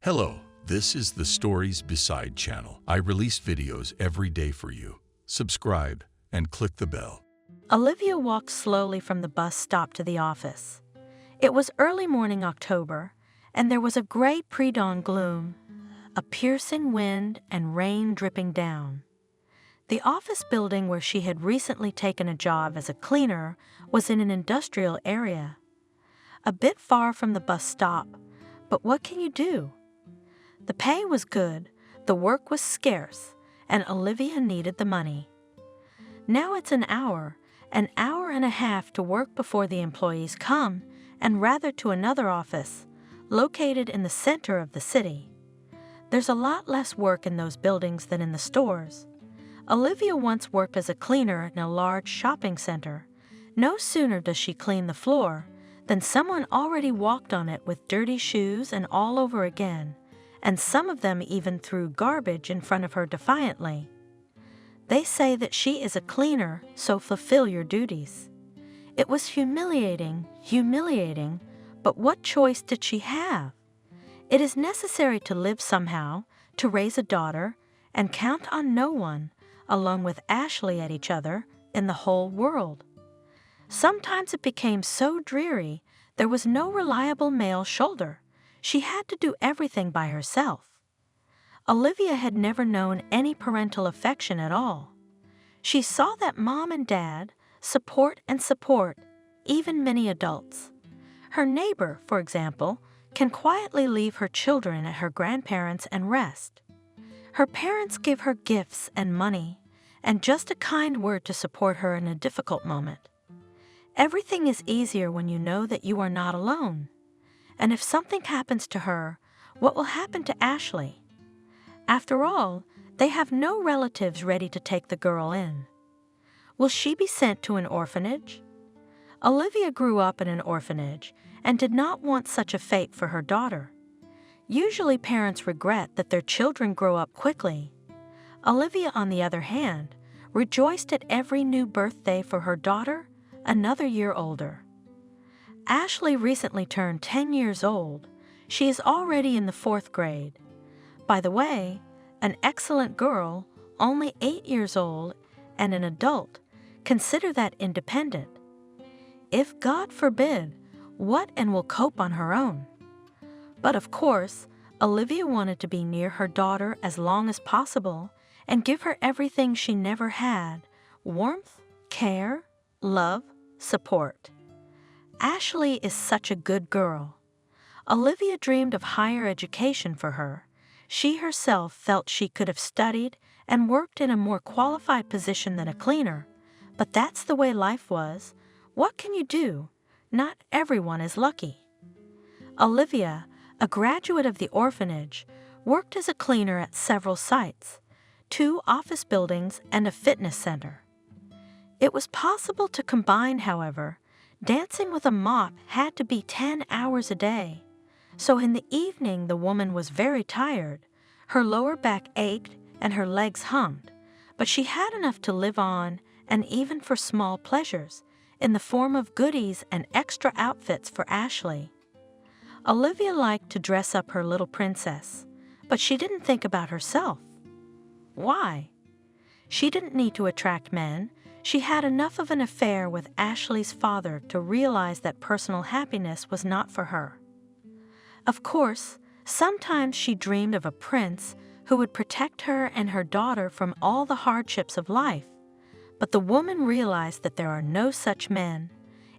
Hello, this is the Stories Beside channel. I release videos every day for you. Subscribe and click the bell. Olivia walked slowly from the bus stop to the office. It was early morning October, and there was a gray pre-dawn gloom, a piercing wind and rain dripping down. The office building where she had recently taken a job as a cleaner was in an industrial area. A bit far from the bus stop, but what can you do? The pay was good, the work was scarce, and Olivia needed the money. Now it's an hour and a half to work before the employees come, and rather to another office, located in the center of the city. There's a lot less work in those buildings than in the stores. Olivia once worked as a cleaner in a large shopping center. No sooner does she clean the floor than someone already walked on it with dirty shoes and all over again, and some of them even threw garbage in front of her defiantly. They say that she is a cleaner, so fulfill your duties. It was humiliating, but what choice did she have? It is necessary to live somehow, to raise a daughter, and count on no one, along with Ashley at each other, in the whole world. Sometimes it became so dreary, there was no reliable male shoulder. She had to do everything by herself. Olivia had never known any parental affection at all. She saw that mom and dad support, even many adults. Her neighbor, for example, can quietly leave her children at her grandparents' and rest. Her parents give her gifts and money, and just a kind word to support her in a difficult moment. Everything is easier when you know that you are not alone. And if something happens to her, what will happen to Ashley? After all, they have no relatives ready to take the girl in. Will she be sent to an orphanage? Olivia grew up in an orphanage and did not want such a fate for her daughter. Usually parents regret that their children grow up quickly. Olivia, on the other hand, rejoiced at every new birthday for her daughter, another year older. Ashley recently turned 10 years old. She is already in the 4th grade. By the way, an excellent girl, only 8 years old, and an adult. Consider that independent. If God forbid, what and will cope on her own? But of course, Olivia wanted to be near her daughter as long as possible and give her everything she never had: warmth, care, love, support. Ashley is such a good girl. Olivia dreamed of higher education for her. She herself felt she could have studied and worked in a more qualified position than a cleaner, but that's the way life was. What can you do? Not everyone is lucky. Olivia, a graduate of the orphanage, worked as a cleaner at several sites, 2 office buildings and a fitness center. It was possible to combine, however. Dancing with a mop had to be 10 hours a day. So in the evening the woman was very tired. Her lower back ached and her legs hummed, but she had enough to live on, and even for small pleasures, in the form of goodies and extra outfits for Ashley. Olivia liked to dress up her little princess, but she didn't think about herself. Why? She didn't need to attract men. She had enough of an affair with Ashley's father to realize that personal happiness was not for her. Of course, sometimes she dreamed of a prince who would protect her and her daughter from all the hardships of life. But the woman realized that there are no such men.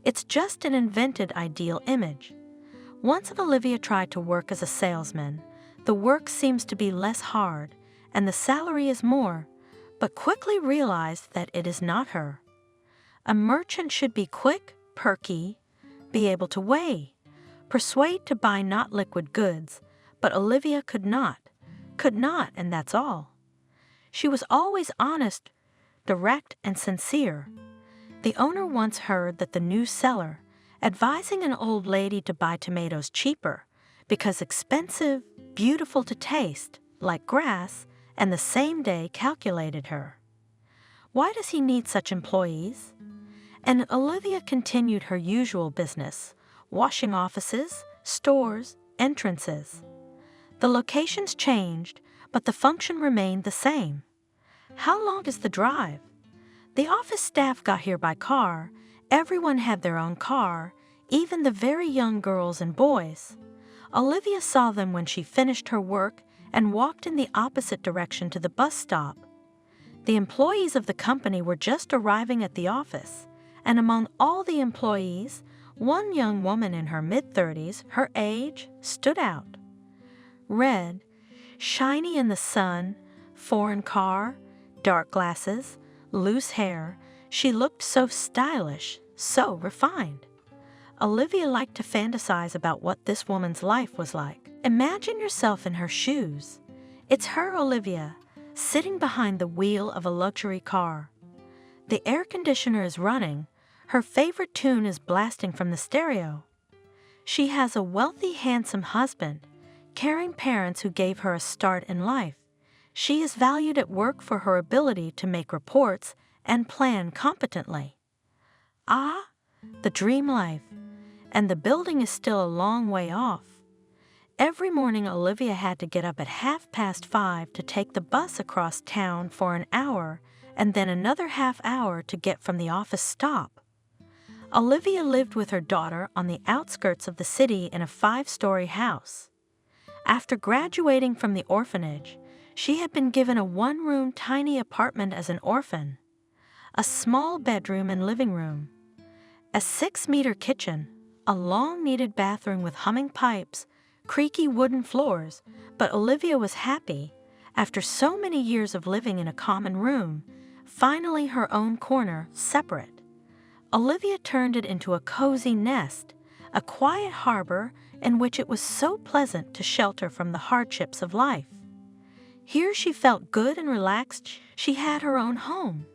It's just an invented ideal image. Once Olivia tried to work as a salesman. The work seems to be less hard, and the salary is more, but quickly realized that it is not her. A merchant should be quick, perky, be able to weigh, persuade to buy not liquid goods, but Olivia could not, and that's all. She was always honest, direct, and sincere. The owner once heard that the new seller, advising an old lady to buy tomatoes cheaper because expensive, beautiful to taste, like grass, and the same day calculated her. Why does he need such employees? And Olivia continued her usual business, washing offices, stores, entrances. The locations changed, but the function remained the same. How long is the drive? The office staff got here by car. Everyone had their own car, even the very young girls and boys. Olivia saw them when she finished her work and walked in the opposite direction to the bus stop. The employees of the company were just arriving at the office, and among all the employees, one young woman in her mid-30s, her age, stood out. Red, shiny in the sun, foreign car, dark glasses, loose hair, she looked so stylish, so refined. Olivia liked to fantasize about what this woman's life was like. Imagine yourself in her shoes. It's her, Olivia, sitting behind the wheel of a luxury car. The air conditioner is running. Her favorite tune is blasting from the stereo. She has a wealthy, handsome husband, caring parents who gave her a start in life. She is valued at work for her ability to make reports and plan competently. Ah, the dream life. And the building is still a long way off. Every morning Olivia had to get up at 5:30 to take the bus across town for an hour and then another half hour to get from the office stop. Olivia lived with her daughter on the outskirts of the city in a 5-story house. After graduating from the orphanage, she had been given a 1-room tiny apartment as an orphan, a small bedroom and living room, a 6-meter kitchen, a long-needed bathroom with humming pipes, creaky wooden floors, but Olivia was happy. After so many years of living in a common room, finally her own corner, separate. Olivia turned it into a cozy nest, a quiet harbor in which it was so pleasant to shelter from the hardships of life. Here she felt good and relaxed. She had her own home.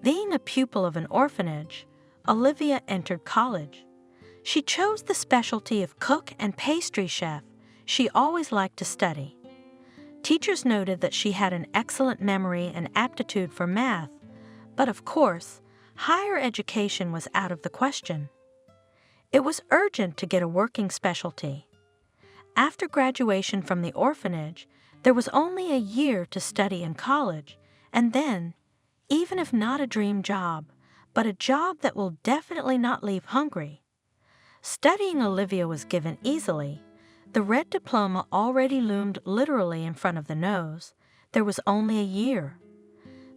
Being a pupil of an orphanage, Olivia entered college. She chose the specialty of cook and pastry chef. She always liked to study. Teachers noted that she had an excellent memory and aptitude for math, but of course, higher education was out of the question. It was urgent to get a working specialty. After graduation from the orphanage, there was only a year to study in college, and then, even if not a dream job, but a job that will definitely not leave hungry. Studying Olivia was given easily. The red diploma already loomed literally in front of the nose. There was only a year.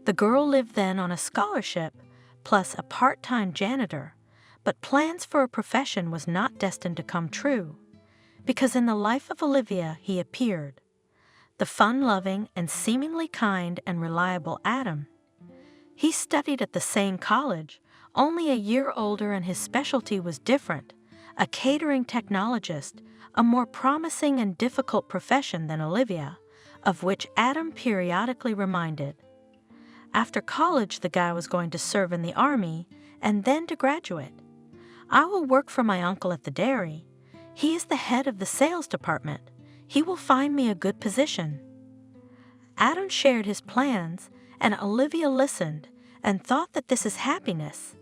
The girl lived then on a scholarship, plus a part-time janitor, but plans for a profession was not destined to come true, because in the life of Olivia he appeared, the fun-loving and seemingly kind and reliable Adam. He studied at the same college, only a year older, and his specialty was different, a catering technologist, a more promising and difficult profession than Olivia, of which Adam periodically reminded. After college, the guy was going to serve in the army and then to graduate. I will work for my uncle at the dairy. He is the head of the sales department. He will find me a good position. Adam shared his plans, and Olivia listened and thought that this is happiness.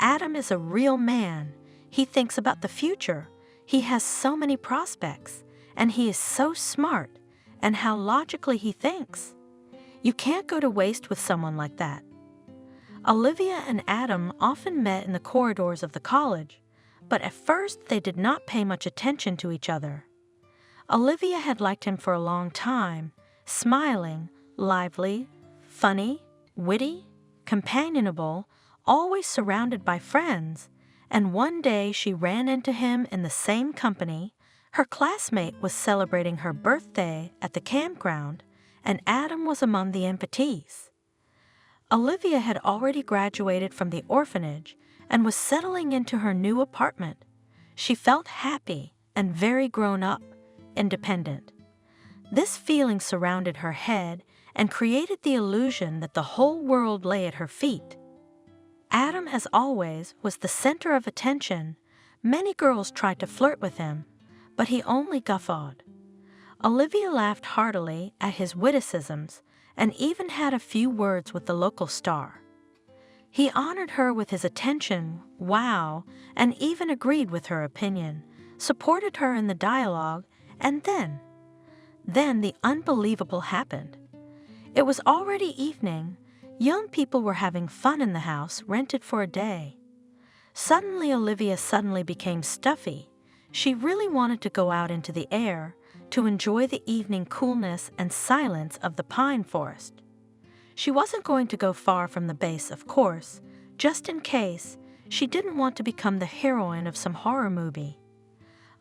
Adam is a real man. He thinks about the future. He has so many prospects, and he is so smart, and how logically he thinks. You can't go to waste with someone like that. Olivia and Adam often met in the corridors of the college, but at first they did not pay much attention to each other. Olivia had liked him for a long time, smiling, lively, funny, witty, companionable, always surrounded by friends, and one day she ran into him in the same company. Her classmate was celebrating her birthday at the campground, and Adam was among the invitees. Olivia had already graduated from the orphanage and was settling into her new apartment. She felt happy and very grown up, independent. This feeling surrounded her head and created the illusion that the whole world lay at her feet. Adam, as always, was the center of attention. Many girls tried to flirt with him, but he only guffawed. Olivia laughed heartily at his witticisms and even had a few words with the local star. He honored her with his attention, wow, and even agreed with her opinion, supported her in the dialogue, and then Then the unbelievable happened. It was already evening. Young people were having fun in the house rented for a day. Suddenly, Olivia became stuffy. She really wanted to go out into the air to enjoy the evening coolness and silence of the pine forest. She wasn't going to go far from the base, of course, just in case. She didn't want to become the heroine of some horror movie.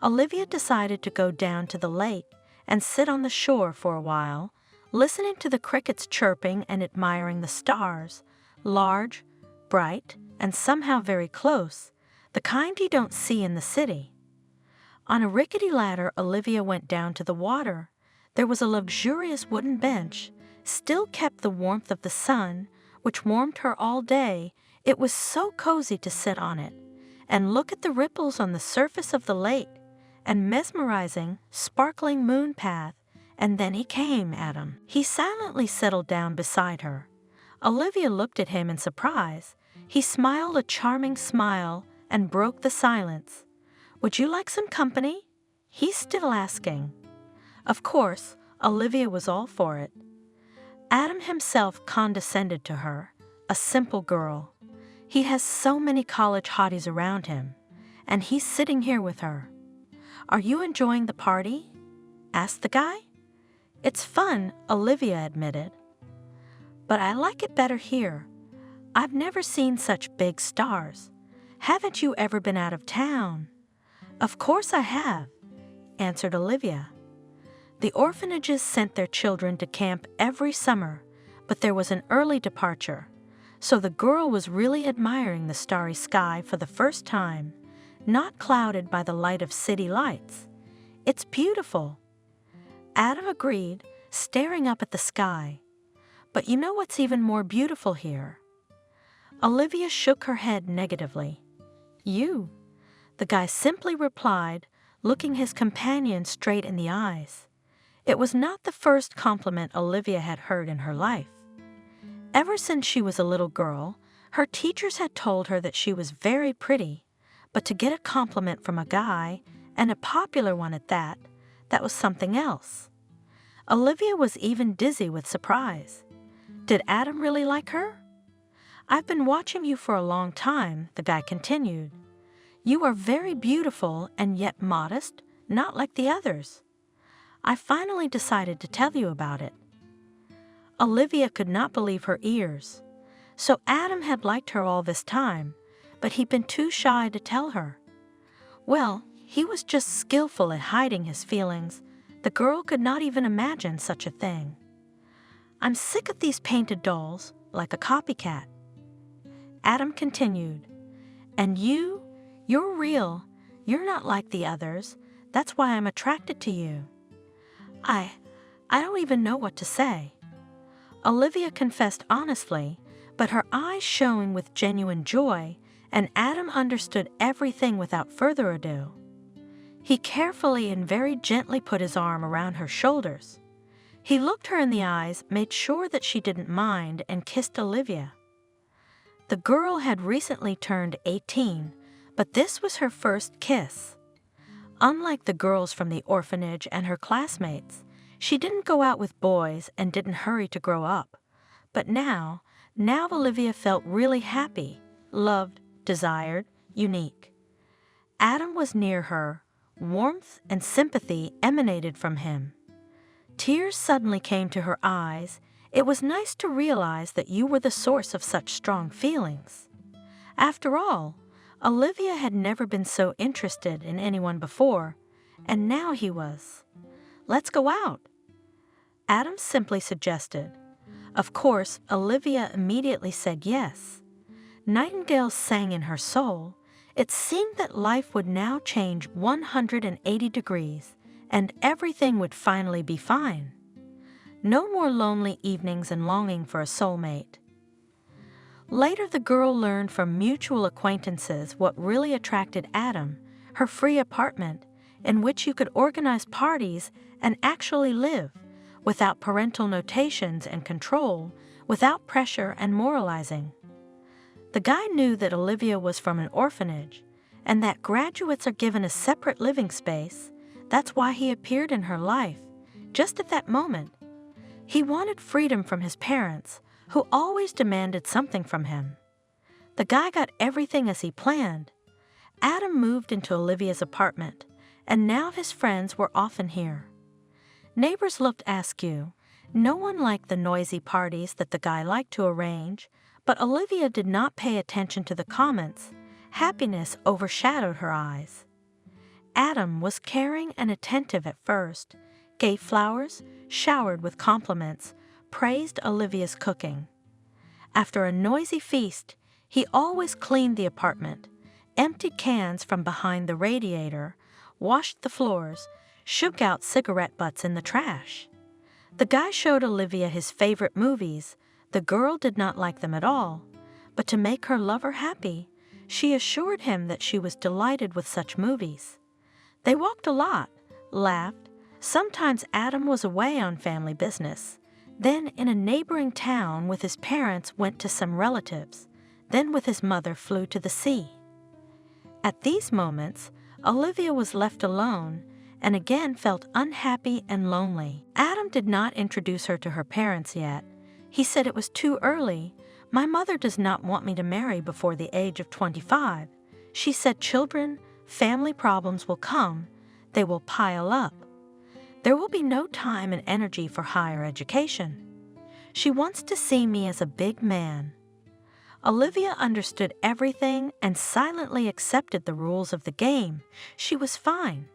Olivia decided to go down to the lake and sit on the shore for a while, listening to the crickets chirping and admiring the stars, large, bright, and somehow very close, the kind you don't see in the city. On a rickety ladder, Olivia went down to the water. There was a luxurious wooden bench, still kept the warmth of the sun, which warmed her all day. It was so cozy to sit on it and look at the ripples on the surface of the lake and mesmerizing, sparkling moon path. And then he came, Adam. He silently settled down beside her. Olivia looked at him in surprise. He smiled a charming smile and broke the silence. "Would you like some company?" He's still asking. Of course, Olivia was all for it. Adam himself condescended to her, a simple girl. He has so many college hotties around him, and he's sitting here with her. "Are you enjoying the party?" asked the guy. "It's fun," Olivia admitted. "But I like it better here. I've never seen such big stars. Haven't you ever been out of town?" "Of course I have," answered Olivia. The orphanages sent their children to camp every summer, but there was an early departure, so the girl was really admiring the starry sky for the first time, not clouded by the light of city lights. "It's beautiful." Adam agreed, staring up at the sky. "But you know what's even more beautiful here?" Olivia shook her head negatively. "You," the guy simply replied, looking his companion straight in the eyes. It was not the first compliment Olivia had heard in her life. Ever since she was a little girl, her teachers had told her that she was very pretty, but to get a compliment from a guy, and a popular one at that, that was something else. Olivia was even dizzy with surprise. Did Adam really like her? "I've been watching you for a long time," the guy continued. "You are very beautiful and yet modest, not like the others. I finally decided to tell you about it." Olivia could not believe her ears. So Adam had liked her all this time, but he'd been too shy to tell her. Well, he was just skillful at hiding his feelings. The girl could not even imagine such a thing. "I'm sick of these painted dolls, like a copycat." Adam continued. "And you're real. You're not like the others. That's why I'm attracted to you." I don't even know what to say." Olivia confessed honestly, but her eyes shone with genuine joy, and Adam understood everything without further ado. He carefully and very gently put his arm around her shoulders. He looked her in the eyes, made sure that she didn't mind, and kissed Olivia. The girl had recently turned 18, but this was her first kiss. Unlike the girls from the orphanage and her classmates, she didn't go out with boys and didn't hurry to grow up. But now Olivia felt really happy, loved, desired, unique. Adam was near her. Warmth and sympathy emanated from him. Tears suddenly came to her eyes. It was nice to realize that you were the source of such strong feelings. After all, Olivia had never been so interested in anyone before, and now he was. "Let's go out," Adam simply suggested. Of course, Olivia immediately said yes. Nightingales sang in her soul. It seemed that life would now change 180 degrees, and everything would finally be fine. No more lonely evenings and longing for a soulmate. Later, the girl learned from mutual acquaintances what really attracted Adam, her free apartment, in which you could organize parties and actually live, without parental notations and control, without pressure and moralizing. The guy knew that Olivia was from an orphanage, and that graduates are given a separate living space. That's why he appeared in her life, just at that moment. He wanted freedom from his parents, who always demanded something from him. The guy got everything as he planned. Adam moved into Olivia's apartment, and now his friends were often here. Neighbors looked askew. No one liked the noisy parties that the guy liked to arrange, but Olivia did not pay attention to the comments. Happiness overshadowed her eyes. Adam was caring and attentive at first, gave flowers, showered with compliments, praised Olivia's cooking. After a noisy feast, he always cleaned the apartment, emptied cans from behind the radiator, washed the floors, shook out cigarette butts in the trash. The guy showed Olivia his favorite movies. The girl did not like them at all, but to make her lover happy, she assured him that she was delighted with such movies. They walked a lot, laughed. Sometimes Adam was away on family business, then in a neighboring town with his parents went to some relatives, then with his mother flew to the sea. At these moments, Olivia was left alone and again felt unhappy and lonely. Adam did not introduce her to her parents yet. He said it was too early. My mother does not want me to marry before the age of 25. She said children, family problems will come. They will pile up. There will be no time and energy for higher education. She wants to see me as a big man. Olivia understood everything and silently accepted the rules of the game. She was fine.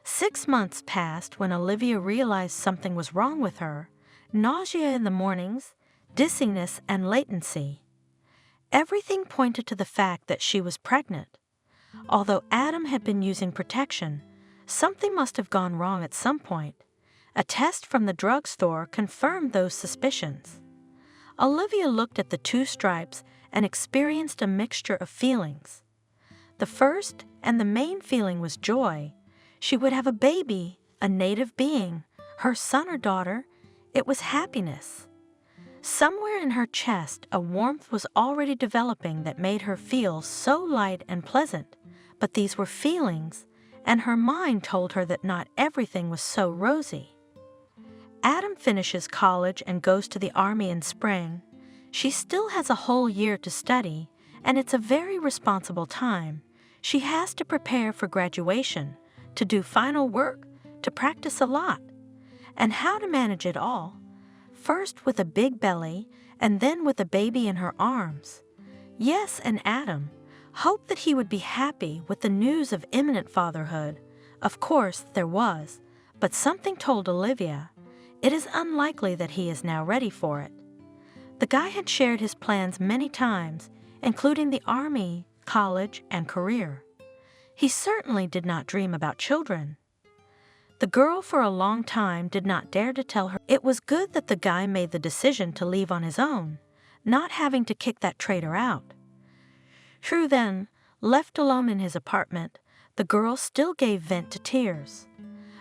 6 months passed when Olivia realized something was wrong with her. Nausea in the mornings, dizziness, and latency. Everything pointed to the fact that she was pregnant. Although Adam had been using protection, something must have gone wrong at some point. A test from the drugstore confirmed those suspicions. Olivia looked at the 2 stripes and experienced a mixture of feelings. The first and the main feeling was joy. She would have a baby, a native being, her son or daughter. It was happiness. Somewhere in her chest, a warmth was already developing that made her feel so light and pleasant. But these were feelings, and her mind told her that not everything was so rosy. Adam finishes college and goes to the army in spring. She still has a whole year to study, and it's a very responsible time. She has to prepare for graduation, to do final work, to practice a lot. And how to manage it all, first with a big belly and then with a baby in her arms. Yes, and Adam hoped that he would be happy with the news of imminent fatherhood. Of course, there was, but something told Olivia it is unlikely that he is now ready for it. The guy had shared his plans many times, including the army, college, and career. He certainly did not dream about children. The girl for a long time did not dare to tell her. It was good that the guy made the decision to leave on his own, not having to kick that traitor out. True then, left alone in his apartment, the girl still gave vent to tears.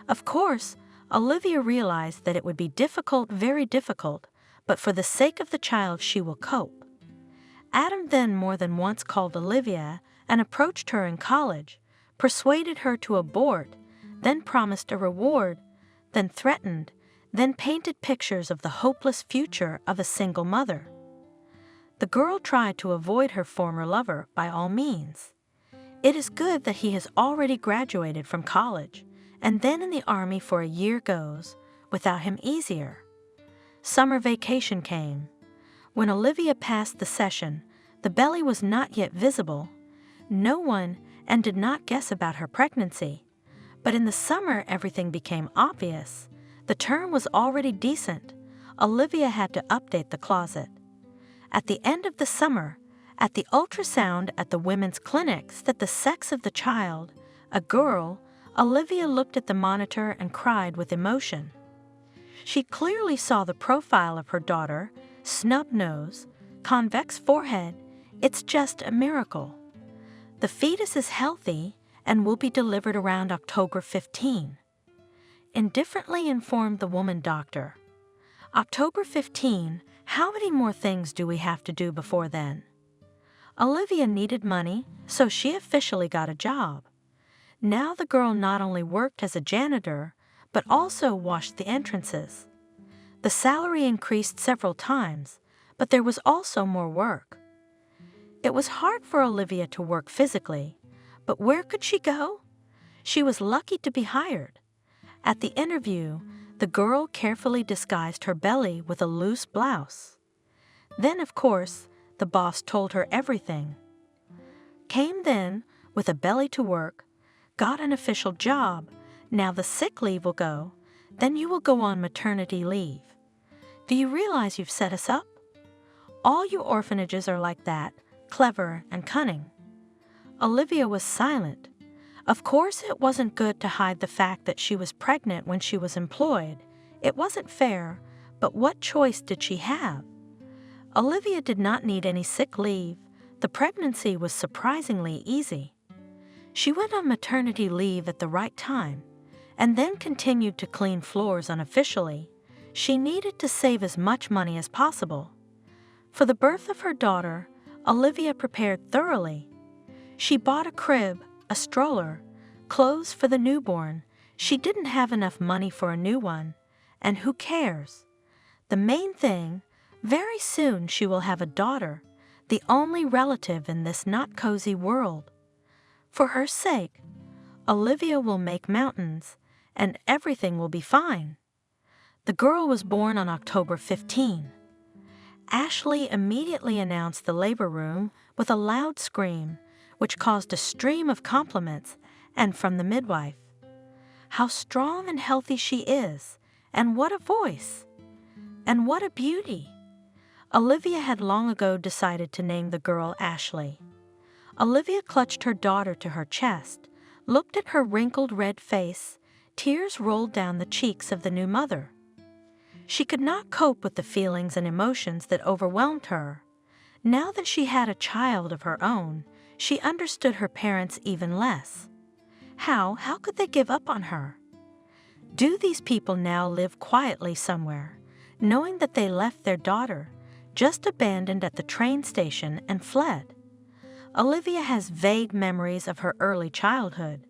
Of course, Olivia realized that it would be difficult, very difficult, but for the sake of the child she will cope. Adam then more than once called Olivia and approached her in college, persuaded her to abort, then promised a reward, then threatened, then painted pictures of the hopeless future of a single mother. The girl tried to avoid her former lover by all means. It is good that he has already graduated from college, and then in the army for a year goes, without him easier. Summer vacation came. When Olivia passed the session, the belly was not yet visible. No one and did not guess about her pregnancy. But in the summer everything became obvious. The term was already decent. Olivia had to update the closet. At the end of the summer, at the ultrasound at the women's clinics, that the sex of the child, a girl, Olivia looked at the monitor and cried with emotion. She clearly saw the profile of her daughter, snub nose, convex forehead. It's just a miracle. The fetus is healthy and will be delivered around October 15. Indifferently informed the woman doctor. October 15, how many more things do we have to do before then? Olivia needed money, so she officially got a job. Now the girl not only worked as a janitor, but also washed the entrances. The salary increased several times, but there was also more work. It was hard for Olivia to work physically, but where could she go? She was lucky to be hired. At the interview, the girl carefully disguised her belly with a loose blouse. Then, of course, the boss told her everything. Came then, with a belly to work, got an official job, now the sick leave will go, then you will go on maternity leave. Do you realize you've set us up? All you orphanages are like that, clever and cunning. Olivia was silent. Of course, it wasn't good to hide the fact that she was pregnant when she was employed. It wasn't fair, but what choice did she have? Olivia did not need any sick leave. The pregnancy was surprisingly easy. She went on maternity leave at the right time, and then continued to clean floors unofficially. She needed to save as much money as possible. For the birth of her daughter, Olivia prepared thoroughly. She bought a crib, a stroller, clothes for the newborn. She didn't have enough money for a new one, and who cares? The main thing, very soon she will have a daughter, the only relative in this not cozy world. For her sake, Olivia will make mountains, and everything will be fine. The girl was born on October 15. Ashley immediately announced the labor room with a loud scream, which caused a stream of compliments, and from the midwife. How strong and healthy she is, and what a voice! And what a beauty! Olivia had long ago decided to name the girl Ashley. Olivia clutched her daughter to her chest, looked at her wrinkled red face. Tears rolled down the cheeks of the new mother. She could not cope with the feelings and emotions that overwhelmed her. Now that she had a child of her own, she understood her parents even less. How could they give up on her? Do these people now live quietly somewhere, knowing that they left their daughter, just abandoned at the train station, and fled? Olivia has vague memories of her early childhood.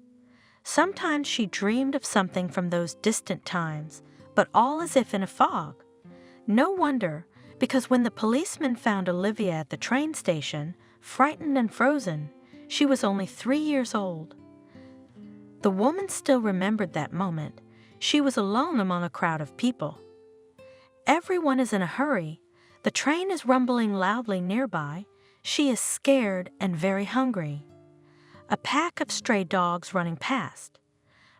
Sometimes she dreamed of something from those distant times, but all as if in a fog. No wonder, because when the policeman found Olivia at the train station, frightened and frozen, she was only 3 years old. The woman still remembered that moment. She was alone among a crowd of people. Everyone is in a hurry. The train is rumbling loudly nearby. She is scared and very hungry. A pack of stray dogs running past.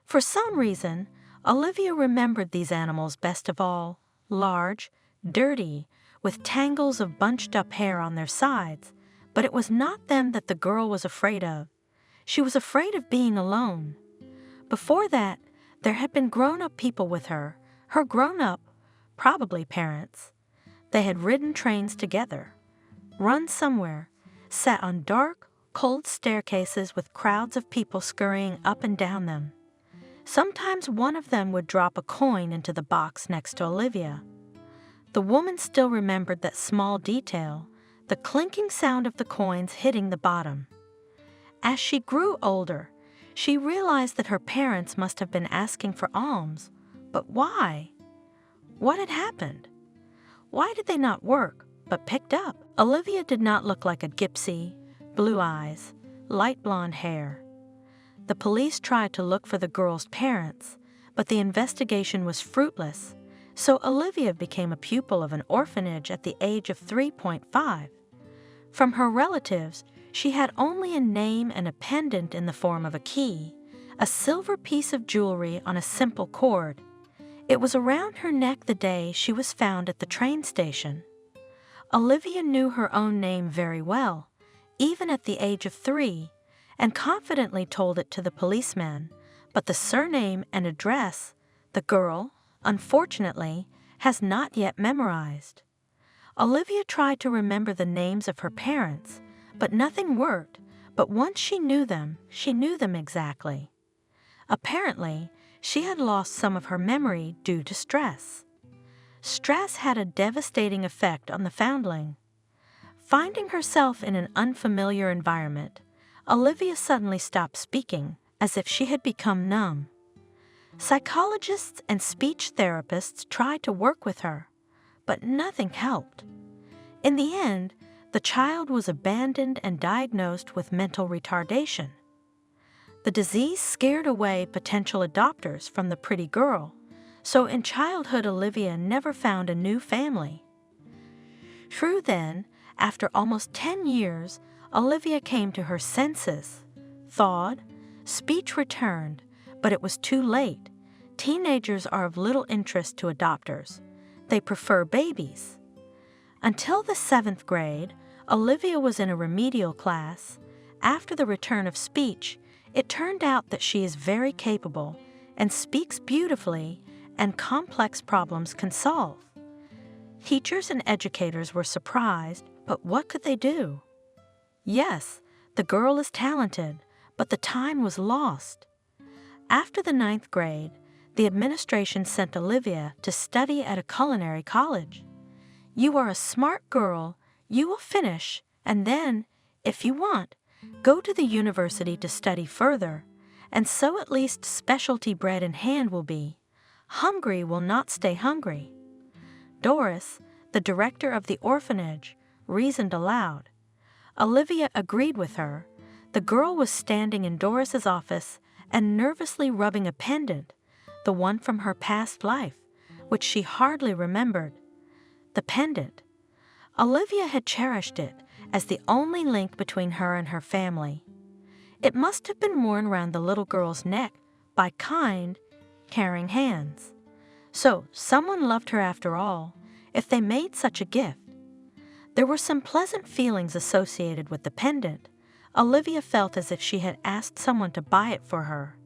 For some reason, Olivia remembered these animals best of all, large, dirty, with tangles of bunched-up hair on their sides, but it was not them that the girl was afraid of. She was afraid of being alone. Before that, there had been grown-up people with her grown-up, probably parents. They had ridden trains together, run somewhere, sat on dark, cold staircases with crowds of people scurrying up and down them. Sometimes one of them would drop a coin into the box next to Olivia. The woman still remembered that small detail, the clinking sound of the coins hitting the bottom. As she grew older, she realized that her parents must have been asking for alms. But why? What had happened? Why did they not work, but picked up? Olivia did not look like a gypsy, blue eyes, light blonde hair. The police tried to look for the girl's parents, but the investigation was fruitless, so Olivia became a pupil of an orphanage at the age of 3.5. From her relatives, she had only a name and a pendant in the form of a key, a silver piece of jewelry on a simple cord. It was around her neck the day she was found at the train station. Olivia knew her own name very well, even at the age of 3, and confidently told it to the policeman, but the surname and address the girl, unfortunately, has not yet memorized. Olivia tried to remember the names of her parents, but nothing worked. But once she knew them exactly. Apparently, she had lost some of her memory due to stress. Stress had a devastating effect on the foundling. Finding herself in an unfamiliar environment, Olivia suddenly stopped speaking, as if she had become numb. Psychologists and speech therapists tried to work with her, but nothing helped. In the end, the child was abandoned and diagnosed with mental retardation. The disease scared away potential adopters from the pretty girl, so in childhood Olivia never found a new family. True then, after almost 10 years, Olivia came to her senses, thawed, speech returned, but it was too late. Teenagers are of little interest to adopters. They prefer babies. Until the 7th grade, Olivia was in a remedial class. After the return of speech, it turned out that she is very capable and speaks beautifully, and complex problems can solve. Teachers and educators were surprised, but what could they do? Yes, the girl is talented, but the time was lost. After the 9th grade, the administration sent Olivia to study at a culinary college. You are a smart girl, you will finish, and then, if you want, go to the university to study further, and so at least specialty bread in hand will be. Hungry will not stay hungry. Doris, the director of the orphanage, reasoned aloud. Olivia agreed with her. The girl was standing in Doris's office and nervously rubbing a pendant, the one from her past life, which she hardly remembered. The pendant. Olivia had cherished it as the only link between her and her family. It must have been worn around the little girl's neck by kind, caring hands. So someone loved her after all, if they made such a gift. There were some pleasant feelings associated with the pendant. Olivia felt as if she had asked someone to buy it for her.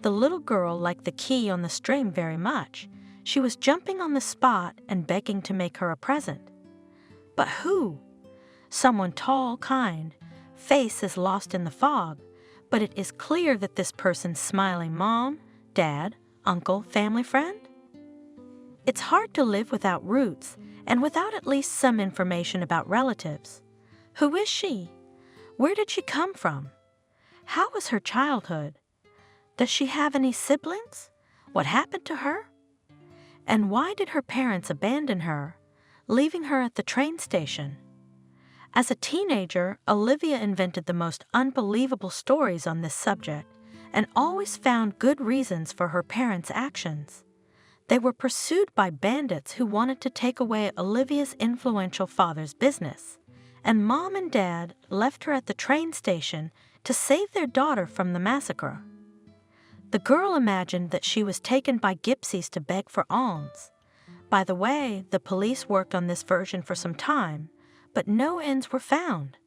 The little girl liked the key on the string very much. She was jumping on the spot and begging to make her a present. But who? Someone tall, kind. Face is lost in the fog, but it is clear that this person's smiling mom, dad, uncle, family friend? It's hard to live without roots and without at least some information about relatives. Who is she? Where did she come from? How was her childhood? Does she have any siblings? What happened to her? And why did her parents abandon her, leaving her at the train station? As a teenager, Olivia invented the most unbelievable stories on this subject and always found good reasons for her parents' actions. They were pursued by bandits who wanted to take away Olivia's influential father's business, and Mom and Dad left her at the train station to save their daughter from the massacre. The girl imagined that she was taken by gypsies to beg for alms. By the way, the police worked on this version for some time, but no ends were found.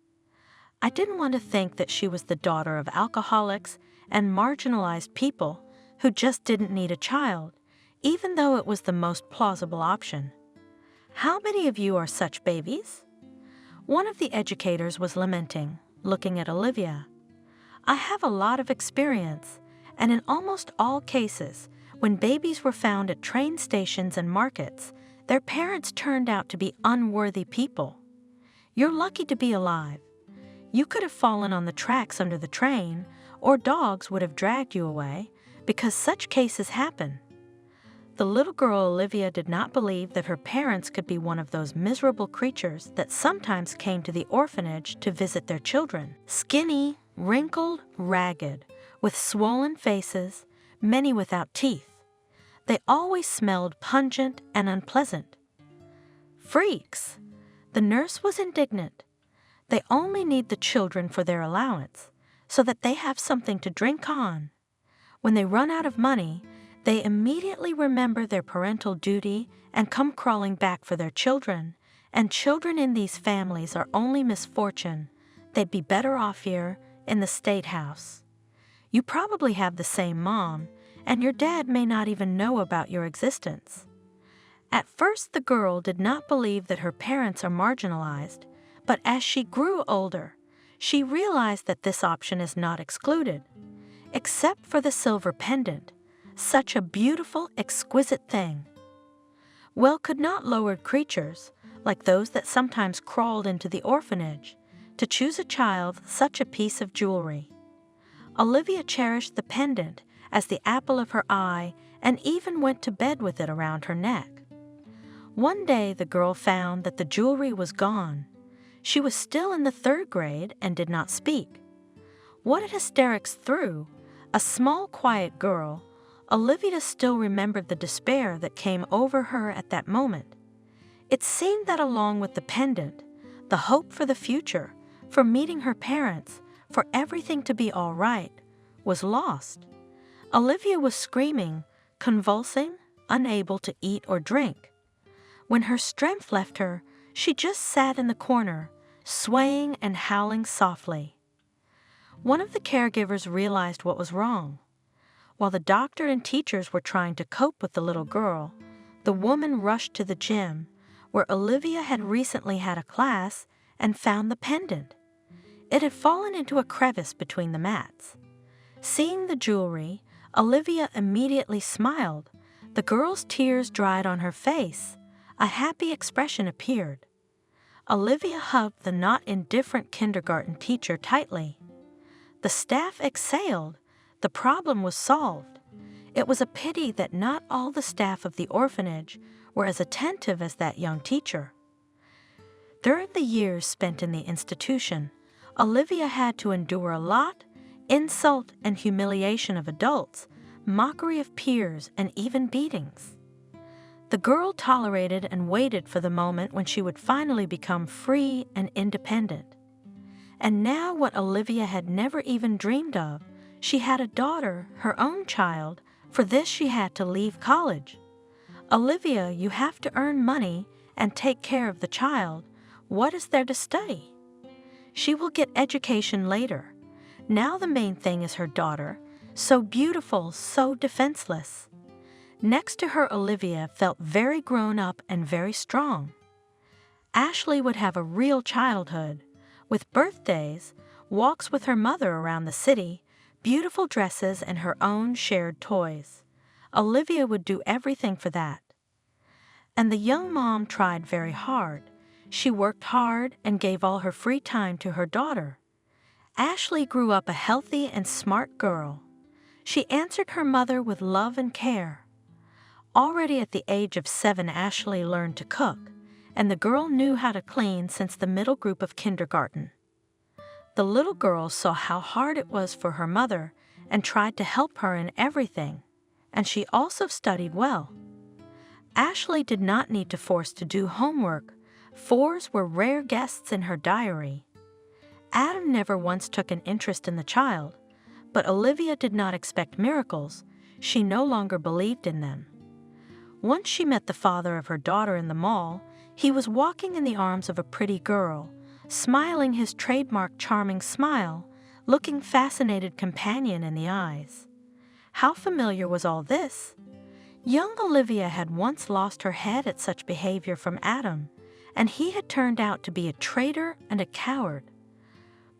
I didn't want to think that she was the daughter of alcoholics and marginalized people who just didn't need a child, even though it was the most plausible option. How many of you are such babies? One of the educators was lamenting, looking at Olivia. I have a lot of experience, and in almost all cases, when babies were found at train stations and markets, their parents turned out to be unworthy people. You're lucky to be alive. You could have fallen on the tracks under the train, or dogs would have dragged you away, because such cases happen. The little girl Olivia did not believe that her parents could be one of those miserable creatures that sometimes came to the orphanage to visit their children. Skinny, wrinkled, ragged, with swollen faces, many without teeth. They always smelled pungent and unpleasant. Freaks! The nurse was indignant. They only need the children for their allowance, so that they have something to drink on. When they run out of money, they immediately remember their parental duty and come crawling back for their children, and children in these families are only misfortune. They'd be better off here in the State House. You probably have the same mom, and your dad may not even know about your existence. At first, the girl did not believe that her parents are marginalized, but as she grew older, she realized that this option is not excluded. Except for the silver pendant, such a beautiful, exquisite thing. Well, could not lowered creatures, like those that sometimes crawled into the orphanage, to choose a child such a piece of jewelry. Olivia cherished the pendant as the apple of her eye, and even went to bed with it around her neck. One day the girl found that the jewelry was gone. She was still in the 3rd grade and did not speak. What had hysterics through, a small, quiet girl, Olivia still remembered the despair that came over her at that moment. It seemed that along with the pendant, the hope for the future, for meeting her parents, for everything to be all right, was lost. Olivia was screaming, convulsing, unable to eat or drink. When her strength left her, she just sat in the corner, swaying and howling softly. One of the caregivers realized what was wrong. While the doctor and teachers were trying to cope with the little girl, the woman rushed to the gym, where Olivia had recently had a class, and found the pendant. It had fallen into a crevice between the mats. Seeing the jewelry, Olivia immediately smiled. The girl's tears dried on her face. A happy expression appeared. Olivia hugged the not indifferent kindergarten teacher tightly. The staff exhaled. The problem was solved. It was a pity that not all the staff of the orphanage were as attentive as that young teacher. During the years spent in the institution, Olivia had to endure a lot: insult and humiliation of adults, mockery of peers, and even beatings. The girl tolerated and waited for the moment when she would finally become free and independent. And now what Olivia had never even dreamed of, she had a daughter, her own child. For this she had to leave college. Olivia, you have to earn money and take care of the child. What is there to study? She will get education later. Now the main thing is her daughter, so beautiful, so defenseless. Next to her, Olivia felt very grown up and very strong. Ashley would have a real childhood, with birthdays, walks with her mother around the city, beautiful dresses, and her own shared toys. Olivia would do everything for that. And the young mom tried very hard. She worked hard and gave all her free time to her daughter. Ashley grew up a healthy and smart girl. She answered her mother with love and care. Already at the age of 7, Ashley learned to cook, and the girl knew how to clean since the middle group of kindergarten. The little girl saw how hard it was for her mother and tried to help her in everything, and she also studied well. Ashley did not need to force to do homework. 4s were rare guests in her diary. Adam never once took an interest in the child, but Olivia did not expect miracles. She no longer believed in them. Once she met the father of her daughter in the mall. He was walking in the arms of a pretty girl, smiling his trademark charming smile, looking fascinated companion in the eyes. How familiar was all this? Young Olivia had once lost her head at such behavior from Adam, and he had turned out to be a traitor and a coward.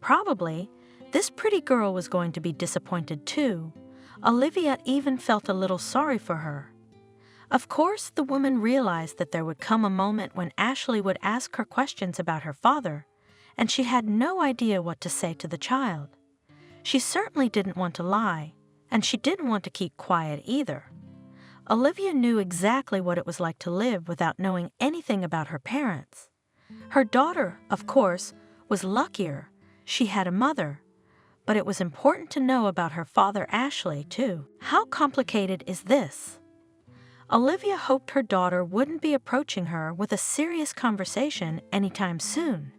Probably, this pretty girl was going to be disappointed too. Olivia even felt a little sorry for her. Of course, the woman realized that there would come a moment when Ashley would ask her questions about her father, and she had no idea what to say to the child. She certainly didn't want to lie, and she didn't want to keep quiet either. Olivia knew exactly what it was like to live without knowing anything about her parents. Her daughter, of course, was luckier. She had a mother. But it was important to know about her father, Ashley, too. How complicated is this? Olivia hoped her daughter wouldn't be approaching her with a serious conversation anytime soon.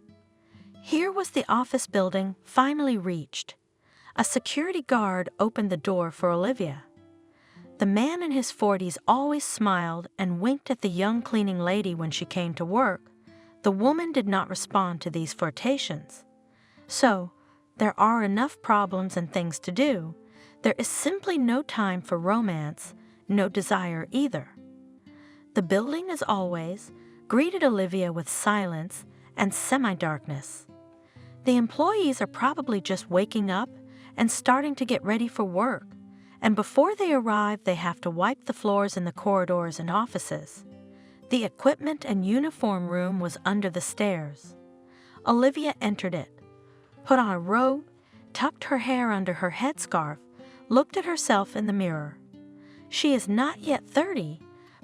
Here was the office building finally reached. A security guard opened the door for Olivia. The man in his 40s always smiled and winked at the young cleaning lady when she came to work. The woman did not respond to these flirtations. So, there are enough problems and things to do. There is simply no time for romance, no desire either. The building, as always, greeted Olivia with silence and semi-darkness. The employees are probably just waking up and starting to get ready for work, and before they arrive, they have to wipe the floors in the corridors and offices. The equipment and uniform room was under the stairs. Olivia entered it, put on a robe, tucked her hair under her headscarf, looked at herself in the mirror. She is not yet 30,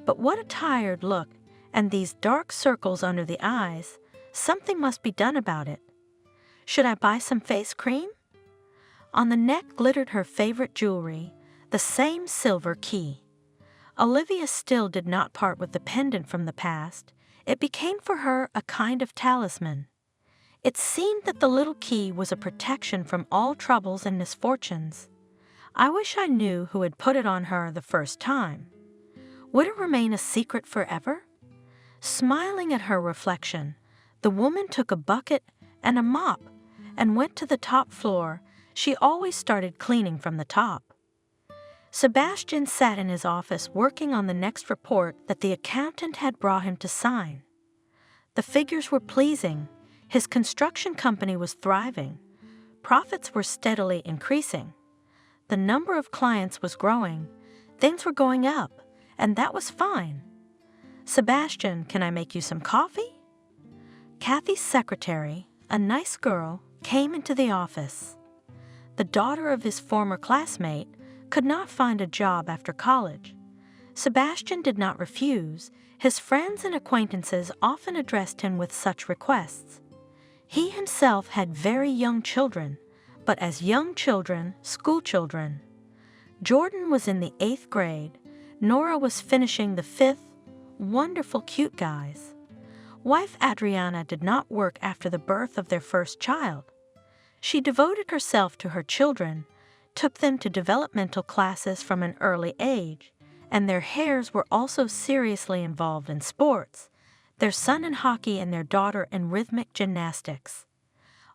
but what a tired look, and these dark circles under the eyes. Something must be done about it. Should I buy some face cream? On the neck glittered her favorite jewelry, the same silver key. Olivia still did not part with the pendant from the past. It became for her a kind of talisman. It seemed that the little key was a protection from all troubles and misfortunes. I wish I knew who had put it on her the first time. Would it remain a secret forever? Smiling at her reflection, the woman took a bucket and a mop and went to the top floor. She always started cleaning from the top. Sebastian sat in his office working on the next report that the accountant had brought him to sign. The figures were pleasing. His construction company was thriving. Profits were steadily increasing. The number of clients was growing. Things were going up, and that was fine. Sebastian, can I make you some coffee? Kathy's secretary, a nice girl, came into the office. The daughter of his former classmate could not find a job after college. Sebastian did not refuse. His friends and acquaintances often addressed him with such requests. He himself had very young children, but as young children, schoolchildren. Jordan was in the 8th grade. Nora was finishing the 5th. Wonderful cute guys. Wife Adriana did not work after the birth of their first child. She devoted herself to her children, took them to developmental classes from an early age, and their heirs were also seriously involved in sports, their son in hockey and their daughter in rhythmic gymnastics.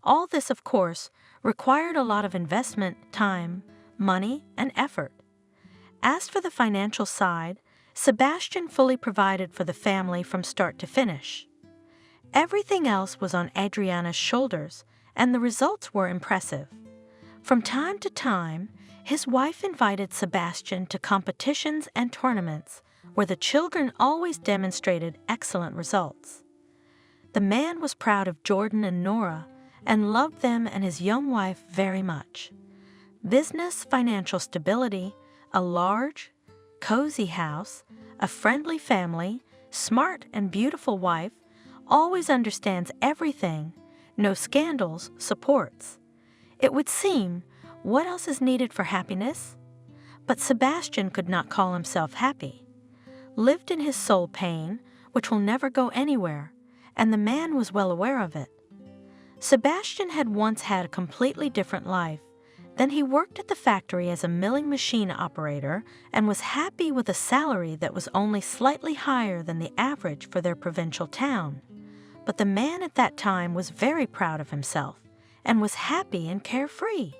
All this, of course, required a lot of investment, time, money, and effort. As for the financial side, Sebastian fully provided for the family from start to finish. Everything else was on Adriana's shoulders, and the results were impressive. From time to time, his wife invited Sebastian to competitions and tournaments where the children always demonstrated excellent results. The man was proud of Jordan and Nora and loved them and his young wife very much. Business, financial stability, a large, cozy house, a friendly family, smart and beautiful wife, always understands everything, no scandals, supports. It would seem, what else is needed for happiness? But Sebastian could not call himself happy. Lived in his soul pain, which will never go anywhere, and the man was well aware of it. Sebastian had once had a completely different life. Then he worked at the factory as a milling machine operator and was happy with a salary that was only slightly higher than the average for their provincial town. But the man at that time was very proud of himself and was happy and carefree.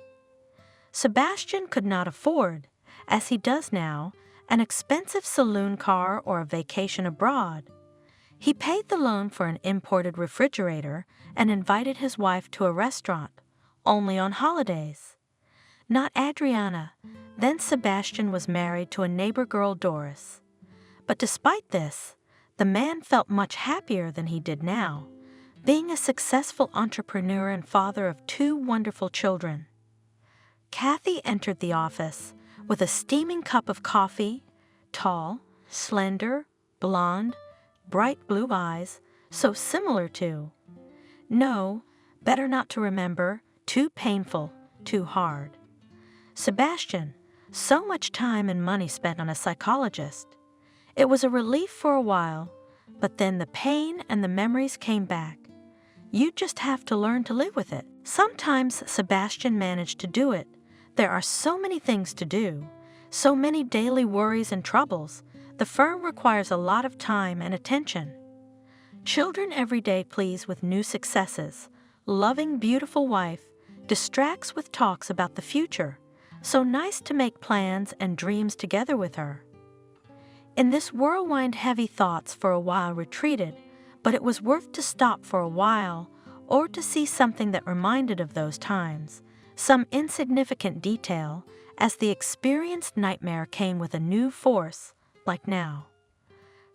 Sebastian could not afford, as he does now, an expensive saloon car or a vacation abroad. He paid the loan for an imported refrigerator and invited his wife to a restaurant, only on holidays. Not Adriana. Then Sebastian was married to a neighbor girl, Doris. But despite this, the man felt much happier than he did now, being a successful entrepreneur and father of 2 wonderful children. Kathy entered the office with a steaming cup of coffee, tall, slender, blonde, bright blue eyes, so similar to. No, better not to remember, too painful, too hard. Sebastian, so much time and money spent on a psychologist. It was a relief for a while, but then the pain and the memories came back. You just have to learn to live with it. Sometimes Sebastian managed to do it. There are so many things to do, so many daily worries and troubles. The firm requires a lot of time and attention. Children every day please with new successes. Loving, beautiful wife distracts with talks about the future. So nice to make plans and dreams together with her. In this whirlwind, heavy thoughts for a while retreated, but it was worth to stop for a while or to see something that reminded of those times, some insignificant detail, as the experienced nightmare came with a new force, like now.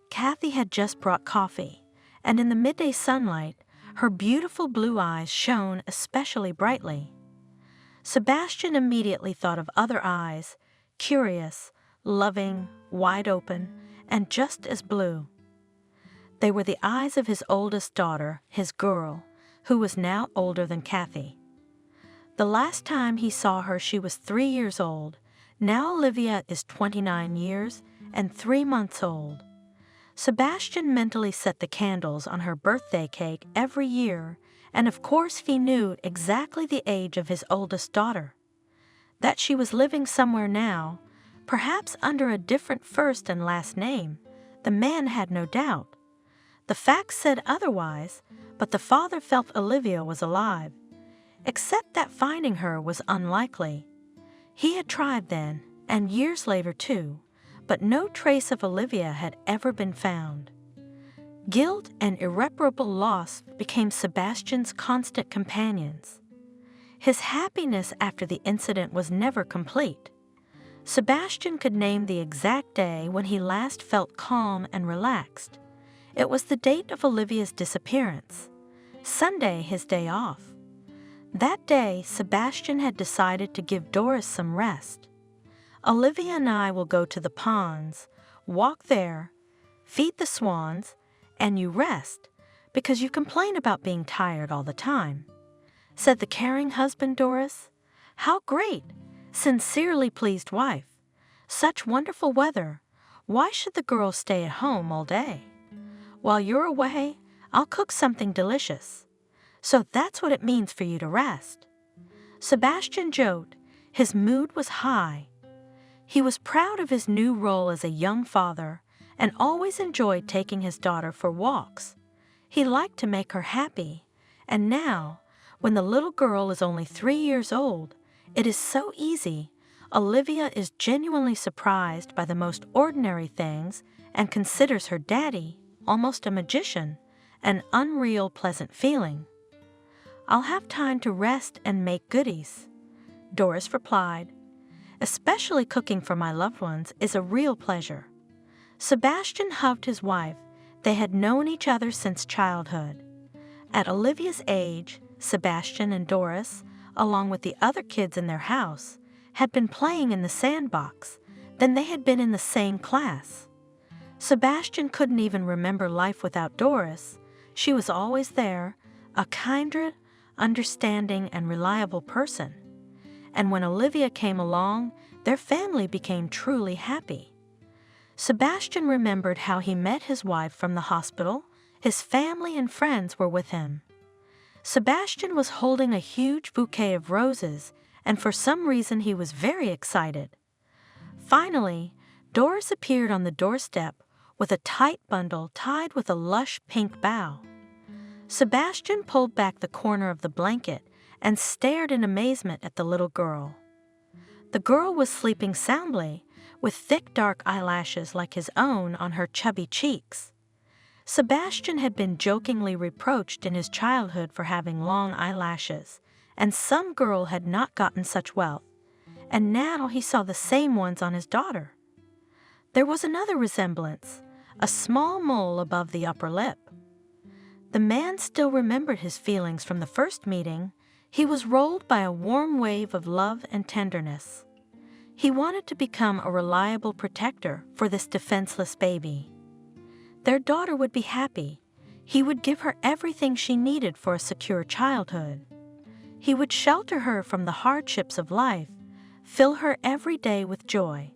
Kathy had just brought coffee, and in the midday sunlight, her beautiful blue eyes shone especially brightly. Sebastian immediately thought of other eyes, curious, loving, wide open, and just as blue. They were the eyes of his oldest daughter, his girl, who was now older than Kathy. The last time he saw her, she was 3 years old. Now Olivia is 29 years and 3 months old. Sebastian mentally set the candles on her birthday cake every year, and of course he knew exactly the age of his oldest daughter. That she was living somewhere now, perhaps under a different first and last name, the man had no doubt. The facts said otherwise, but the father felt Olivia was alive, except that finding her was unlikely. He had tried then, and years later too, but no trace of Olivia had ever been found. Guilt and irreparable loss became Sebastian's constant companions. His happiness after the incident was never complete. Sebastian could name the exact day when he last felt calm and relaxed. It was the date of Olivia's disappearance, Sunday, his day off. That day, Sebastian had decided to give Doris some rest. Olivia and I will go to the ponds, walk there, feed the swans, and you rest, because you complain about being tired all the time, said the caring husband. Doris, how great! Sincerely pleased wife. Such wonderful weather. Why should the girls stay at home all day? While you're away, I'll cook something delicious. So that's what it means for you to rest. Sebastian joked. His mood was high. He was proud of his new role as a young father and always enjoyed taking his daughter for walks. He liked to make her happy, and now, when the little girl is only 3 years old, it is so easy. Olivia is genuinely surprised by the most ordinary things and considers her daddy, almost a magician, an unreal pleasant feeling. I'll have time to rest and make goodies, Doris replied. Especially cooking for my loved ones is a real pleasure. Sebastian hugged his wife. They had known each other since childhood. At Olivia's age, Sebastian and Doris, along with the other kids in their house, had been playing in the sandbox. Then they had been in the same class. Sebastian couldn't even remember life without Doris. She was always there, a kindred, understanding, and reliable person. And when Olivia came along, their family became truly happy. Sebastian remembered how he met his wife from the hospital. His family and friends were with him. Sebastian was holding a huge bouquet of roses, and for some reason he was very excited. Finally, Doris appeared on the doorstep with a tight bundle tied with a lush pink bow. Sebastian pulled back the corner of the blanket and stared in amazement at the little girl. The girl was sleeping soundly, with thick dark eyelashes like his own on her chubby cheeks. Sebastian had been jokingly reproached in his childhood for having long eyelashes, and some girl had not gotten such wealth, and now he saw the same ones on his daughter. There was another resemblance, a small mole above the upper lip. The man still remembered his feelings from the first meeting. He was rolled by a warm wave of love and tenderness. He wanted to become a reliable protector for this defenseless baby. Their daughter would be happy. He would give her everything she needed for a secure childhood. He would shelter her from the hardships of life, fill her every day with joy.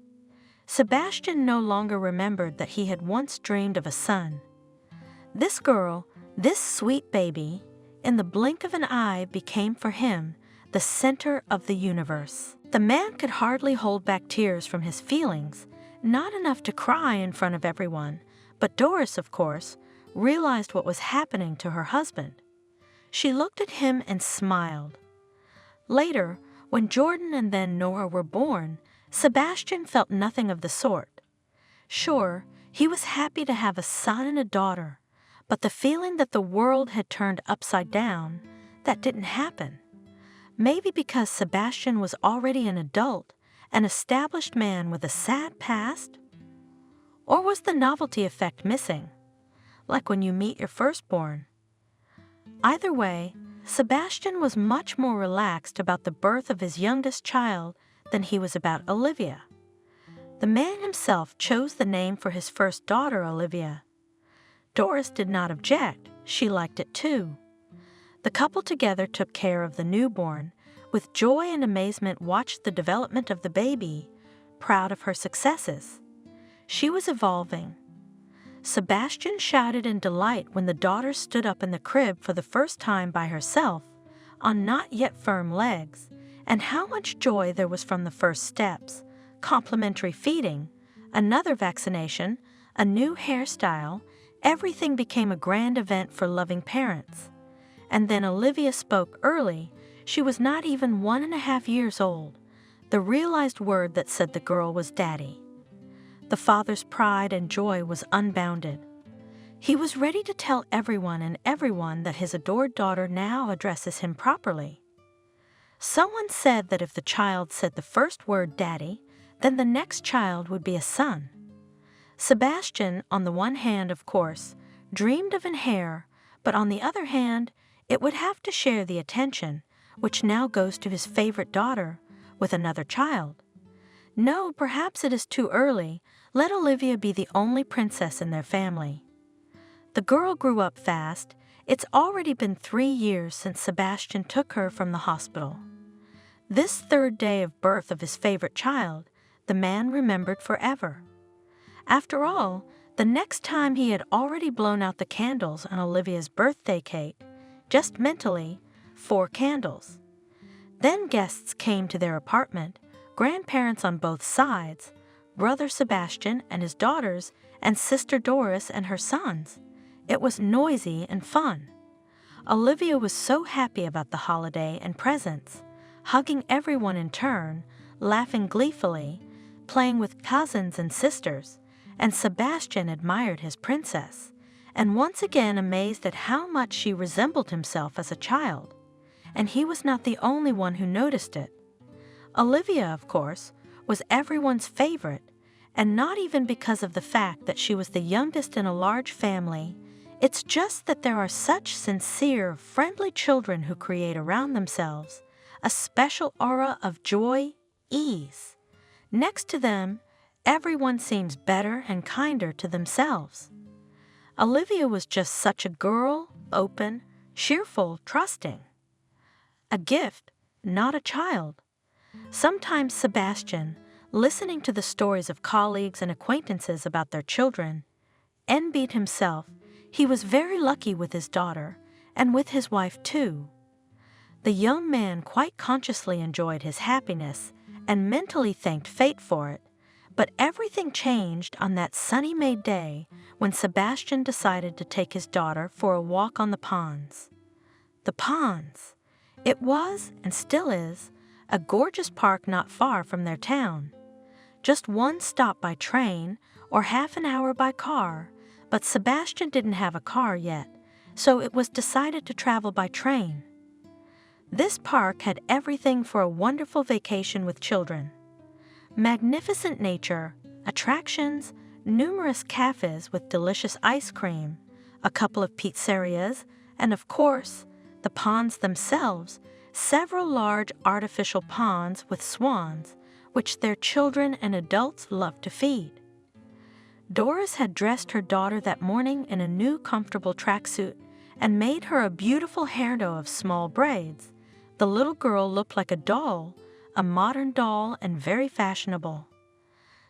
Sebastian no longer remembered that he had once dreamed of a son. This girl, this sweet baby, in the blink of an eye became for him the center of the universe. The man could hardly hold back tears from his feelings, not enough to cry in front of everyone, but Doris, of course, realized what was happening to her husband. She looked at him and smiled. Later, when Jordan and then Nora were born, Sebastian felt nothing of the sort. Sure, he was happy to have a son and a daughter, but the feeling that the world had turned upside down, that didn't happen. Maybe because Sebastian was already an adult, an established man with a sad past? Or was the novelty effect missing, like when you meet your firstborn? Either way, Sebastian was much more relaxed about the birth of his youngest child than he was about Olivia. The man himself chose the name for his first daughter, Olivia. Doris did not object. She liked it too. The couple together took care of the newborn. With joy and amazement watched the development of the baby, proud of her successes. She was evolving. Sebastian shouted in delight when the daughter stood up in the crib for the first time by herself, on not yet firm legs, and how much joy there was from the first steps, complimentary feeding, another vaccination, a new hairstyle. Everything became a grand event for loving parents. And then Olivia spoke early. She was not even 1.5 years old. The realized word that said the girl was daddy. The father's pride and joy was unbounded. He was ready to tell everyone and everyone that his adored daughter now addresses him properly. Someone said that if the child said the first word daddy, then the next child would be a son. Sebastian, on the one hand, of course, dreamed of an heir, but on the other hand, it would have to share the attention, which now goes to his favorite daughter, with another child. No, perhaps it is too early. Let Olivia be the only princess in their family. The girl grew up fast. It's already been 3 years since Sebastian took her from the hospital. This third day of birth of his favorite child, the man remembered forever. After all, the next time he had already blown out the candles on Olivia's birthday cake, just mentally, 4 candles. Then guests came to their apartment, grandparents on both sides, brother Sebastian and his daughters, and sister Doris and her sons. It was noisy and fun. Olivia was so happy about the holiday and presents, hugging everyone in turn, laughing gleefully, playing with cousins and sisters, and Sebastian admired his princess, and once again amazed at how much she resembled himself as a child. And he was not the only one who noticed it. Olivia, of course, was everyone's favorite, and not even because of the fact that she was the youngest in a large family. It's just that there are such sincere, friendly children who create around themselves a special aura of joy, ease. Next to them, everyone seems better and kinder to themselves. Olivia was just such a girl, open, cheerful, trusting. A gift, not a child. Sometimes Sebastian, listening to the stories of colleagues and acquaintances about their children, envied himself. He was very lucky with his daughter, and with his wife too. The young man quite consciously enjoyed his happiness and mentally thanked fate for it, but everything changed on that sunny May day when Sebastian decided to take his daughter for a walk on the ponds. The ponds. It was, and still is, a gorgeous park not far from their town. Just one stop by train or half an hour by car, but Sebastian didn't have a car yet, so it was decided to travel by train. This park had everything for a wonderful vacation with children. Magnificent nature, attractions, numerous cafes with delicious ice cream, a couple of pizzerias, and of course, the ponds themselves, several large artificial ponds with swans, which their children and adults loved to feed. Doris had dressed her daughter that morning in a new comfortable tracksuit and made her a beautiful hairdo of small braids. The little girl looked like a doll, a modern doll and very fashionable.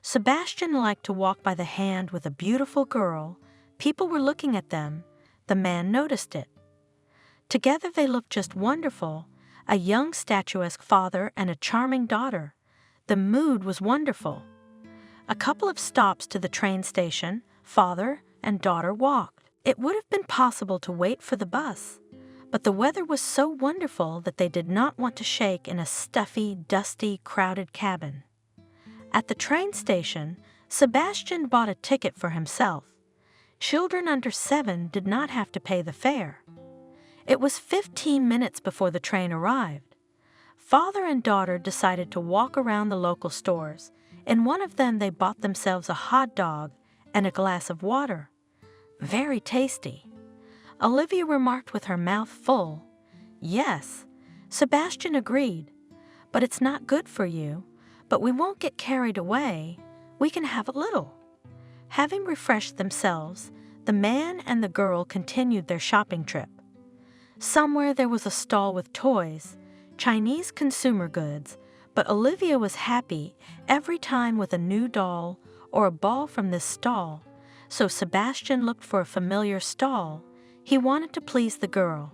Sebastian liked to walk by the hand with a beautiful girl. People were looking at them. The man noticed it. Together they looked just wonderful, a young statuesque father and a charming daughter. The mood was wonderful. A couple of stops to the train station, father and daughter walked. It would have been possible to wait for the bus, but the weather was so wonderful that they did not want to shake in a stuffy, dusty, crowded cabin. At the train station, Sebastian bought a ticket for himself. Children under 7 did not have to pay the fare. It was 15 minutes before the train arrived. Father and daughter decided to walk around the local stores. In one of them they bought themselves a hot dog and a glass of water. Very tasty. Olivia remarked with her mouth full, Yes, Sebastian agreed. But it's not good for you. But we won't get carried away. We can have a little. Having refreshed themselves, the man and the girl continued their shopping trip. Somewhere there was a stall with toys, Chinese consumer goods, but Olivia was happy every time with a new doll or a ball from this stall, so Sebastian looked for a familiar stall. He wanted to please the girl.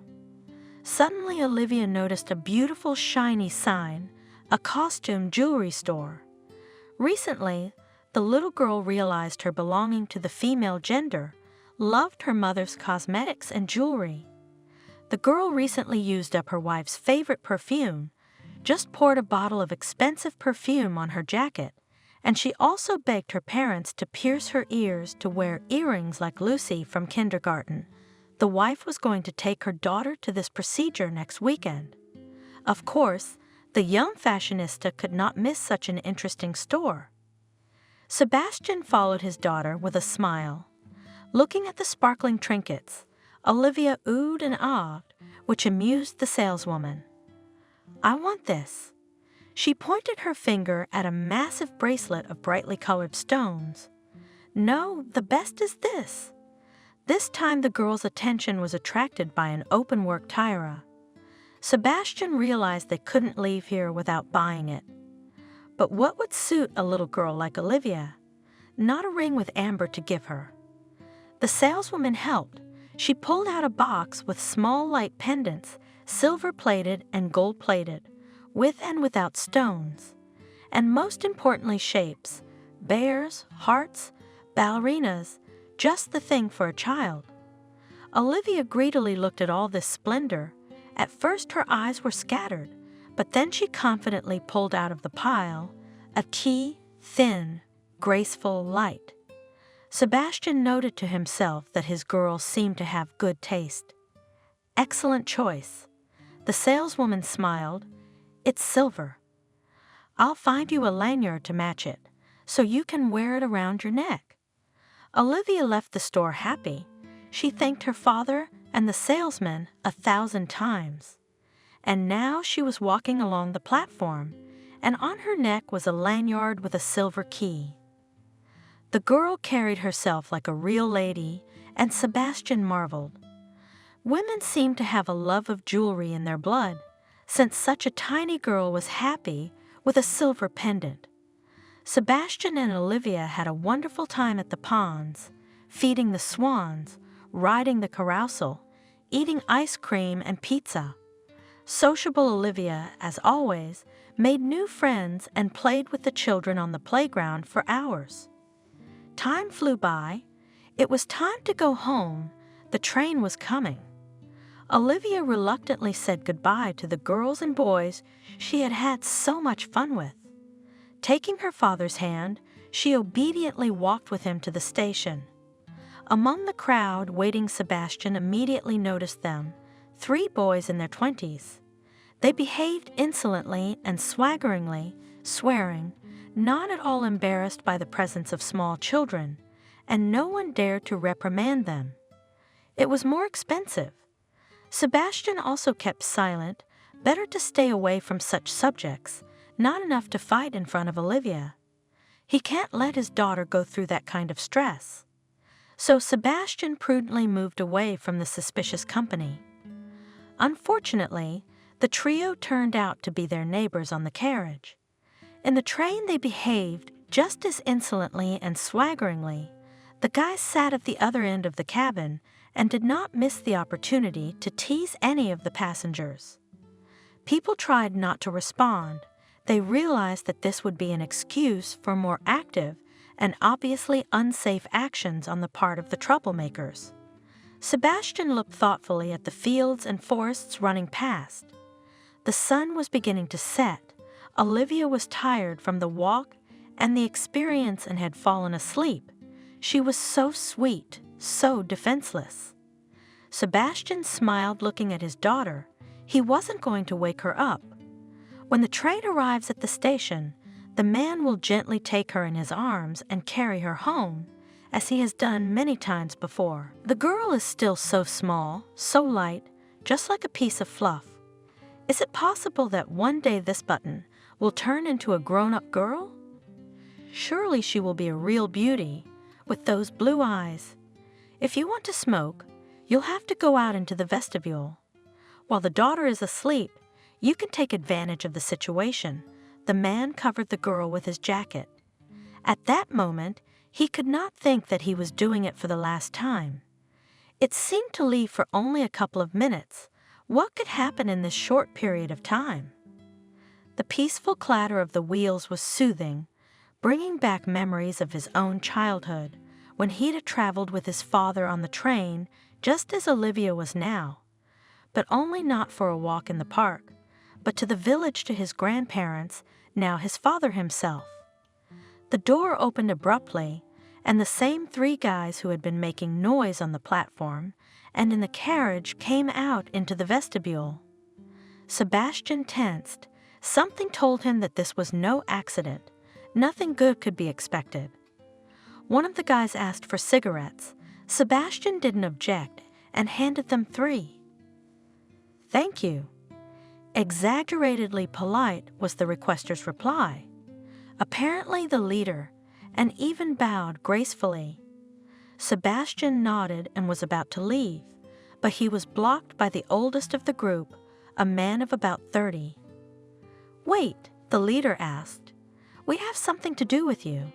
Suddenly Olivia noticed a beautiful shiny sign, a costume jewelry store. Recently, the little girl realized her belonging to the female gender, loved her mother's cosmetics and jewelry. The girl recently used up her wife's favorite perfume, just poured a bottle of expensive perfume on her jacket, and she also begged her parents to pierce her ears to wear earrings like Lucy from kindergarten. The wife was going to take her daughter to this procedure next weekend. Of course, the young fashionista could not miss such an interesting store. Sebastian followed his daughter with a smile. Looking at the sparkling trinkets, Olivia oohed and ahed, which amused the saleswoman. "I want this." She pointed her finger at a massive bracelet of brightly colored stones. "No, the best is this." This time the girl's attention was attracted by an open-work tiara. Sebastian realized they couldn't leave here without buying it. But what would suit a little girl like Olivia? Not a ring with amber to give her. The saleswoman helped. She pulled out a box with small light pendants, silver-plated and gold-plated, with and without stones, and most importantly shapes, bears, hearts, ballerinas, just the thing for a child. Olivia greedily looked at all this splendor. At first her eyes were scattered, but then she confidently pulled out of the pile a key, thin, graceful, light. Sebastian noted to himself that his girl seemed to have good taste. "Excellent choice." The saleswoman smiled. "It's silver. I'll find you a lanyard to match it, so you can wear it around your neck." Olivia left the store happy. She thanked her father and the salesman 1,000 times. And now she was walking along the platform, and on her neck was a lanyard with a silver key. The girl carried herself like a real lady, and Sebastian marveled. Women seemed to have a love of jewelry in their blood, since such a tiny girl was happy with a silver pendant. Sebastian and Olivia had a wonderful time at the ponds, feeding the swans, riding the carousel, eating ice cream and pizza. Sociable Olivia, as always, made new friends and played with the children on the playground for hours. Time flew by. It was time to go home. The train was coming. Olivia reluctantly said goodbye to the girls and boys she had had so much fun with. Taking her father's hand, she obediently walked with him to the station. Among the crowd waiting, Sebastian immediately noticed them, 3 boys in their 20s. They behaved insolently and swaggeringly, swearing, not at all embarrassed by the presence of small children, and no one dared to reprimand them. It was more expensive. Sebastian also kept silent, better to stay away from such subjects, not enough to fight in front of Olivia. He can't let his daughter go through that kind of stress. So Sebastian prudently moved away from the suspicious company. Unfortunately, the trio turned out to be their neighbors on the carriage. In the train they behaved just as insolently and swaggeringly. The guys sat at the other end of the cabin and did not miss the opportunity to tease any of the passengers. People tried not to respond. They realized that this would be an excuse for more active and obviously unsafe actions on the part of the troublemakers. Sebastian looked thoughtfully at the fields and forests running past. The sun was beginning to set. Olivia was tired from the walk and the experience and had fallen asleep. She was so sweet, so defenseless. Sebastian smiled, looking at his daughter. He wasn't going to wake her up. When the train arrives at the station, the man will gently take her in his arms and carry her home, as he has done many times before. The girl is still so small, so light, just like a piece of fluff. Is it possible that one day this button will turn into a grown-up girl? Surely she will be a real beauty, with those blue eyes. If you want to smoke, you'll have to go out into the vestibule. While the daughter is asleep, you can take advantage of the situation. The man covered the girl with his jacket. At that moment, he could not think that he was doing it for the last time. It seemed to leave for only a couple of minutes. What could happen in this short period of time? The peaceful clatter of the wheels was soothing, bringing back memories of his own childhood, when he'd have traveled with his father on the train, just as Olivia was now. But only not for a walk in the park, but to the village to his grandparents, now his father himself. The door opened abruptly, and the same three guys who had been making noise on the platform and in the carriage came out into the vestibule. Sebastian tensed. Something told him that this was no accident. Nothing good could be expected. One of the guys asked for cigarettes. Sebastian didn't object and handed them 3. "Thank you." Exaggeratedly polite was the requester's reply. Apparently the leader, and even bowed gracefully. Sebastian nodded and was about to leave, but he was blocked by the oldest of the group, a man of about 30. "Wait," the leader asked. "We have something to do with you.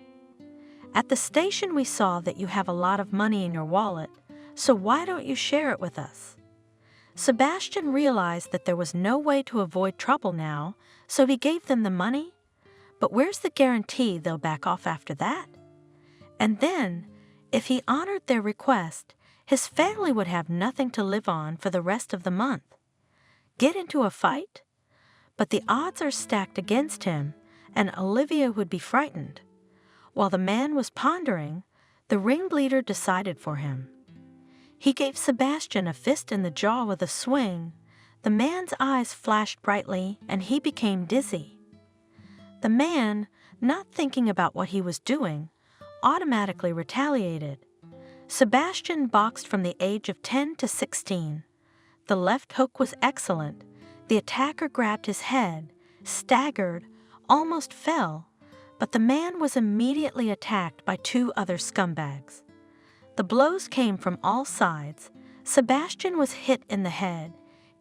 At the station we saw that you have a lot of money in your wallet, so why don't you share it with us?" Sebastian realized that there was no way to avoid trouble now, so he gave them the money. But where's the guarantee they'll back off after that? And then, if he honored their request, his family would have nothing to live on for the rest of the month. Get into a fight? But the odds are stacked against him, and Olivia would be frightened. While the man was pondering, the ringleader decided for him. He gave Sebastian a fist in the jaw with a swing. The man's eyes flashed brightly, and he became dizzy. The man, not thinking about what he was doing, automatically retaliated. Sebastian boxed from the age of 10 to 16. The left hook was excellent. The attacker grabbed his head, staggered, almost fell, but the man was immediately attacked by 2 other scumbags. The blows came from all sides. Sebastian was hit in the head,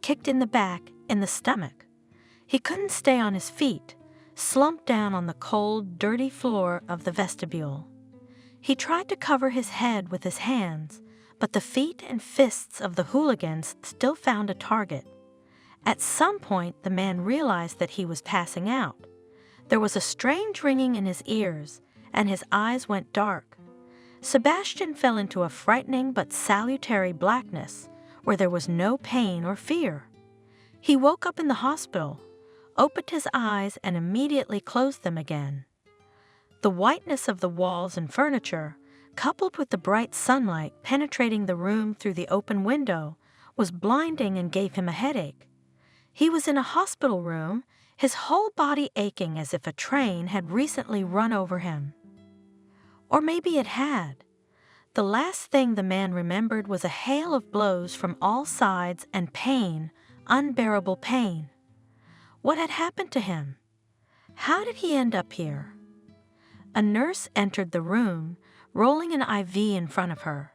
kicked in the back, in the stomach. He couldn't stay on his feet, slumped down on the cold, dirty floor of the vestibule. He tried to cover his head with his hands, but the feet and fists of the hooligans still found a target. At some point, the man realized that he was passing out. There was a strange ringing in his ears, and his eyes went dark. Sebastian fell into a frightening but salutary blackness, where there was no pain or fear. He woke up in the hospital, opened his eyes, and immediately closed them again. The whiteness of the walls and furniture, coupled with the bright sunlight penetrating the room through the open window, was blinding and gave him a headache. He was in a hospital room, his whole body aching as if a train had recently run over him. Or maybe it had. The last thing the man remembered was a hail of blows from all sides and pain, unbearable pain. What had happened to him? How did he end up here? A nurse entered the room, rolling an IV in front of her.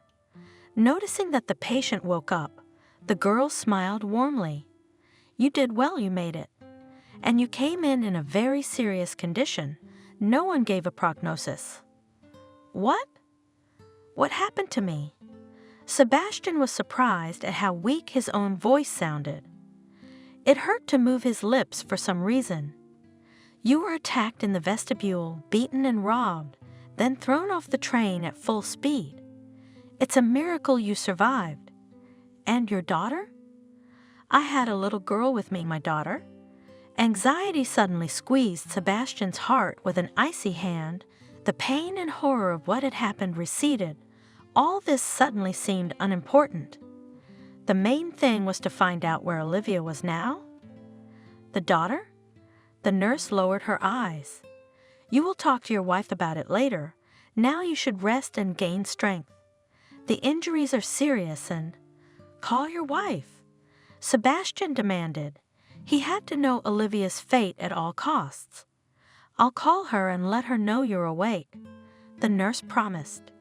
Noticing that the patient woke up, the girl smiled warmly. "You did well, you made it. And you came in a very serious condition. No one gave a prognosis." "What? What happened to me?" Sebastian was surprised at how weak his own voice sounded. It hurt to move his lips for some reason. "You were attacked in the vestibule, beaten and robbed, then thrown off the train at full speed. It's a miracle you survived. And your daughter?" "I had a little girl with me, my daughter." Anxiety suddenly squeezed Sebastian's heart with an icy hand. The pain and horror of what had happened receded. All this suddenly seemed unimportant. The main thing was to find out where Olivia was now. "The daughter?" The nurse lowered her eyes. "You will talk to your wife about it later. Now you should rest and gain strength. The injuries are serious and—" "Call your wife," Sebastian demanded. He had to know Olivia's fate at all costs. "I'll call her and let her know you're awake," the nurse promised.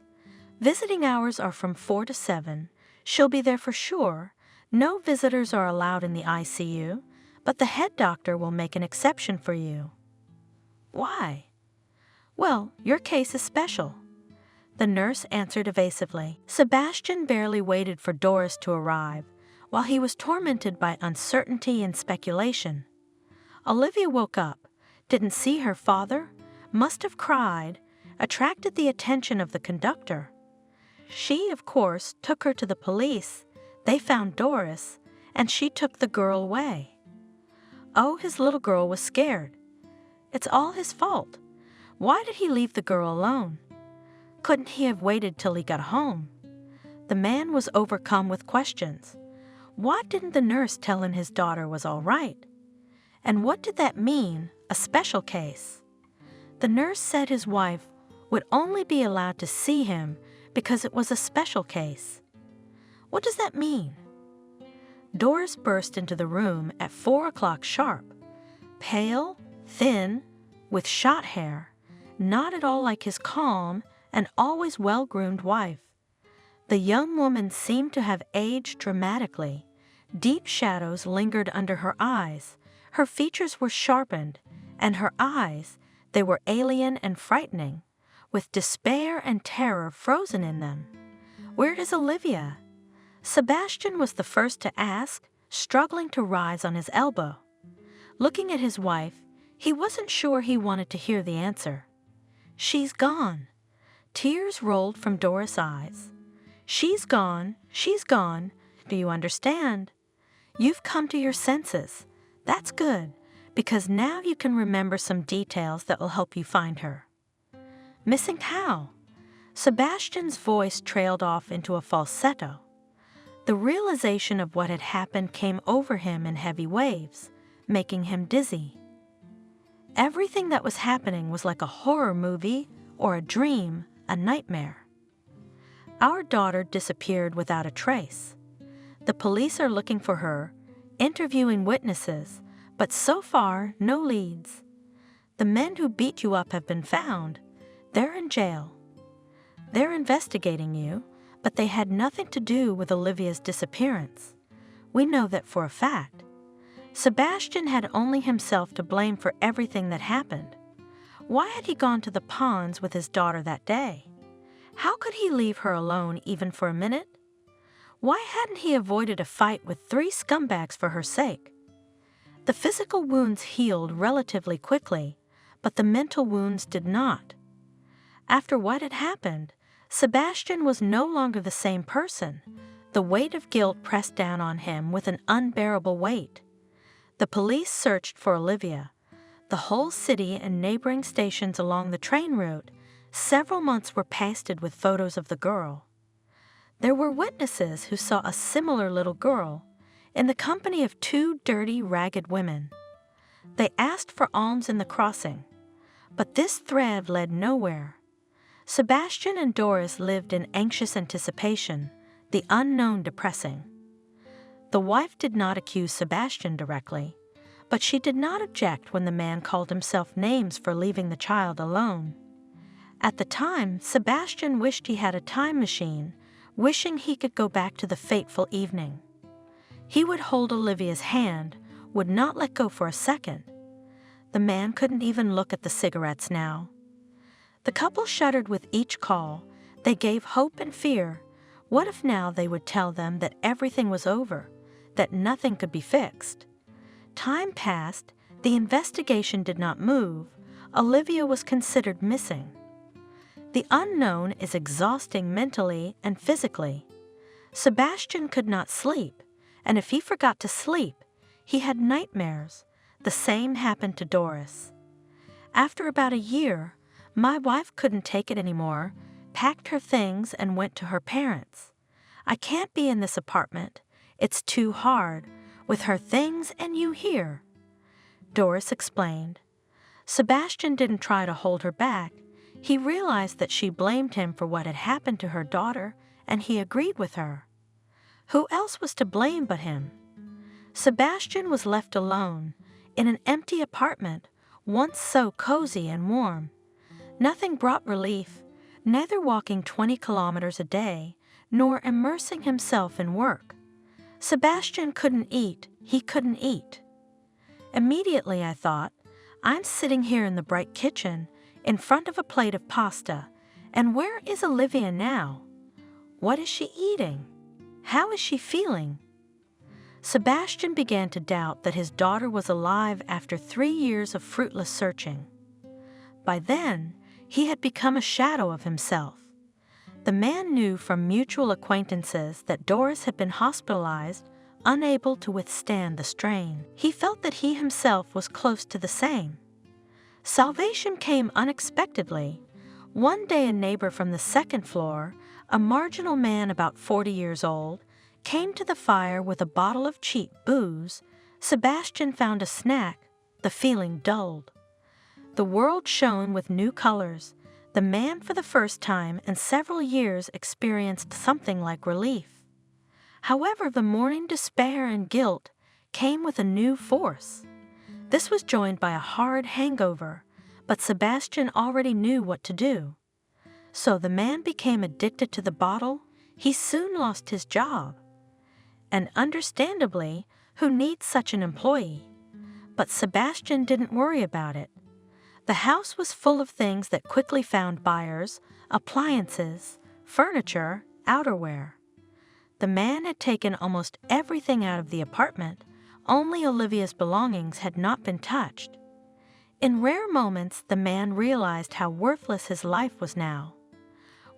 "Visiting hours are from 4 to 7. She'll be there for sure. No visitors are allowed in the ICU, but the head doctor will make an exception for you." "Why?" "Well, your case is special," the nurse answered evasively. Sebastian barely waited for Doris to arrive, while he was tormented by uncertainty and speculation. Olivia woke up, didn't see her father, must have cried, attracted the attention of the conductor. She, of course, took her to the police. They found Doris, and she took the girl away. Oh, his little girl was scared. It's all his fault. Why did he leave the girl alone? Couldn't he have waited till he got home? The man was overcome with questions. Why didn't the nurse tell him his daughter was all right? And what did that mean, a special case? The nurse said his wife would only be allowed to see him because it was a special case. What does that mean? Doris burst into the room at 4 o'clock sharp, pale, thin, with shot hair, not at all like his calm and always well-groomed wife. The young woman seemed to have aged dramatically. Deep shadows lingered under her eyes. Her features were sharpened, and her eyes, they were alien and frightening, with despair and terror frozen in them. "Where is Olivia?" Sebastian was the first to ask, struggling to rise on his elbow. Looking at his wife, he wasn't sure he wanted to hear the answer. "She's gone." Tears rolled from Doris' eyes. "She's gone, she's gone. Do you understand? You've come to your senses. That's good, because now you can remember some details that will help you find her." "Missing how?" Sebastian's voice trailed off into a falsetto. The realization of what had happened came over him in heavy waves, making him dizzy. Everything that was happening was like a horror movie or a dream, a nightmare. "Our daughter disappeared without a trace. The police are looking for her, interviewing witnesses, but so far, no leads. The men who beat you up have been found. They're in jail. They're investigating you, but they had nothing to do with Olivia's disappearance. We know that for a fact. Sebastian had only himself to blame for everything that happened. Why had he gone to the ponds with his daughter that day? How could he leave her alone even for a minute? Why hadn't he avoided a fight with 3 scumbags for her sake? The physical wounds healed relatively quickly, but the mental wounds did not. After what had happened, Sebastian was no longer the same person. The weight of guilt pressed down on him with an unbearable weight. The police searched for Olivia. The whole city and neighboring stations along the train route, several months were pasted with photos of the girl. There were witnesses who saw a similar little girl in the company of 2 dirty, ragged women. They asked for alms in the crossing, but this thread led nowhere. Sebastian and Doris lived in anxious anticipation, the unknown depressing. The wife did not accuse Sebastian directly, but she did not object when the man called himself names for leaving the child alone. At the time, Sebastian wished he had a time machine, wishing he could go back to the fateful evening. He would hold Olivia's hand, would not let go for a second. The man couldn't even look at the cigarettes now. The couple shuddered with each call. They gave hope and fear. What if now they would tell them that everything was over, that nothing could be fixed? Time passed, the investigation did not move. Olivia was considered missing. The unknown is exhausting mentally and physically. Sebastian could not sleep, and if he forgot to sleep, he had nightmares. The same happened to Doris. After about a year, my wife couldn't take it anymore, packed her things and went to her parents. "I can't be in this apartment. It's too hard, with her things and you here," Doris explained. Sebastian didn't try to hold her back. He realized that she blamed him for what had happened to her daughter, and he agreed with her. Who else was to blame but him? Sebastian was left alone in an empty apartment, once so cozy and warm. Nothing brought relief, neither walking 20 kilometers a day, nor immersing himself in work. Sebastian couldn't eat, he couldn't eat. Immediately I thought, I'm sitting here in the bright kitchen, in front of a plate of pasta, and where is Olivia now? What is she eating? How is she feeling? Sebastian began to doubt that his daughter was alive after 3 years of fruitless searching. By then, he had become a shadow of himself. The man knew from mutual acquaintances that Doris had been hospitalized, unable to withstand the strain. He felt that he himself was close to the same. Salvation came unexpectedly. One day a neighbor from the second floor, a marginal man about 40 years old, came to the fire with a bottle of cheap booze. Sebastian found a snack. The feeling dulled. The world shone with new colors. The man for the first time in several years experienced something like relief. However, the morning despair and guilt came with a new force. This was joined by a hard hangover, but Sebastian already knew what to do. So the man became addicted to the bottle. He soon lost his job. And understandably, who needs such an employee? But Sebastian didn't worry about it. The house was full of things that quickly found buyers: appliances, furniture, outerwear. The man had taken almost everything out of the apartment. Only Olivia's belongings had not been touched. In rare moments, the man realized how worthless his life was now.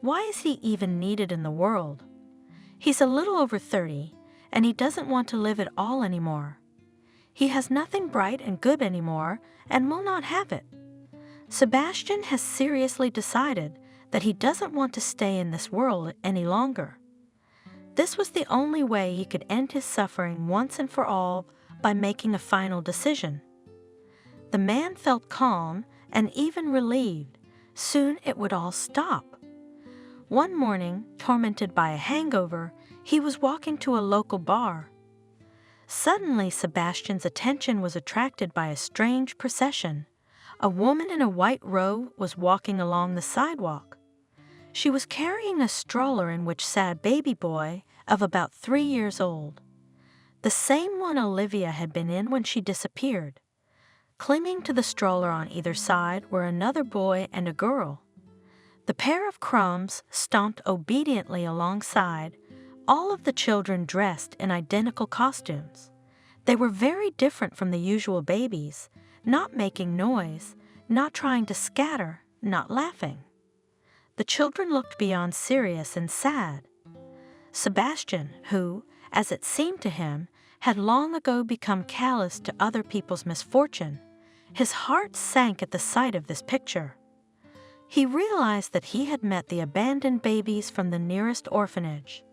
Why is he even needed in the world? He's a little over 30, and he doesn't want to live at all anymore. He has nothing bright and good anymore, and will not have it. Sebastian has seriously decided that he doesn't want to stay in this world any longer. This was the only way he could end his suffering once and for all, by making a final decision. The man felt calm and even relieved. Soon it would all stop. One morning, tormented by a hangover, he was walking to a local bar. Suddenly, Sebastian's attention was attracted by a strange procession. A woman in a white robe was walking along the sidewalk. She was carrying a stroller in which sat a baby boy of about 3 years old. The same one Olivia had been in when she disappeared. Clinging to the stroller on either side were another boy and a girl. The pair of crumbs stomped obediently alongside, all of the children dressed in identical costumes. They were very different from the usual babies, not making noise, not trying to scatter, not laughing. The children looked beyond serious and sad. Sebastian, who, as it seemed to him, had long ago become callous to other people's misfortune, his heart sank at the sight of this picture. He realized that he had met the abandoned babies from the nearest orphanage.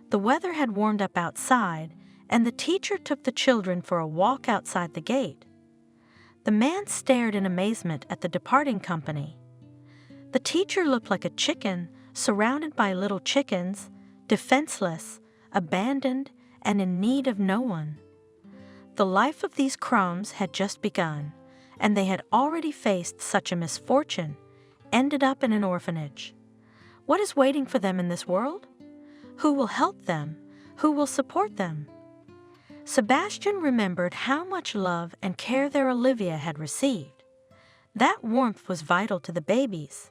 The weather had warmed up outside, and the teacher took the children for a walk outside the gate. The man stared in amazement at the departing company. The teacher looked like a chicken surrounded by little chickens, defenseless, abandoned, and in need of no one. The life of these crumbs had just begun, and they had already faced such a misfortune, ended up in an orphanage. What is waiting for them in this world? Who will help them? Who will support them? Sebastian remembered how much love and care their Olivia had received. That warmth was vital to the babies.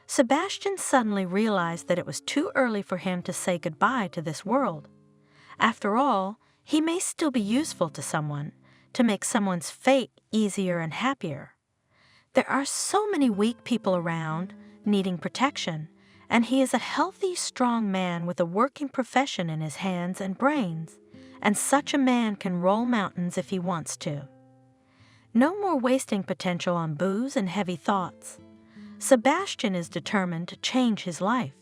Sebastian suddenly realized that it was too early for him to say goodbye to this world. After all, he may still be useful to someone, to make someone's fate easier and happier. There are so many weak people around, needing protection, and he is a healthy, strong man with a working profession in his hands and brains, and such a man can roll mountains if he wants to. No more wasting potential on booze and heavy thoughts. Sebastian is determined to change his life.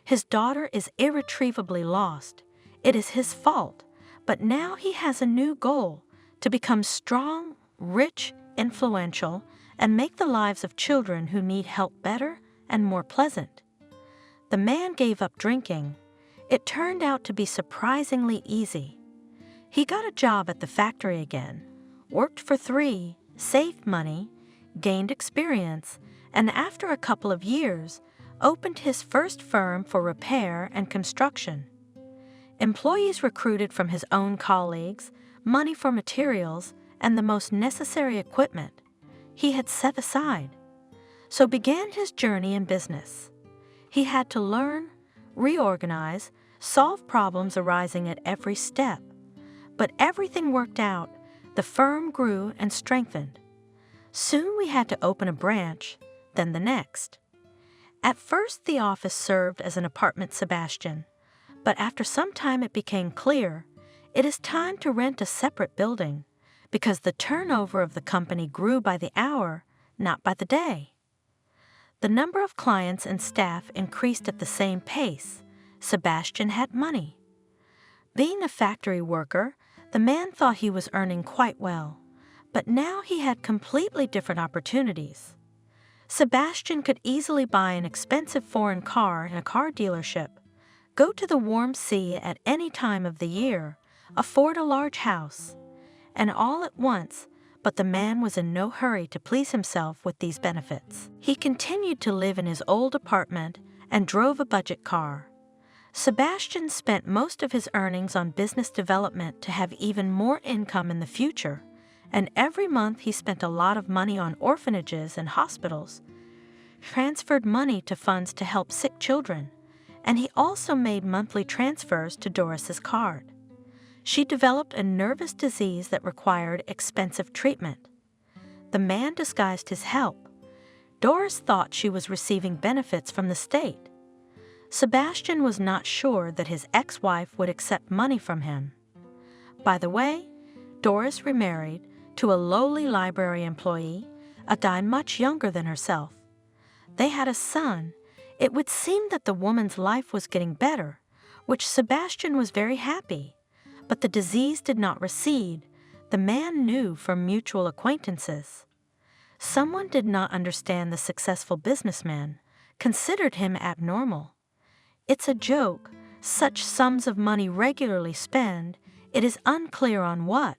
His daughter is irretrievably lost. It is his fault, but now he has a new goal: to become strong, rich, influential, and make the lives of children who need help better and more pleasant. The man gave up drinking. It turned out to be surprisingly easy. He got a job at the factory again, worked for 3, saved money, gained experience, and after a couple of years, opened his first firm for repair and construction. Employees recruited from his own colleagues, money for materials, and the most necessary equipment he had set aside. So began his journey in business. He had to learn, reorganize, solve problems arising at every step. But everything worked out. The firm grew and strengthened. Soon we had to open a branch, then the next. At first the office served as an apartment Sebastian, but after some time it became clear it is time to rent a separate building because the turnover of the company grew by the hour, not by the day. The number of clients and staff increased at the same pace. Sebastian had money. Being a factory worker, the man thought he was earning quite well, but now he had completely different opportunities. Sebastian could easily buy an expensive foreign car in a car dealership, go to the warm sea at any time of the year, afford a large house, and all at once, but the man was in no hurry to please himself with these benefits. He continued to live in his old apartment and drove a budget car. Sebastian spent most of his earnings on business development to have even more income in the future, and every month he spent a lot of money on orphanages and hospitals, transferred money to funds to help sick children, and he also made monthly transfers to Doris's card. She developed a nervous disease that required expensive treatment. The man disguised his help. Doris thought she was receiving benefits from the state. Sebastian was not sure that his ex-wife would accept money from him. By the way, Doris remarried to a lowly library employee, a guy much younger than herself. They had a son. It would seem that the woman's life was getting better, which Sebastian was very happy. But the disease did not recede, the man knew from mutual acquaintances. Someone did not understand the successful businessman, considered him abnormal. It's a joke, such sums of money regularly spent, it is unclear on what,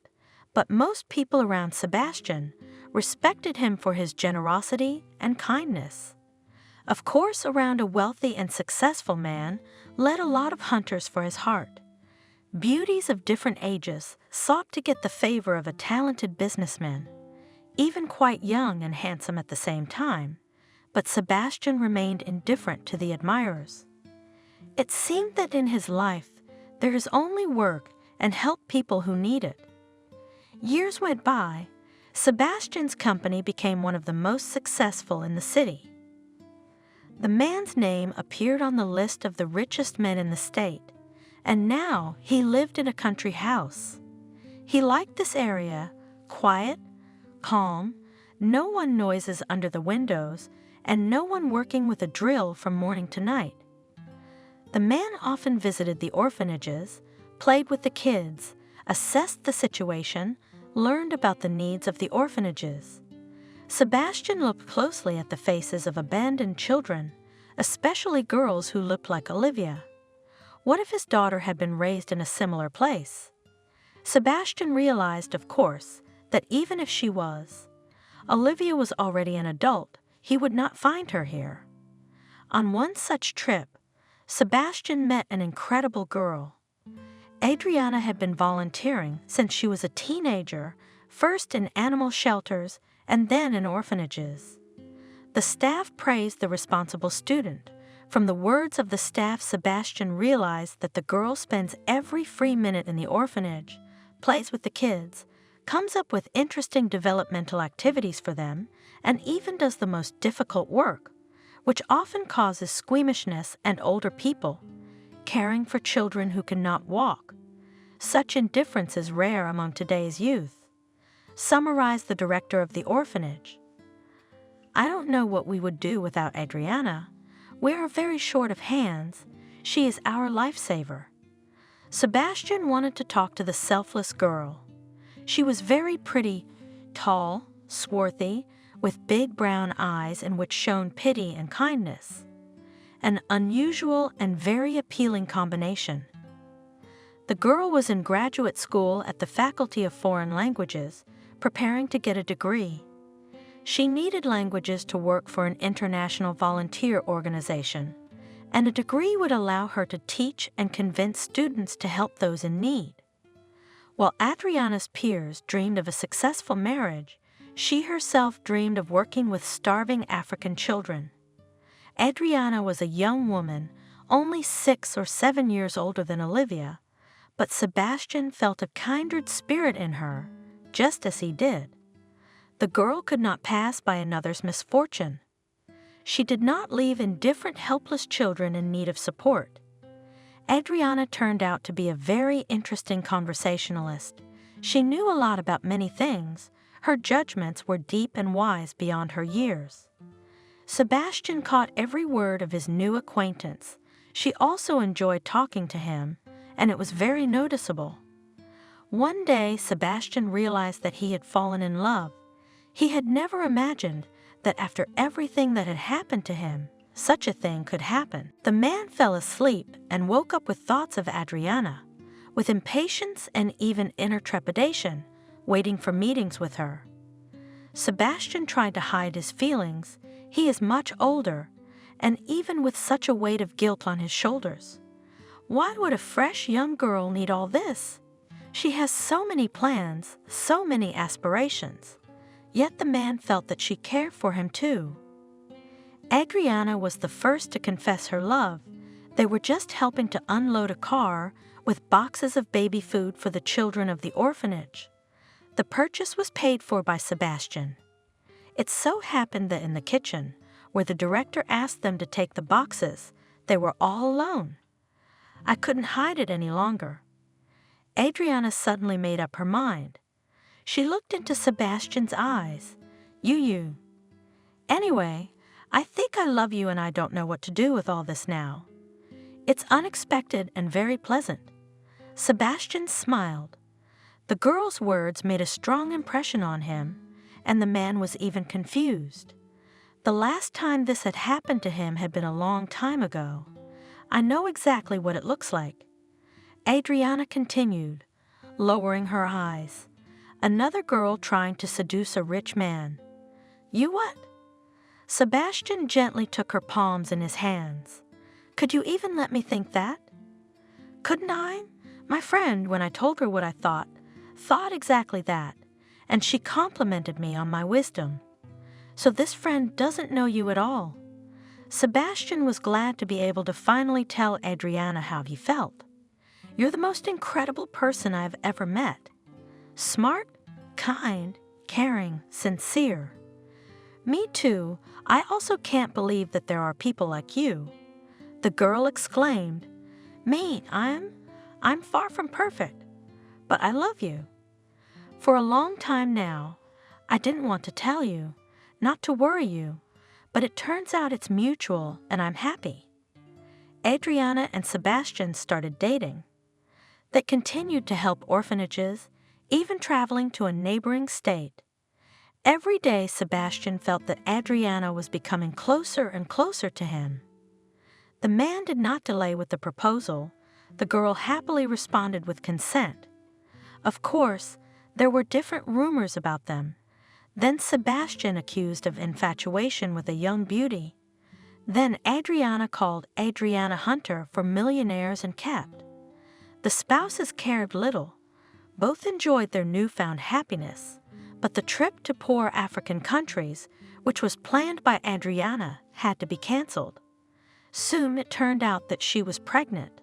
but most people around Sebastian respected him for his generosity and kindness. Of course, around a wealthy and successful man led a lot of hunters for his heart. Beauties of different ages sought to get the favor of a talented businessman, even quite young and handsome at the same time, but Sebastian remained indifferent to the admirers. It seemed that in his life there is only work and help people who need it. Years went by. Sebastian's company became one of the most successful in the city. The man's name appeared on the list of the richest men in the state, and now he lived in a country house. He liked this area, quiet, calm, no one noises under the windows, and no one working with a drill from morning to night. The man often visited the orphanages, played with the kids, assessed the situation, learned about the needs of the orphanages. Sebastian looked closely at the faces of abandoned children, especially girls who looked like Olivia. What if his daughter had been raised in a similar place? Sebastian realized, of course, that even if she was, Olivia was already an adult, he would not find her here. On one such trip, Sebastian met an incredible girl. Adriana had been volunteering since she was a teenager, first in animal shelters and then in orphanages. The staff praised the responsible student. From the words of the staff, Sebastian realized that the girl spends every free minute in the orphanage, plays with the kids, comes up with interesting developmental activities for them, and even does the most difficult work, which often causes squeamishness and older people, caring for children who cannot walk. Such indifference is rare among today's youth. Summarized the director of the orphanage. I don't know what we would do without Adriana. We are very short of hands. She is our lifesaver. Sebastian wanted to talk to the selfless girl. She was very pretty, tall, swarthy, with big brown eyes in which shone pity and kindness. An unusual and very appealing combination. The girl was in graduate school at the Faculty of Foreign Languages, preparing to get a degree. She needed languages to work for an international volunteer organization, and a degree would allow her to teach and convince students to help those in need. While Adriana's peers dreamed of a successful marriage, she herself dreamed of working with starving African children. Adriana was a young woman, only 6 or 7 years older than Olivia, but Sebastian felt a kindred spirit in her, just as he did. The girl could not pass by another's misfortune. She did not leave indifferent, helpless children in need of support. Adriana turned out to be a very interesting conversationalist. She knew a lot about many things. Her judgments were deep and wise beyond her years. Sebastian caught every word of his new acquaintance. She also enjoyed talking to him, and it was very noticeable. One day, Sebastian realized that he had fallen in love. He had never imagined that after everything that had happened to him, such a thing could happen. The man fell asleep and woke up with thoughts of Adriana, with impatience and even inner trepidation, waiting for meetings with her. Sebastian tried to hide his feelings. He is much older, and even with such a weight of guilt on his shoulders. Why would a fresh young girl need all this? She has so many plans, so many aspirations. Yet the man felt that she cared for him too. Adriana was the first to confess her love. They were just helping to unload a car with boxes of baby food for the children of the orphanage. The purchase was paid for by Sebastian. It so happened that in the kitchen, where the director asked them to take the boxes, they were all alone. I couldn't hide it any longer. Adriana suddenly made up her mind. She looked into Sebastian's eyes. You. Anyway, I think I love you and I don't know what to do with all this now. It's unexpected and very pleasant. Sebastian smiled. The girl's words made a strong impression on him, and the man was even confused. The last time this had happened to him had been a long time ago. I know exactly what it looks like. Adriana continued, lowering her eyes. Another girl trying to seduce a rich man. You what? Sebastian gently took her palms in his hands. Could you even let me think that? Couldn't I? My friend, when I told her what I thought exactly that, and she complimented me on my wisdom. So this friend doesn't know you at all. Sebastian was glad to be able to finally tell Adriana how he felt. You're the most incredible person I've ever met. Smart, kind, caring, sincere. Me too. I also can't believe that there are people like you. The girl exclaimed. Me, I'm far from perfect, but I love you. For a long time now, I didn't want to tell you, not to worry you, but it turns out it's mutual and I'm happy. Adriana and Sebastian started dating. They continued to help orphanages, even traveling to a neighboring state. Every day, Sebastian felt that Adriana was becoming closer and closer to him. The man did not delay with the proposal. The girl happily responded with consent. Of course, there were different rumors about them. Then Sebastian accused of infatuation with a young beauty. Then Adriana called Adriana Hunter for millionaires and kept. The spouses cared little. Both enjoyed their newfound happiness, but the trip to poor African countries, which was planned by Adriana, had to be canceled. Soon it turned out that she was pregnant.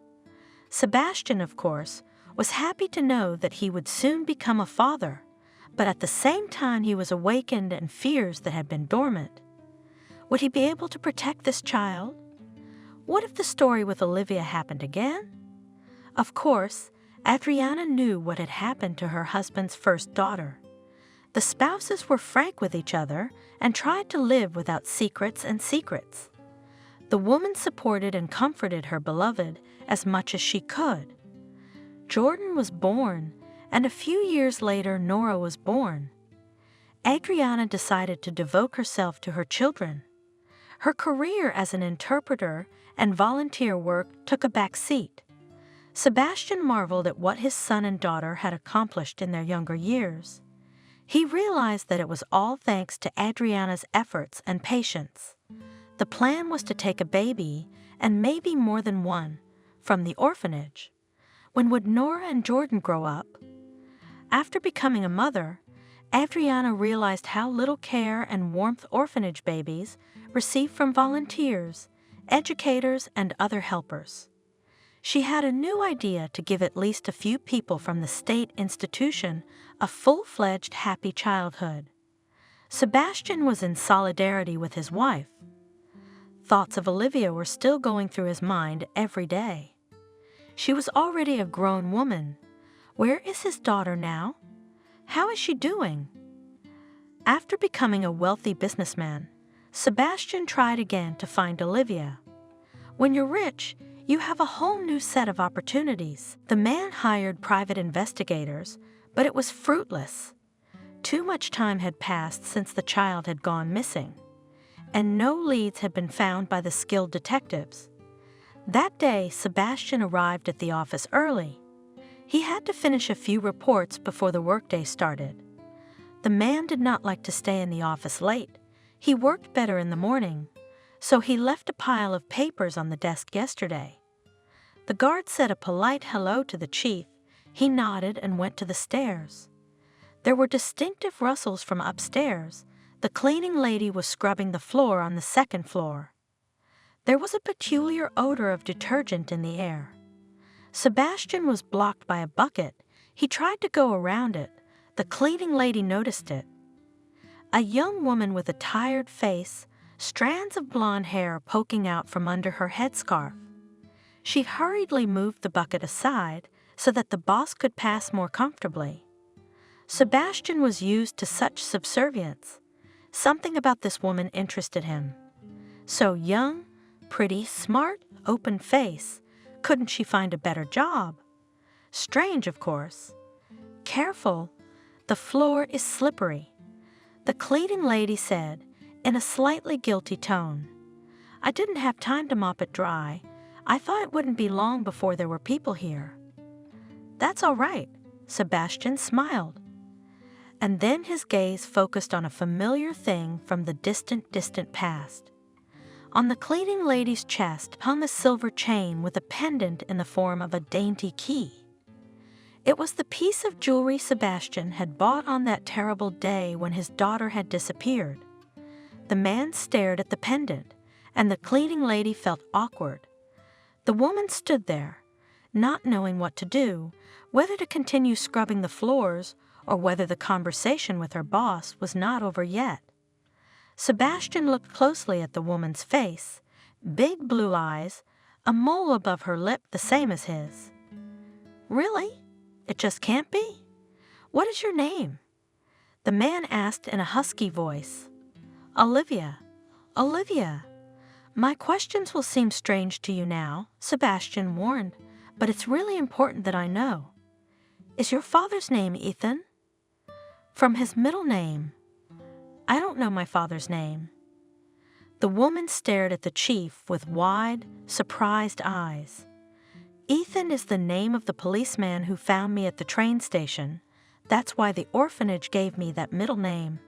Sebastian, of course, was happy to know that he would soon become a father, but at the same time he was awakened in fears that had been dormant. Would he be able to protect this child? What if the story with Olivia happened again? Of course, Adriana knew what had happened to her husband's first daughter. The spouses were frank with each other and tried to live without secrets and secrets. The woman supported and comforted her beloved as much as she could. Jordan was born, and a few years later Nora was born. Adriana decided to devote herself to her children. Her career as an interpreter and volunteer work took a back seat. Sebastian marveled at what his son and daughter had accomplished in their younger years. He realized that it was all thanks to Adriana's efforts and patience. The plan was to take a baby, and maybe more than one, from the orphanage. When would Nora and Jordan grow up? After becoming a mother, Adriana realized how little care and warmth orphanage babies receive from volunteers, educators, and other helpers. She had a new idea to give at least a few people from the state institution a full-fledged happy childhood. Sebastian was in solidarity with his wife. Thoughts of Olivia were still going through his mind every day. She was already a grown woman. Where is his daughter now? How is she doing? After becoming a wealthy businessman, Sebastian tried again to find Olivia. When you're rich, you have a whole new set of opportunities. The man hired private investigators, but it was fruitless. Too much time had passed since the child had gone missing, and no leads had been found by the skilled detectives. That day, Sebastian arrived at the office early. He had to finish a few reports before the workday started. The man did not like to stay in the office late. He worked better in the morning, so he left a pile of papers on the desk yesterday. The guard said a polite hello to the chief. He nodded and went to the stairs. There were distinctive rustles from upstairs. The cleaning lady was scrubbing the floor on the second floor. There was a peculiar odor of detergent in the air. Sebastian was blocked by a bucket. He tried to go around it. The cleaning lady noticed it. A young woman with a tired face, strands of blonde hair poking out from under her headscarf. She hurriedly moved the bucket aside so that the boss could pass more comfortably. Sebastian was used to such subservience. Something about this woman interested him. So young, pretty, smart, open face. Couldn't she find a better job? Strange, of course. Careful, the floor is slippery, the cleaning lady said in a slightly guilty tone. I didn't have time to mop it dry. I thought it wouldn't be long before there were people here. That's all right, Sebastian smiled. And then his gaze focused on a familiar thing from the distant past. On the cleaning lady's chest hung a silver chain with a pendant in the form of a dainty key. It was the piece of jewelry Sebastian had bought on that terrible day when his daughter had disappeared. The man stared at the pendant, and the cleaning lady felt awkward. The woman stood there, not knowing what to do, whether to continue scrubbing the floors or whether the conversation with her boss was not over yet. Sebastian looked closely at the woman's face, big blue eyes, a mole above her lip the same as his. Really? It just can't be? What is your name? The man asked in a husky voice. Olivia. Olivia. My questions will seem strange to you now, Sebastian warned, but it's really important that I know. Is your father's name Ethan? From his middle name. I don't know my father's name. The woman stared at the chief with wide, surprised eyes. Ethan is the name of the policeman who found me at the train station. That's why the orphanage gave me that middle name.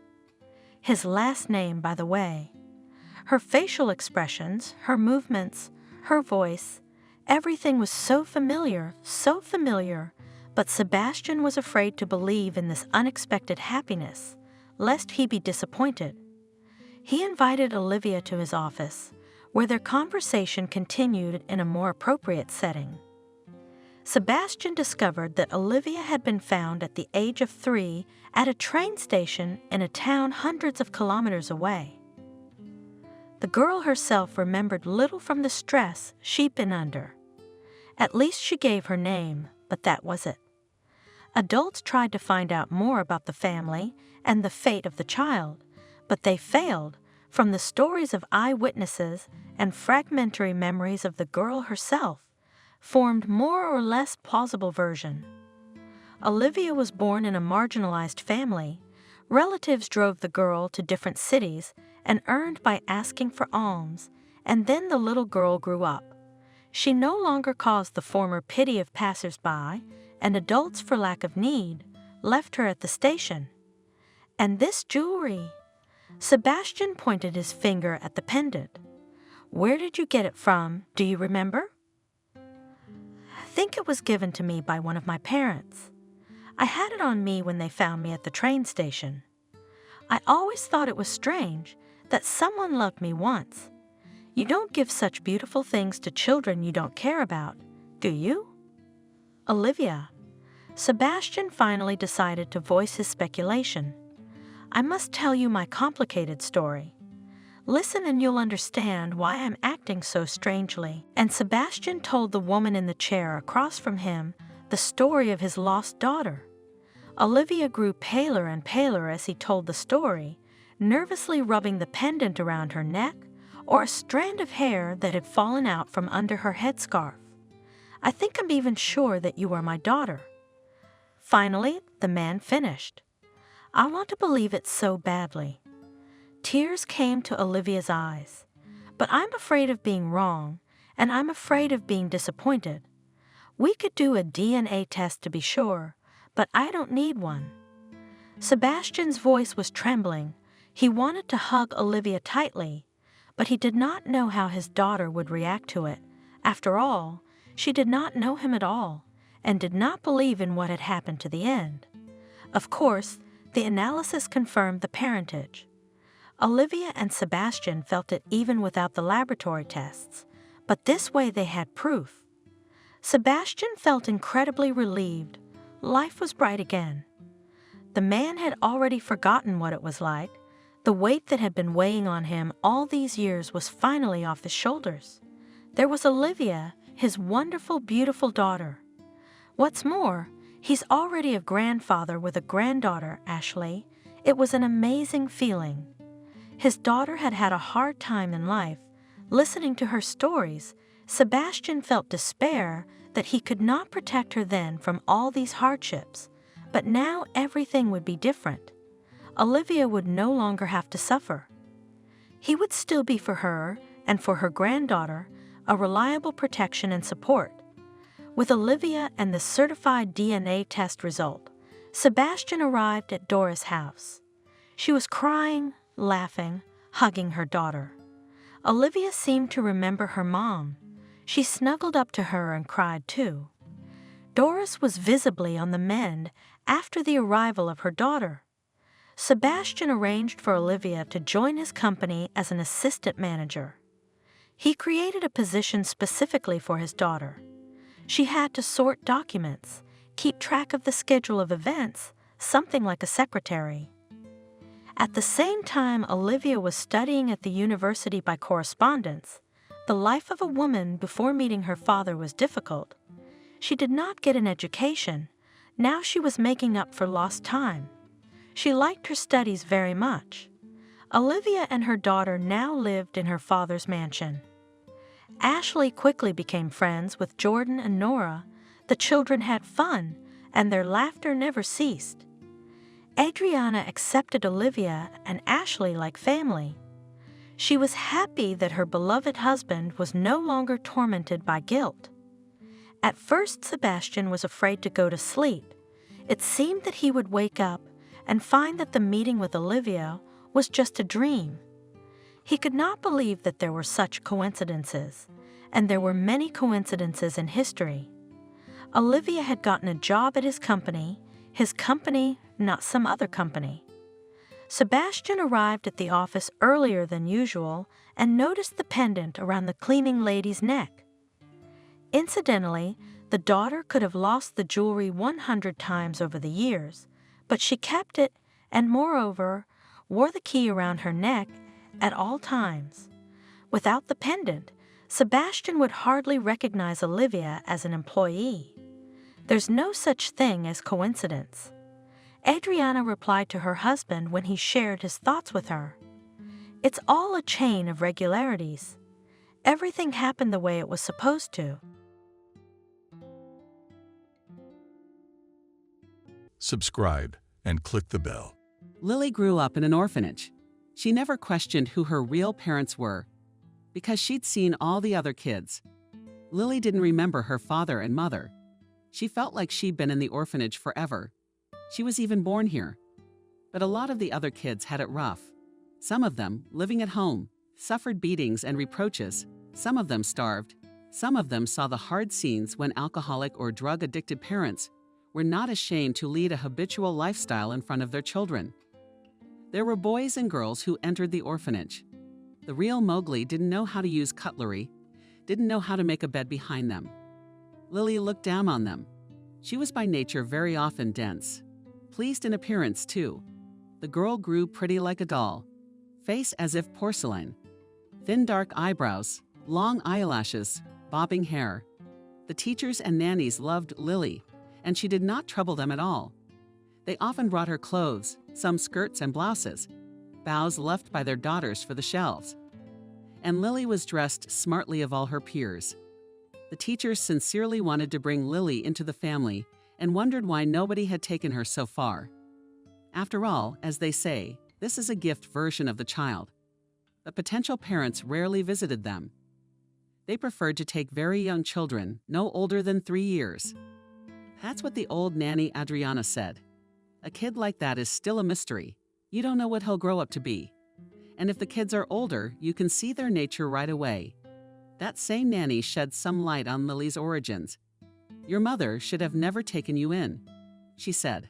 His last name, by the way. Her facial expressions, her movements, her voice, everything was so familiar, but Sebastian was afraid to believe in this unexpected happiness, lest he be disappointed. He invited Olivia to his office, where their conversation continued in a more appropriate setting. Sebastian discovered that Olivia had been found at the age of 3 at a train station in a town hundreds of kilometers away. The girl herself remembered little from the stress she'd been under. At least she gave her name, but that was it. Adults tried to find out more about the family and the fate of the child, but they failed. From the stories of eyewitnesses and fragmentary memories of the girl herself, formed more or less plausible version. Olivia was born in a marginalized family. Relatives drove the girl to different cities and earned by asking for alms, and then the little girl grew up. She no longer caused the former pity of passers-by and adults for lack of need left her at the station. And this jewelry? Sebastian pointed his finger at the pendant. Where did you get it from? Do you remember? I think it was given to me by one of my parents. I had it on me when they found me at the train station. I always thought it was strange that someone loved me once. You don't give such beautiful things to children you don't care about, do you? Olivia. Sebastian finally decided to voice his speculation. I must tell you my complicated story. Listen and you'll understand why I'm acting so strangely. And Sebastian told the woman in the chair across from him the story of his lost daughter. Olivia grew paler and paler as he told the story, nervously rubbing the pendant around her neck or a strand of hair that had fallen out from under her headscarf. I think I'm even sure that you are my daughter. Finally, the man finished. I want to believe it so badly. Tears came to Olivia's eyes. But I'm afraid of being wrong, and I'm afraid of being disappointed. We could do a DNA test to be sure, but I don't need one. Sebastian's voice was trembling. He wanted to hug Olivia tightly, but he did not know how his daughter would react to it. After all, she did not know him at all, and did not believe in what had happened to the end. Of course, the analysis confirmed the parentage. Olivia and Sebastian felt it even without the laboratory tests, but this way they had proof. Sebastian felt incredibly relieved. Life was bright again. The man had already forgotten what it was like. The weight that had been weighing on him all these years was finally off his shoulders. There was Olivia, his wonderful, beautiful daughter. What's more, he's already a grandfather with a granddaughter, Ashley. It was an amazing feeling. His daughter had had a hard time in life. Listening to her stories, Sebastian felt despair that he could not protect her then from all these hardships. But now everything would be different. Olivia would no longer have to suffer. He would still be for her, and for her granddaughter, a reliable protection and support. With Olivia and the certified DNA test result, Sebastian arrived at Dora's house. She was crying, laughing, hugging her daughter. Olivia seemed to remember her mom. She snuggled up to her and cried too. Doris was visibly on the mend after the arrival of her daughter. Sebastian arranged for Olivia to join his company as an assistant manager. He created a position specifically for his daughter. She had to sort documents, keep track of the schedule of events, something like a secretary. At the same time Olivia was studying at the university by correspondence. The life of a woman before meeting her father was difficult. She did not get an education. Now she was making up for lost time. She liked her studies very much. Olivia and her daughter now lived in her father's mansion. Ashley quickly became friends with Jordan and Nora. The children had fun, and their laughter never ceased. Adriana accepted Olivia and Ashley like family. She was happy that her beloved husband was no longer tormented by guilt. At first, Sebastian was afraid to go to sleep. It seemed that he would wake up and find that the meeting with Olivia was just a dream. He could not believe that there were such coincidences, and there were many coincidences in history. Olivia had gotten a job at his company, not some other company. Sebastian arrived at the office earlier than usual and noticed the pendant around the cleaning lady's neck. Incidentally, the daughter could have lost the jewelry 100 times over the years, but she kept it and, moreover, wore the key around her neck at all times. Without the pendant, Sebastian would hardly recognize Olivia as an employee. There's no such thing as coincidence. Adriana replied to her husband when he shared his thoughts with her. It's all a chain of regularities. Everything happened the way it was supposed to. Subscribe and click the bell. Lily grew up in an orphanage. She never questioned who her real parents were because she'd seen all the other kids. Lily didn't remember her father and mother. She felt like she'd been in the orphanage forever. She was even born here. But a lot of the other kids had it rough. Some of them, living at home, suffered beatings and reproaches. Some of them starved. Some of them saw the hard scenes when alcoholic or drug-addicted parents were not ashamed to lead a habitual lifestyle in front of their children. There were boys and girls who entered the orphanage. The real Mowgli didn't know how to use cutlery, didn't know how to make a bed behind them. Lily looked down on them. She was by nature very often dense. Pleased in appearance, too. The girl grew pretty like a doll. Face as if porcelain. Thin dark eyebrows, long eyelashes, bobbing hair. The teachers and nannies loved Lily, and she did not trouble them at all. They often brought her clothes, some skirts and blouses, bows left by their daughters for the shelves. And Lily was dressed smartly of all her peers. The teachers sincerely wanted to bring Lily into the family and wondered why nobody had taken her so far. After all, as they say, this is a gift version of the child. But potential parents rarely visited them. They preferred to take very young children, no older than 3 years. That's what the old nanny Adriana said. A kid like that is still a mystery. You don't know what he'll grow up to be. And if the kids are older, you can see their nature right away. That same nanny shed some light on Lily's origins. Your mother should have never taken you in, she said.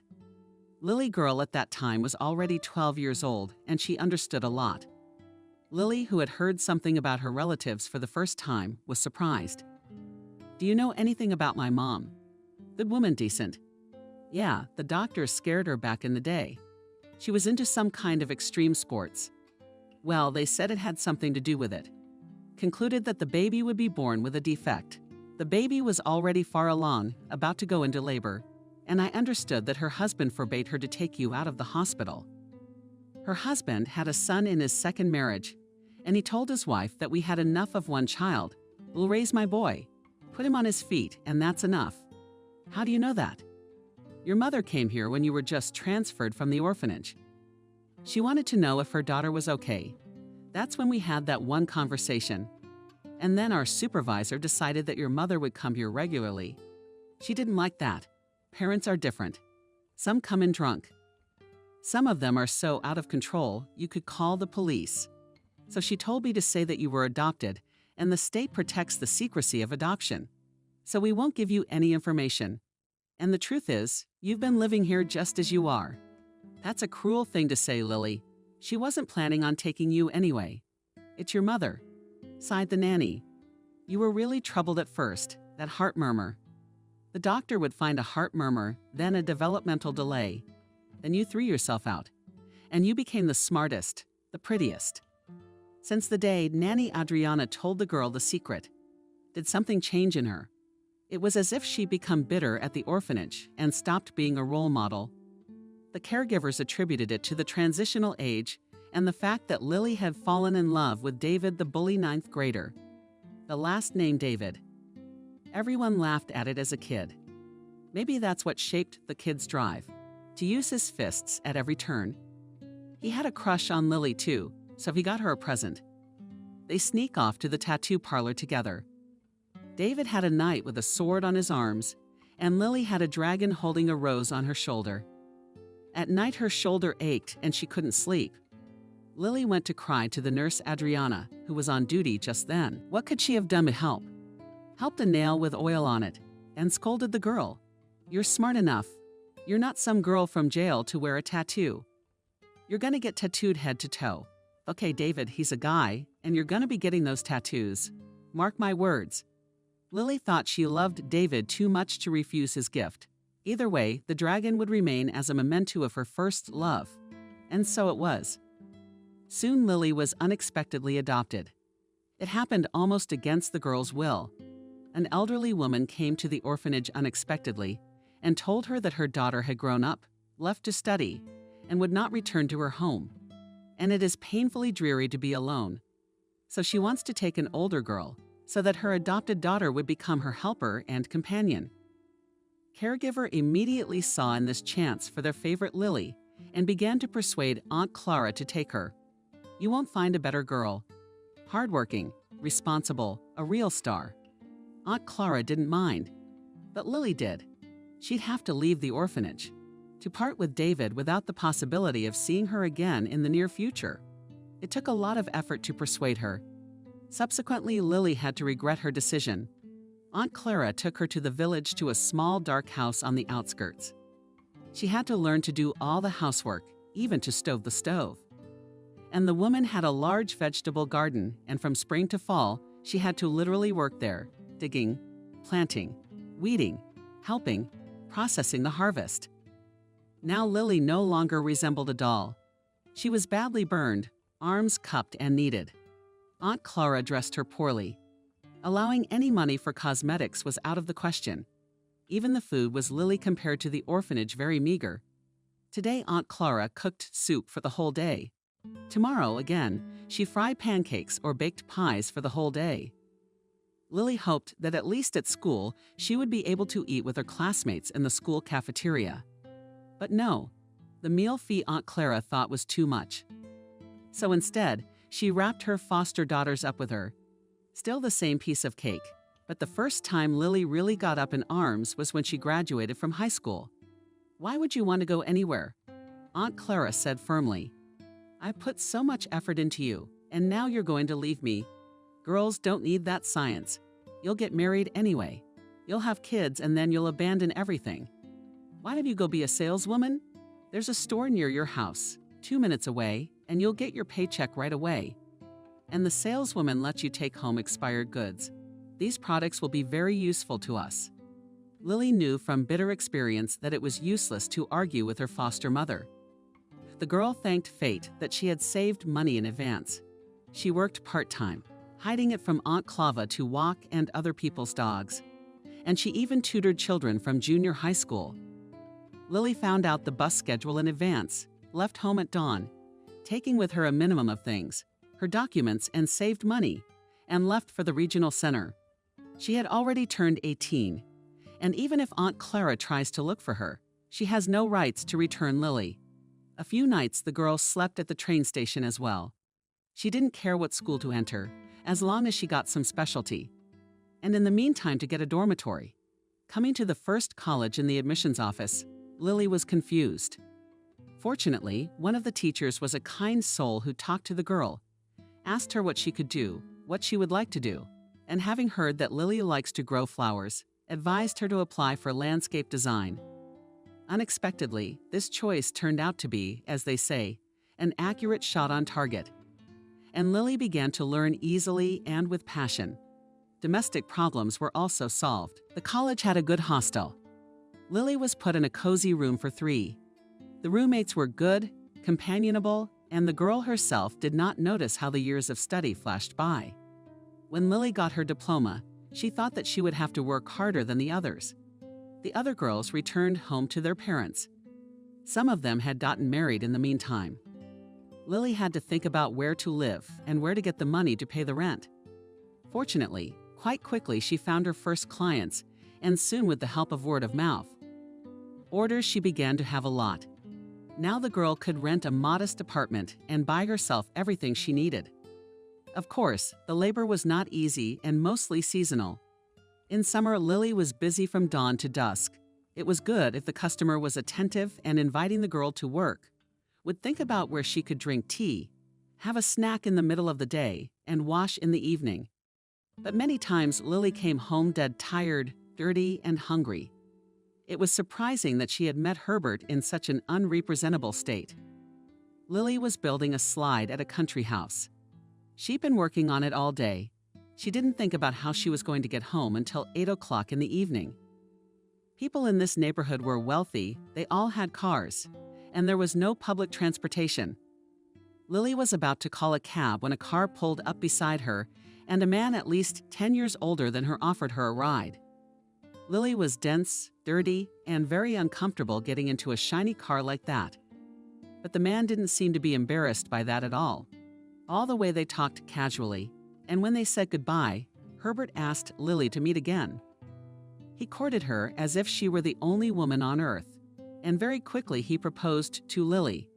Lily girl at that time was already 12 years old, and she understood a lot. Lily, who had heard something about her relatives for the first time, was surprised. Do you know anything about my mom? Good woman, decent. Yeah, the doctors scared her back in the day. She was into some kind of extreme sports. Well, they said it had something to do with it. Concluded that the baby would be born with a defect. The baby was already far along, about to go into labor, and I understood that her husband forbade her to take you out of the hospital. Her husband had a son in his second marriage, and he told his wife that we had enough of one child. We'll raise my boy, put him on his feet, and that's enough. How do you know that? Your mother came here when you were just transferred from the orphanage. She wanted to know if her daughter was okay. That's when we had that one conversation. And then our supervisor decided that your mother would come here regularly. She didn't like that. Parents are different. Some come in drunk. Some of them are so out of control, you could call the police. So she told me to say that you were adopted, and the state protects the secrecy of adoption. So we won't give you any information. And the truth is, you've been living here just as you are. That's a cruel thing to say, Lily. She wasn't planning on taking you anyway. It's your mother, sighed the nanny. You were really troubled at first, that heart murmur. The doctor would find a heart murmur, then a developmental delay. Then you threw yourself out. And you became the smartest, the prettiest. Since the day Nanny Adriana told the girl the secret, did something change in her? It was as if she'd become bitter at the orphanage and stopped being a role model. The caregivers attributed it to the transitional age and the fact that Lily had fallen in love with David, the bully 9th grader. The last name David. Everyone laughed at it as a kid. Maybe that's what shaped the kid's drive, to use his fists at every turn. He had a crush on Lily too, so he got her a present. They sneak off to the tattoo parlor together. David had a knight with a sword on his arms, and Lily had a dragon holding a rose on her shoulder. At night her shoulder ached and she couldn't sleep. Lily went to cry to the nurse Adriana, who was on duty just then. What could she have done to help? Helped a nail with oil on it, and scolded the girl. You're smart enough. You're not some girl from jail to wear a tattoo. You're gonna get tattooed head to toe. Okay, David, he's a guy, and you're gonna be getting those tattoos. Mark my words. Lily thought she loved David too much to refuse his gift. Either way, the dragon would remain as a memento of her first love. And so it was. Soon Lily was unexpectedly adopted. It happened almost against the girl's will. An elderly woman came to the orphanage unexpectedly and told her that her daughter had grown up, left to study, and would not return to her home. And it is painfully dreary to be alone. So she wants to take an older girl so that her adopted daughter would become her helper and companion. Caregiver immediately saw in this chance for their favorite Lily and began to persuade Aunt Clara to take her. You won't find a better girl. Hardworking, responsible, a real star. Aunt Clara didn't mind, but Lily did. She'd have to leave the orphanage, to part with David without the possibility of seeing her again in the near future. It took a lot of effort to persuade her. Subsequently, Lily had to regret her decision. Aunt Clara took her to the village to a small, dark house on the outskirts. She had to learn to do all the housework, even to stow the stove. And the woman had a large vegetable garden, and from spring to fall, she had to literally work there, digging, planting, weeding, helping, processing the harvest. Now Lily no longer resembled a doll. She was badly burned, arms cupped and kneaded. Aunt Clara dressed her poorly. Allowing any money for cosmetics was out of the question. Even the food was Lily compared to the orphanage very meager. Today Aunt Clara cooked soup for the whole day. Tomorrow, again, she fried pancakes or baked pies for the whole day. Lily hoped that at least at school, she would be able to eat with her classmates in the school cafeteria. But no, the meal fee Aunt Clara thought was too much. So instead, she wrapped her foster daughters up with her. Still the same piece of cake, but the first time Lily really got up in arms was when she graduated from high school. "Why would you want to go anywhere?" Aunt Clara said firmly. "I put so much effort into you, and now you're going to leave me. Girls don't need that science. You'll get married anyway. You'll have kids and then you'll abandon everything. Why don't you go be a saleswoman? There's a store near your house, 2 minutes away, and you'll get your paycheck right away. And the saleswoman lets you take home expired goods. These products will be very useful to us." Lily knew from bitter experience that it was useless to argue with her foster mother. The girl thanked fate that she had saved money in advance. She worked part-time, hiding it from Aunt Clava to walk and other people's dogs. And she even tutored children from junior high school. Lily found out the bus schedule in advance, left home at dawn, taking with her a minimum of things, her documents, and saved money, and left for the regional center. She had already turned 18, and even if Aunt Clara tries to look for her, she has no rights to return Lily. A few nights the girl slept at the train station as well. She didn't care what school to enter, as long as she got some specialty. And in the meantime to get a dormitory. Coming to the first college in the admissions office, Lily was confused. Fortunately, one of the teachers was a kind soul who talked to the girl, asked her what she could do, what she would like to do, and having heard that Lily likes to grow flowers, advised her to apply for landscape design. Unexpectedly, this choice turned out to be, as they say, an accurate shot on target. And Lily began to learn easily and with passion. Domestic problems were also solved. The college had a good hostel. Lily was put in a cozy room for 3. The roommates were good, companionable, and the girl herself did not notice how the years of study flashed by. When Lily got her diploma, she thought that she would have to work harder than the others. The other girls returned home to their parents. Some of them had gotten married in the meantime. Lily had to think about where to live and where to get the money to pay the rent. Fortunately, quite quickly she found her first clients, and soon with the help of word of mouth. Orders she began to have a lot. Now the girl could rent a modest apartment and buy herself everything she needed. Of course, the labor was not easy and mostly seasonal. In summer, Lily was busy from dawn to dusk. It was good if the customer was attentive and inviting the girl to work, would think about where she could drink tea, have a snack in the middle of the day, and wash in the evening. But many times Lily came home dead tired, dirty, and hungry. It was surprising that she had met Herbert in such an unrepresentable state. Lily was building a slide at a country house. She'd been working on it all day. She didn't think about how she was going to get home until 8 o'clock in the evening. People in this neighborhood were wealthy, they all had cars, and there was no public transportation. Lily was about to call a cab when a car pulled up beside her, and a man at least 10 years older than her offered her a ride. Lily was dense, dirty, and very uncomfortable getting into a shiny car like that. But the man didn't seem to be embarrassed by that at all. All the way they talked casually, and when they said goodbye, Herbert asked Lily to meet again. He courted her as if she were the only woman on earth, and very quickly he proposed to Lily.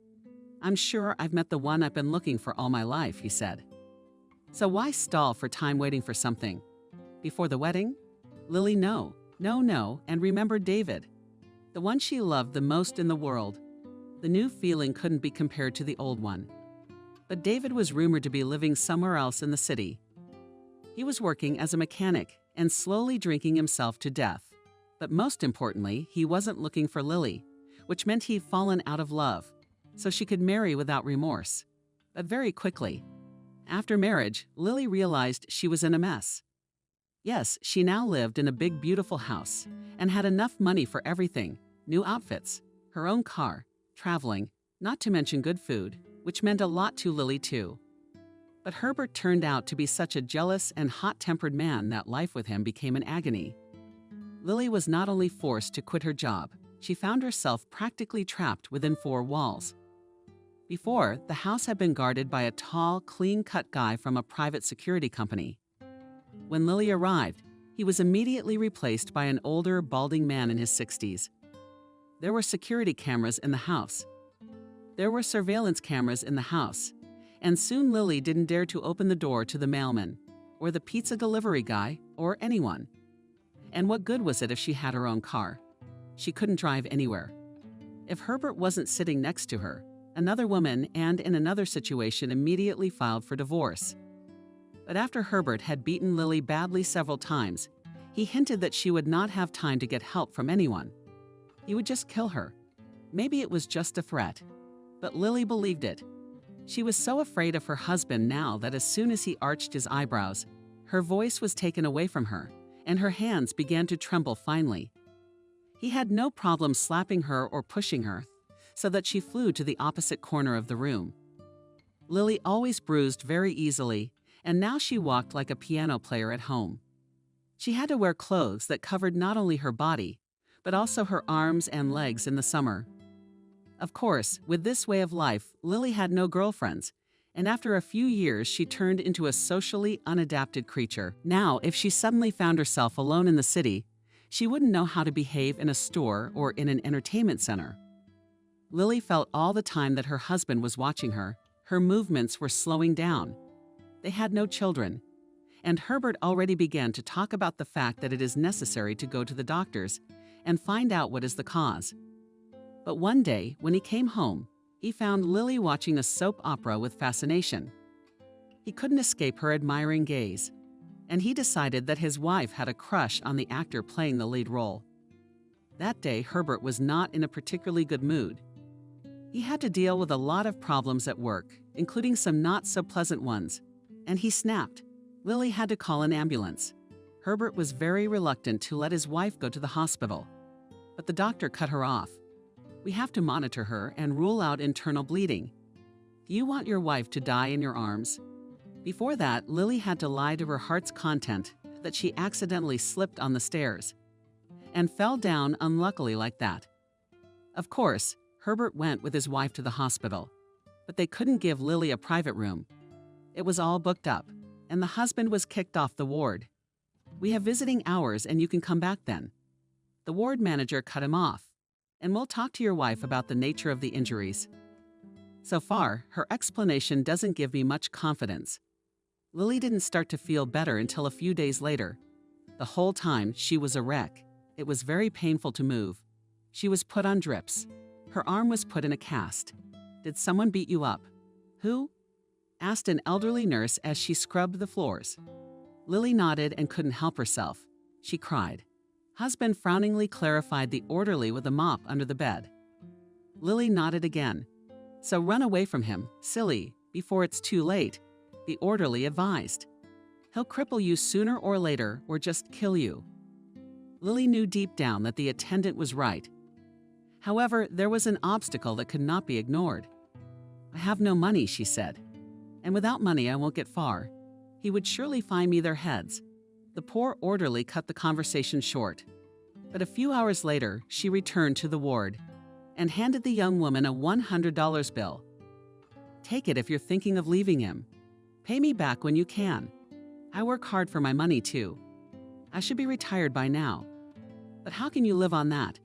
"I'm sure I've met the one I've been looking for all my life," he said. "So why stall for time waiting for something? Before the wedding, Lily, no, no, no, and remembered David, the one she loved the most in the world. The new feeling couldn't be compared to the old one. But David was rumored to be living somewhere else in the city. He was working as a mechanic and slowly drinking himself to death. But most importantly, he wasn't looking for Lily, which meant he'd fallen out of love, so she could marry without remorse. But very quickly, after marriage, Lily realized she was in a mess. Yes, she now lived in a big, beautiful house and had enough money for everything: new outfits, her own car, traveling, not to mention good food, which meant a lot to Lily too. But Herbert turned out to be such a jealous and hot-tempered man that life with him became an agony. Lily was not only forced to quit her job, she found herself practically trapped within four walls. Before, the house had been guarded by a tall, clean-cut guy from a private security company. When Lily arrived, he was immediately replaced by an older, balding man in his 60s. There were security cameras in the house. There were surveillance cameras in the house, and soon Lily didn't dare to open the door to the mailman, or the pizza delivery guy, or anyone. And what good was it if she had her own car? She couldn't drive anywhere. If Herbert wasn't sitting next to her, another woman and in another situation immediately filed for divorce. But after Herbert had beaten Lily badly several times, he hinted that she would not have time to get help from anyone. He would just kill her. Maybe it was just a threat, but Lily believed it. She was so afraid of her husband now that as soon as he arched his eyebrows, her voice was taken away from her, and her hands began to tremble finally. He had no problem slapping her or pushing her, so that she flew to the opposite corner of the room. Lily always bruised very easily, and now she walked like a piano player at home. She had to wear clothes that covered not only her body, but also her arms and legs in the summer. Of course, with this way of life, Lily had no girlfriends, and after a few years she turned into a socially unadapted creature. Now, if she suddenly found herself alone in the city, she wouldn't know how to behave in a store or in an entertainment center. Lily felt all the time that her husband was watching her. Her movements were slowing down. They had no children, and Herbert already began to talk about the fact that it is necessary to go to the doctors and find out what is the cause. But one day, when he came home, he found Lily watching a soap opera with fascination. He couldn't escape her admiring gaze, and he decided that his wife had a crush on the actor playing the lead role. That day, Herbert was not in a particularly good mood. He had to deal with a lot of problems at work, including some not-so-pleasant ones, and he snapped. Lily had to call an ambulance. Herbert was very reluctant to let his wife go to the hospital, but the doctor cut her off. "We have to monitor her and rule out internal bleeding. Do you want your wife to die in your arms?" Before that, Lily had to lie to her heart's content that she accidentally slipped on the stairs and fell down unluckily like that. Of course, Herbert went with his wife to the hospital, but they couldn't give Lily a private room. It was all booked up, and the husband was kicked off the ward. "We have visiting hours and you can come back then." The ward manager cut him off, "And we'll talk to your wife about the nature of the injuries." So far, her explanation doesn't give me much confidence. Lily didn't start to feel better until a few days later. The whole time, she was a wreck. It was very painful to move. She was put on drips. Her arm was put in a cast. "Did someone beat you up?" "Who?" asked an elderly nurse as she scrubbed the floors. Lily nodded and couldn't help herself. She cried. Husband frowningly clarified the orderly with a mop under the bed. Lily nodded again. "So run away from him, silly, before it's too late," the orderly advised. "He'll cripple you sooner or later or just kill you." Lily knew deep down that the attendant was right. However, there was an obstacle that could not be ignored. "I have no money," she said. "And without money I won't get far. He would surely find me their heads." The poor orderly cut the conversation short. But a few hours later, she returned to the ward and handed the young woman a $100 bill. "Take it if you're thinking of leaving him. Pay me back when you can. I work hard for my money too. I should be retired by now. But how can you live on that?"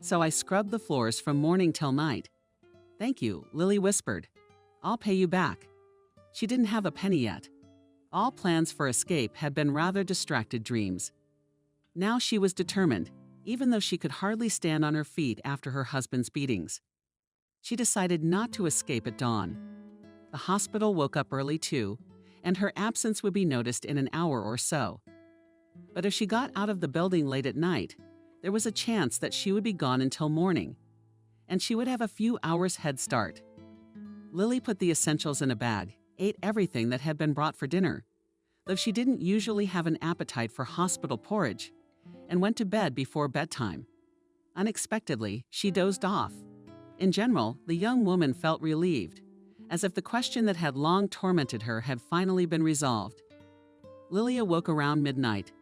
"So I scrubbed the floors from morning till night." "Thank you," Lily whispered. "I'll pay you back." She didn't have a penny yet. All plans for escape had been rather distracted dreams. Now she was determined, even though she could hardly stand on her feet after her husband's beatings. She decided not to escape at dawn. The hospital woke up early too, and her absence would be noticed in an hour or so. But if she got out of the building late at night, there was a chance that she would be gone until morning, and she would have a few hours head start. Lily put the essentials in a bag, ate everything that had been brought for dinner, though she didn't usually have an appetite for hospital porridge, and went to bed before bedtime. Unexpectedly, she dozed off. In general, the young woman felt relieved, as if the question that had long tormented her had finally been resolved. Lily awoke around midnight.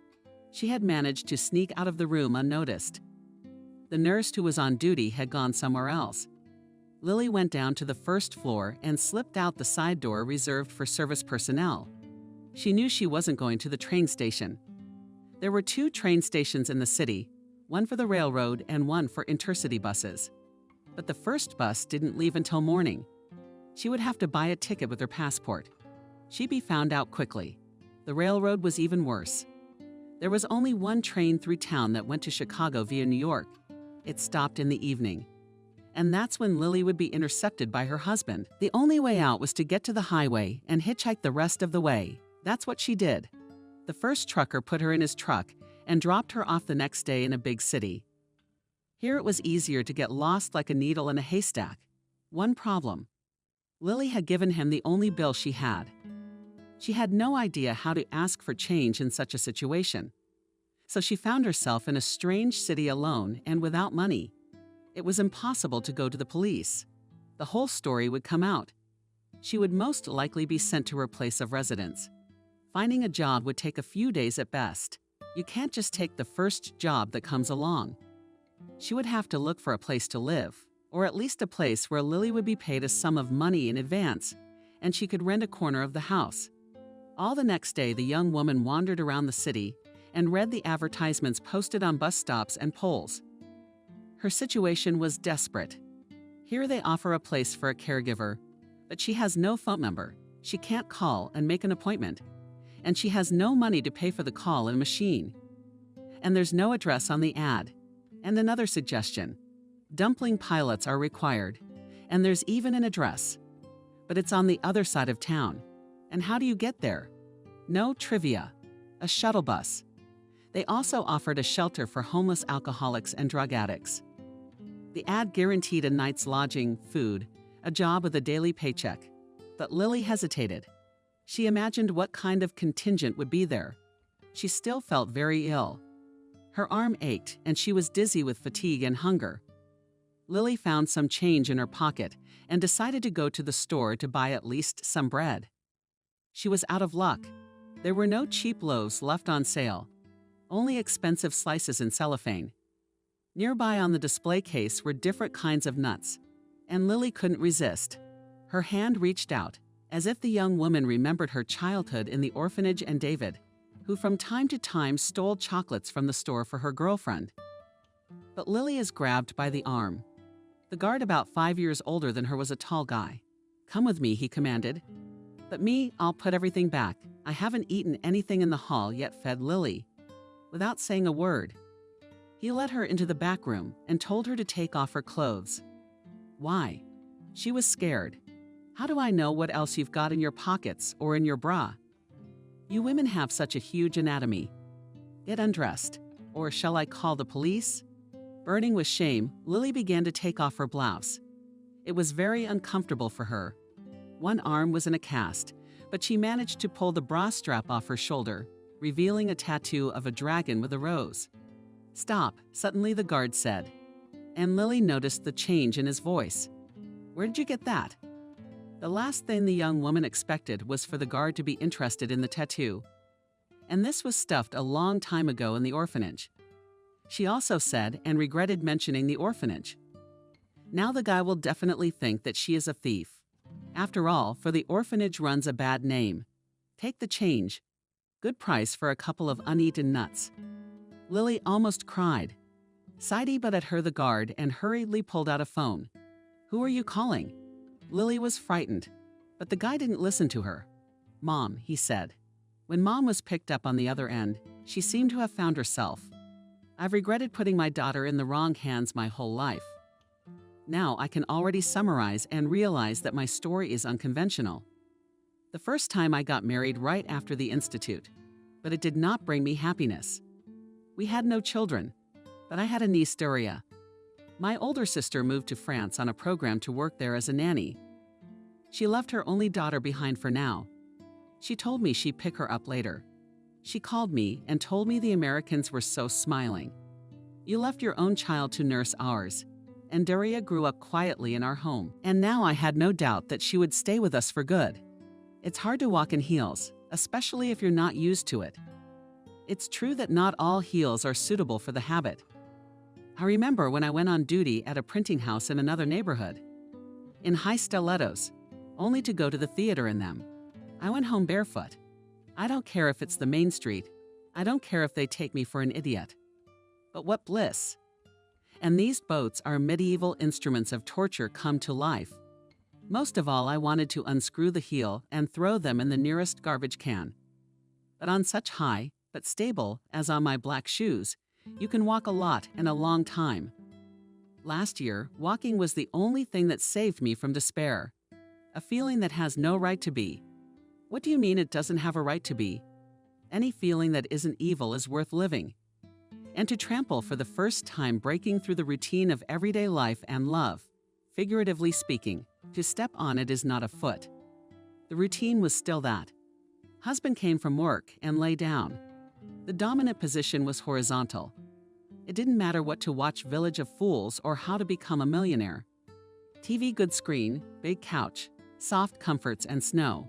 She had managed to sneak out of the room unnoticed. The nurse who was on duty had gone somewhere else. Lily went down to the first floor and slipped out the side door reserved for service personnel. She knew she wasn't going to the train station. There were 2 train stations in the city, one for the railroad and one for intercity buses. But the first bus didn't leave until morning. She would have to buy a ticket with her passport. She'd be found out quickly. The railroad was even worse. There was only one train through town that went to Chicago via New York. It stopped in the evening. And that's when Lily would be intercepted by her husband. The only way out was to get to the highway and hitchhike the rest of the way. That's what she did. The first trucker put her in his truck and dropped her off the next day in a big city. Here it was easier to get lost like a needle in a haystack. One problem. Lily had given him the only bill she had. She had no idea how to ask for change in such a situation. So she found herself in a strange city alone and without money. It was impossible to go to the police. The whole story would come out. She would most likely be sent to her place of residence. Finding a job would take a few days at best. You can't just take the first job that comes along. She would have to look for a place to live, or at least a place where Lily would be paid a sum of money in advance, and she could rent a corner of the house. All the next day, the young woman wandered around the city and read the advertisements posted on bus stops and poles. Her situation was desperate. Here they offer a place for a caregiver, but she has no phone number. She can't call and make an appointment, and she has no money to pay for the call and machine. And there's no address on the ad. And another suggestion: dumpling pilots are required, and there's even an address. But it's on the other side of town. And how do you get there? No trivia. A shuttle bus. They also offered a shelter for homeless alcoholics and drug addicts. The ad guaranteed a night's lodging, food, a job with a daily paycheck. But Lily hesitated. She imagined what kind of contingent would be there. She still felt very ill. Her arm ached, and she was dizzy with fatigue and hunger. Lily found some change in her pocket and decided to go to the store to buy at least some bread. She was out of luck. There were no cheap loaves left on sale, only expensive slices in cellophane. Nearby on the display case were different kinds of nuts, and Lily couldn't resist. Her hand reached out, as if the young woman remembered her childhood in the orphanage and David, who from time to time stole chocolates from the store for her girlfriend. But Lily is grabbed by the arm. The guard, about 5 years older than her, was a tall guy. "Come with me," he commanded. "But me, I'll put everything back. I haven't eaten anything in the hall yet," fed Lily. Without saying a word, he led her into the back room and told her to take off her clothes. Why? She was scared. "How do I know what else you've got in your pockets or in your bra? You women have such a huge anatomy. Get undressed. Or shall I call the police?" Burning with shame, Lily began to take off her blouse. It was very uncomfortable for her. One arm was in a cast, but she managed to pull the bra strap off her shoulder, revealing a tattoo of a dragon with a rose. "Stop," suddenly the guard said, and Lily noticed the change in his voice. "Where did you get that?" The last thing the young woman expected was for the guard to be interested in the tattoo. And this was stuffed a long time ago in the orphanage. She also said and regretted mentioning the orphanage. Now the guy will definitely think that she is a thief. After all, for the orphanage runs a bad name. Take the change. Good price for a couple of uneaten nuts. Lily almost cried. Sidey but at her the guard and hurriedly pulled out a phone. "Who are you calling?" Lily was frightened, but the guy didn't listen to her. "Mom," he said. When Mom was picked up on the other end, she seemed to have found herself. I've regretted putting my daughter in the wrong hands my whole life. Now I can already summarize and realize that my story is unconventional. The first time I got married right after the institute, but it did not bring me happiness. We had no children, but I had a niece, Doria. My older sister moved to France on a program to work there as a nanny. She left her only daughter behind for now. She told me she'd pick her up later. She called me and told me the Americans were so smiling. You left your own child to nurse ours, and Doria grew up quietly in our home. And now I had no doubt that she would stay with us for good. It's hard to walk in heels, especially if you're not used to it. It's true that not all heels are suitable for the habit. I remember when I went on duty at a printing house in another neighborhood. In high stilettos, only to go to the theater in them. I went home barefoot. I don't care if it's the main street. I don't care if they take me for an idiot. But what bliss! And these boats are medieval instruments of torture come to life. Most of all, I wanted to unscrew the heel and throw them in the nearest garbage can. But on such high, but stable, as on my black shoes, you can walk a lot and a long time. Last year, walking was the only thing that saved me from despair. A feeling that has no right to be. What do you mean it doesn't have a right to be? Any feeling that isn't evil is worth living. And to trample for the first time, breaking through the routine of everyday life and love, figuratively speaking, to step on it is not a foot. The routine was still that. Husband came from work and lay down. The dominant position was horizontal. It didn't matter what to watch, Village of Fools or How to Become a Millionaire. TV, good screen, big couch, soft comforts and snow.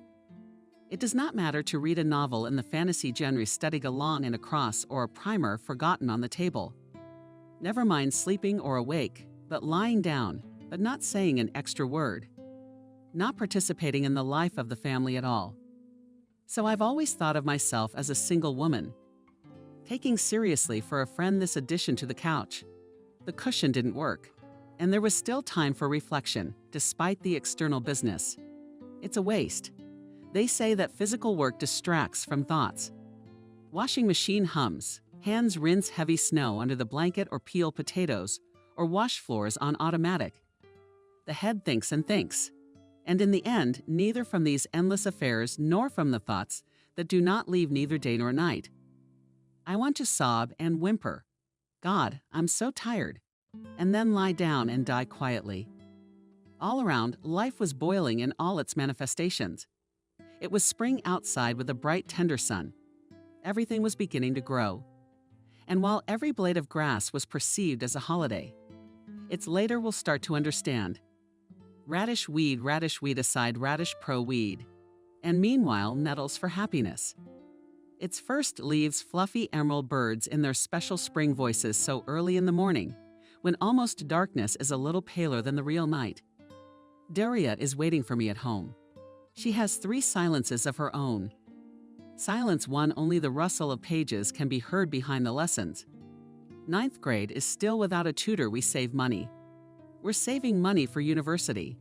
It does not matter to read a novel in the fantasy genre, studying along and across, or a primer forgotten on the table. Never mind sleeping or awake, but lying down, but not saying an extra word. Not participating in the life of the family at all. So I've always thought of myself as a single woman. Taking seriously for a friend this addition to the couch. The cushion didn't work, and there was still time for reflection, despite the external business. It's a waste. They say that physical work distracts from thoughts. Washing machine hums, hands rinse heavy snow under the blanket or peel potatoes, or wash floors on automatic. The head thinks and thinks. And in the end, neither from these endless affairs nor from the thoughts that do not leave neither day nor night. I want to sob and whimper, God, I'm so tired, and then lie down and die quietly. All around, life was boiling in all its manifestations. It was spring outside with a bright, tender sun. Everything was beginning to grow. And while every blade of grass was perceived as a holiday, its later will start to understand. Radish weed aside, radish pro weed. And meanwhile, nettles for happiness. Its first leaves fluffy emerald birds in their special spring voices so early in the morning, when almost darkness is a little paler than the real night. Doria is waiting for me at home. She has 3 silences of her own. Silence 1, only the rustle of pages can be heard behind the lessons. 9th grade is still without a tutor. We save money. We're saving money for university.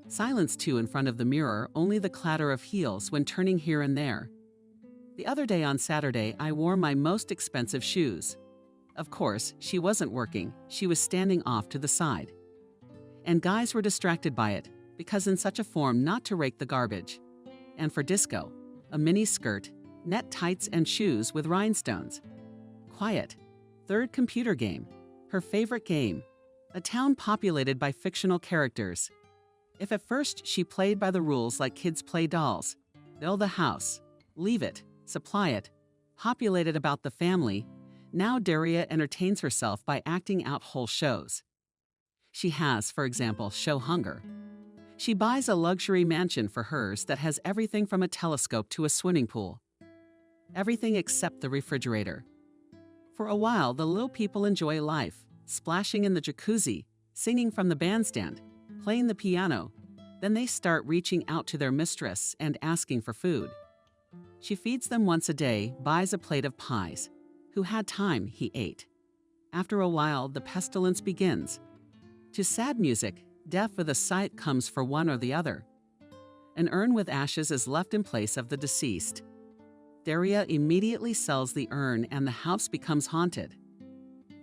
Silence 2, in front of the mirror, only the clatter of heels when turning here and there. The other day on Saturday, I wore my most expensive shoes. Of course, she wasn't working. She was standing off to the side. And guys were distracted by it, because in such a form not to rake the garbage. And for disco, a mini skirt, net tights and shoes with rhinestones. Quiet. 3rd computer game. Her favorite game. A town populated by fictional characters. If at first she played by the rules like kids play dolls, build a house, leave it, supply it, populate it about the family, now Doria entertains herself by acting out whole shows. She has, for example, show hunger. She buys a luxury mansion for hers that has everything from a telescope to a swimming pool. Everything except the refrigerator. For a while, the little people enjoy life, splashing in the jacuzzi, singing from the bandstand, playing the piano. Then they start reaching out to their mistress and asking for food. She feeds them once a day, buys a plate of pies. Who had time, he ate. After a while, the pestilence begins. To sad music, death with a sight comes for one or the other. An urn with ashes is left in place of the deceased. Doria immediately sells the urn and the house becomes haunted.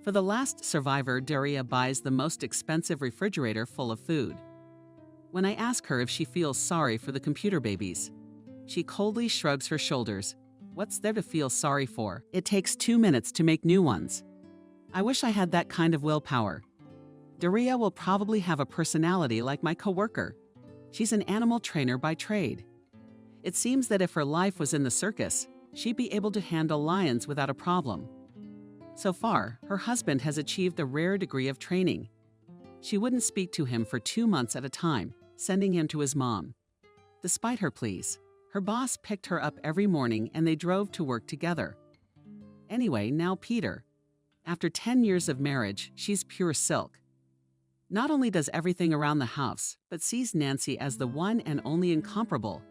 For the last survivor, Daria buys the most expensive refrigerator full of food. When I ask her if she feels sorry for the computer babies, she coldly shrugs her shoulders. What's there to feel sorry for? It takes 2 minutes to make new ones. I wish I had that kind of willpower. Daria will probably have a personality like my coworker. She's an animal trainer by trade. It seems that if her life was in the circus, she'd be able to handle lions without a problem. So far, her husband has achieved a rare degree of training. She wouldn't speak to him for 2 months at a time, sending him to his mom. Despite her pleas, her boss picked her up every morning and they drove to work together. Anyway, now Peter. After 10 years of marriage, she's pure silk. Not only does everything around the house, but sees Nancy as the one and only incomparable,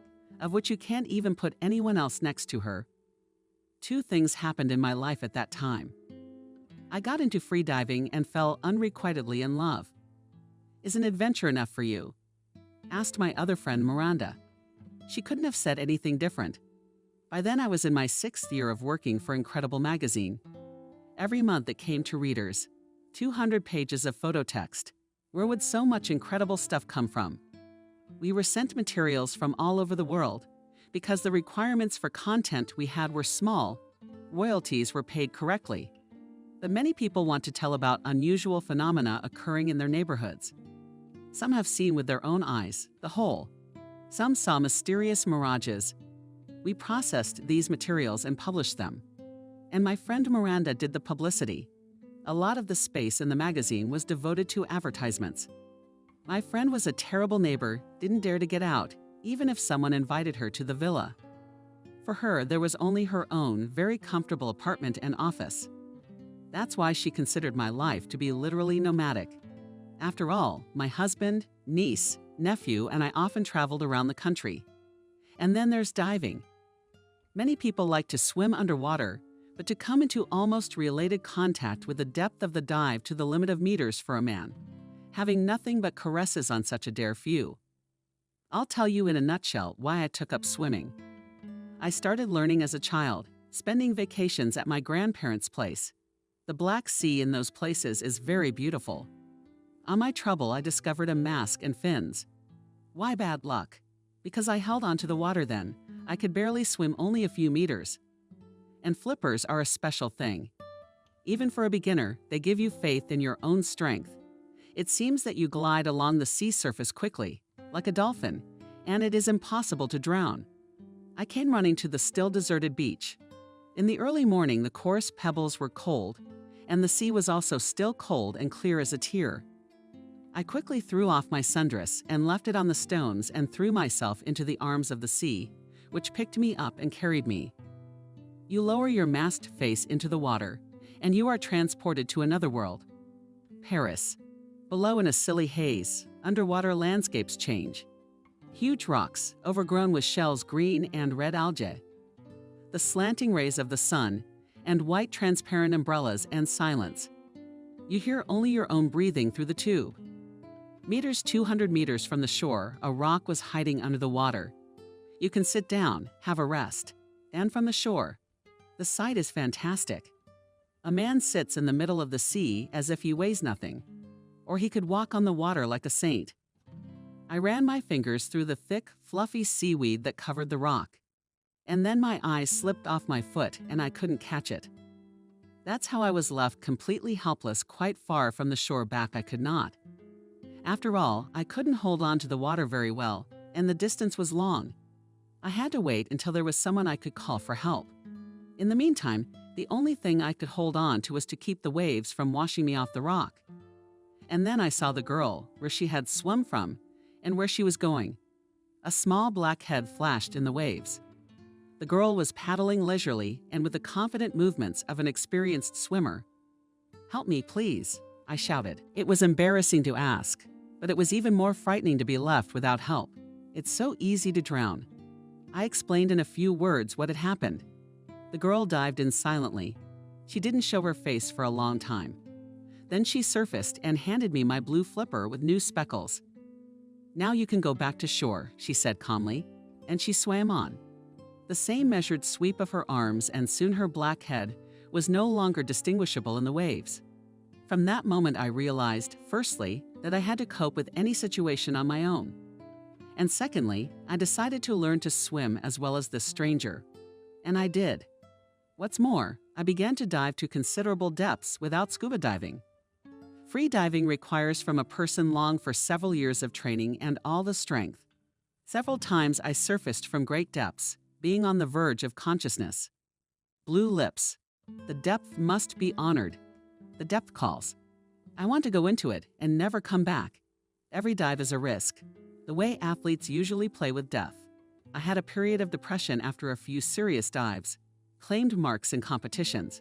of which you can't even put anyone else next to her. 2 things happened in my life at that time. I got into freediving and fell unrequitedly in love. Is an adventure enough for you? Asked my other friend Miranda. She couldn't have said anything different. By then I was in my 6th year of working for Incredible magazine. Every month it came to readers. 200 pages of photo text. Where would so much incredible stuff come from? We were sent materials from all over the world. Because the requirements for content we had were small, royalties were paid correctly. But many people want to tell about unusual phenomena occurring in their neighborhoods. Some have seen with their own eyes, the whole. Some saw mysterious mirages. We processed these materials and published them. And my friend Miranda did the publicity. A lot of the space in the magazine was devoted to advertisements. My friend was a terrible neighbor, didn't dare to get out, even if someone invited her to the villa. For her, there was only her own, very comfortable apartment and office. That's why she considered my life to be literally nomadic. After all, my husband, niece, nephew, and I often traveled around the country. And then there's diving. Many people like to swim underwater, but to come into almost related contact with the depth of the dive to the limit of meters for a man, having nothing but caresses on such a dare few. I'll tell you in a nutshell why I took up swimming. I started learning as a child, spending vacations at my grandparents' place. The Black Sea in those places is very beautiful. On my trouble, I discovered a mask and fins. Why bad luck? Because I held onto the water then. I could barely swim only a few meters. And flippers are a special thing. Even for a beginner, they give you faith in your own strength. It seems that you glide along the sea surface quickly, like a dolphin, and it is impossible to drown. I came running to the still deserted beach. In the early morning, the coarse pebbles were cold, and the sea was also still cold and clear as a tear. I quickly threw off my sundress and left it on the stones and threw myself into the arms of the sea, which picked me up and carried me. You lower your masked face into the water, and you are transported to another world. Paris. Below, in a silly haze, underwater landscapes change. Huge rocks, overgrown with shells, green and red algae. The slanting rays of the sun, and white transparent umbrellas and silence. You hear only your own breathing through the tube. 200 meters from the shore, a rock was hiding under the water. You can sit down, have a rest. And from the shore, the sight is fantastic. A man sits in the middle of the sea as if he weighs nothing, or he could walk on the water like a saint. I ran my fingers through the thick, fluffy seaweed that covered the rock. And then my eyes slipped off my foot and I couldn't catch it. That's how I was left completely helpless, quite far from the shore. Back I could not. After all, I couldn't hold on to the water very well, and the distance was long. I had to wait until there was someone I could call for help. In the meantime, the only thing I could hold on to was to keep the waves from washing me off the rock. And then I saw the girl, where she had swum from, and where she was going. A small black head flashed in the waves. The girl was paddling leisurely and with the confident movements of an experienced swimmer. "Help me, please," I shouted. It was embarrassing to ask, but it was even more frightening to be left without help. It's so easy to drown. I explained in a few words what had happened. The girl dived in silently. She didn't show her face for a long time. Then she surfaced and handed me my blue flipper with new speckles. "Now you can go back to shore," she said calmly, and she swam on. The same measured sweep of her arms, and soon her black head was no longer distinguishable in the waves. From that moment, I realized, firstly, that I had to cope with any situation on my own. And secondly, I decided to learn to swim as well as this stranger. And I did. What's more, I began to dive to considerable depths without scuba diving. Free diving requires from a person long for several years of training and all the strength. Several times I surfaced from great depths, being on the verge of consciousness. Blue lips. The depth must be honored. The depth calls. I want to go into it and never come back. Every dive is a risk, the way athletes usually play with death. I had a period of depression after a few serious dives, claimed marks in competitions.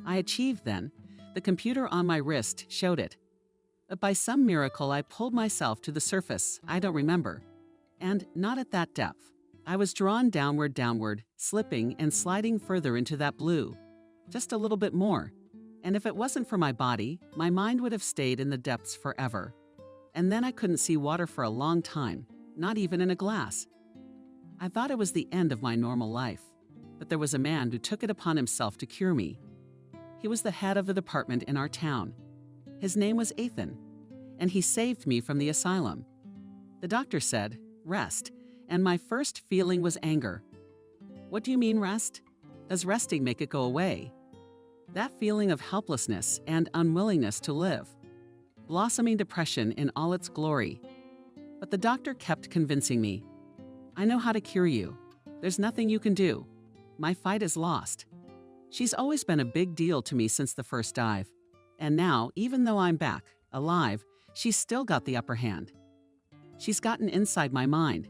I achieved then. The computer on my wrist showed it. But by some miracle, I pulled myself to the surface, I don't remember. And not at that depth. I was drawn downward, slipping and sliding further into that blue. Just a little bit more. And if it wasn't for my body, my mind would have stayed in the depths forever. And then I couldn't see water for a long time, not even in a glass. I thought it was the end of my normal life, but there was a man who took it upon himself to cure me. He was the head of the department in our town. His name was Ethan, and he saved me from the asylum. The doctor said, "Rest," and my first feeling was anger. What do you mean rest? Does resting make it go away? That feeling of helplessness and unwillingness to live. Blossoming depression in all its glory. But the doctor kept convincing me. I know how to cure you. There's nothing you can do. My fight is lost. She's always been a big deal to me since the first dive. And now, even though I'm back, alive, she's still got the upper hand. She's gotten inside my mind.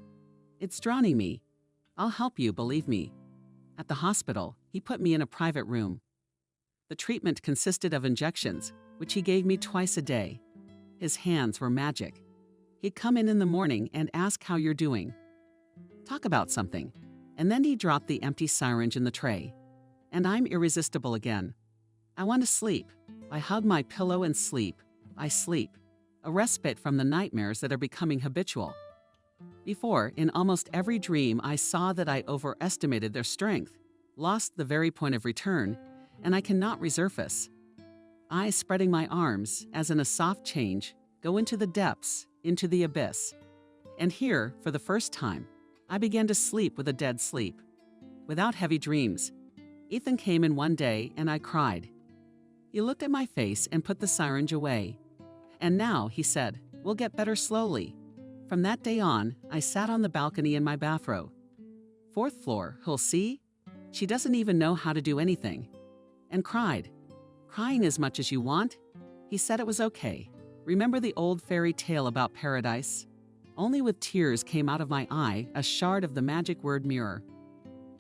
It's drowning me. I'll help you, believe me. At the hospital, he put me in a private room. The treatment consisted of injections, which he gave me twice a day. His hands were magic. He'd come in the morning and ask how you're doing. Talk about something. And then he dropped the empty syringe in the tray. And I'm irresistible again. I want to sleep. I hug my pillow and sleep. I sleep. A respite from the nightmares that are becoming habitual. Before, in almost every dream, I saw that I overestimated their strength, lost the very point of return, and I cannot resurface. I, spreading my arms, as in a soft change, go into the depths, into the abyss. And here, for the first time, I began to sleep with a dead sleep, without heavy dreams. Ethan came in one day and I cried. He looked at my face and put the syringe away. And now, he said, we'll get better slowly. From that day on, I sat on the balcony in my bathrobe. 4th floor, he'll see? She doesn't even know how to do anything. And cried. Crying as much as you want? He said it was okay. Remember the old fairy tale about paradise? Only with tears came out of my eye a shard of the magic word mirror.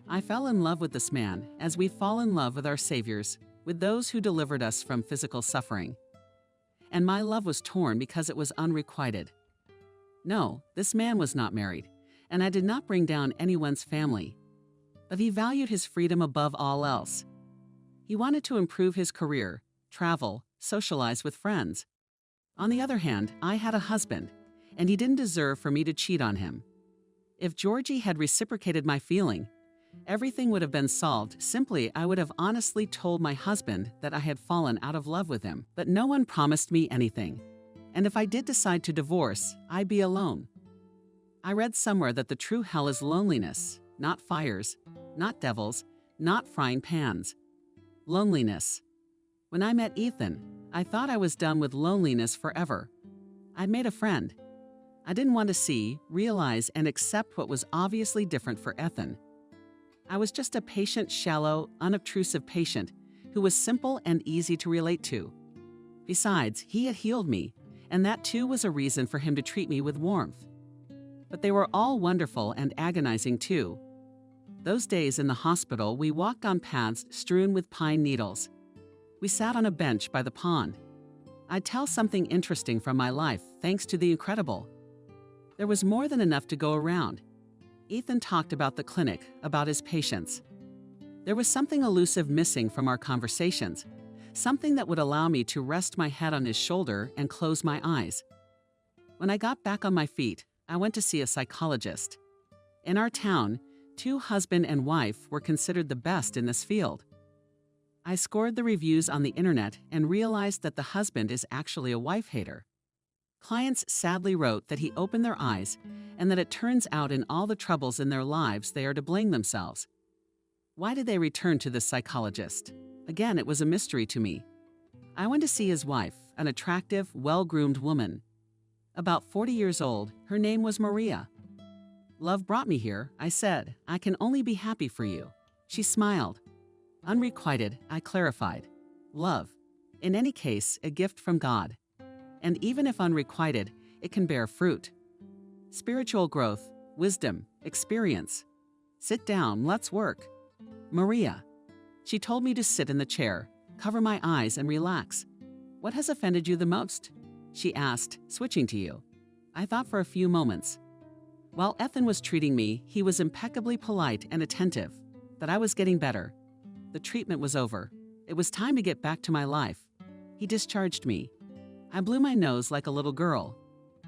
I fell in love with this man, as we fall in love with our saviors, with those who delivered us from physical suffering. And my love was torn because it was unrequited. No, this man was not married, and I did not bring down anyone's family. But he valued his freedom above all else. He wanted to improve his career, travel, socialize with friends. On the other hand, I had a husband, and he didn't deserve for me to cheat on him. If Georgie had reciprocated my feeling, everything would have been solved. Simply, I would have honestly told my husband that I had fallen out of love with him, but no one promised me anything. And if I did decide to divorce, I'd be alone. I read somewhere that the true hell is loneliness, not fires, not devils, not frying pans. Loneliness. When I met Ethan, I thought I was done with loneliness forever. I'd made a friend. I didn't want to see, realize, and accept what was obviously different for Ethan. I was just a patient, shallow, unobtrusive patient who was simple and easy to relate to. Besides, he had healed me, and that too was a reason for him to treat me with warmth. But they were all wonderful and agonizing too. Those days in the hospital, we walked on paths strewn with pine needles. We sat on a bench by the pond. I'd tell something interesting from my life, thanks to the incredible. There was more than enough to go around. Ethan talked about the clinic, about his patients. There was something elusive missing from our conversations, something that would allow me to rest my head on his shoulder and close my eyes. When I got back on my feet, I went to see a psychologist. In our town, 2 husband and wife were considered the best in this field. I scored the reviews on the internet and realized that the husband is actually a wife hater. Clients sadly wrote that he opened their eyes and that it turns out in all the troubles in their lives they are to blame themselves. Why did they return to this psychologist? Again, it was a mystery to me. I went to see his wife, an attractive, well-groomed woman. About 40 years old, her name was Maria. "Love brought me here," I said. "I can only be happy for you." She smiled. Unrequited, I clarified. Love. In any case, a gift from God. And even if unrequited, it can bear fruit. Spiritual growth, wisdom, experience. Sit down, let's work. Maria. She told me to sit in the chair, cover my eyes, and relax. "What has offended you the most?" she asked, switching to you. I thought for a few moments. While Ethan was treating me, he was impeccably polite and attentive. That I was getting better. The treatment was over. It was time to get back to my life. He discharged me. I blew my nose like a little girl.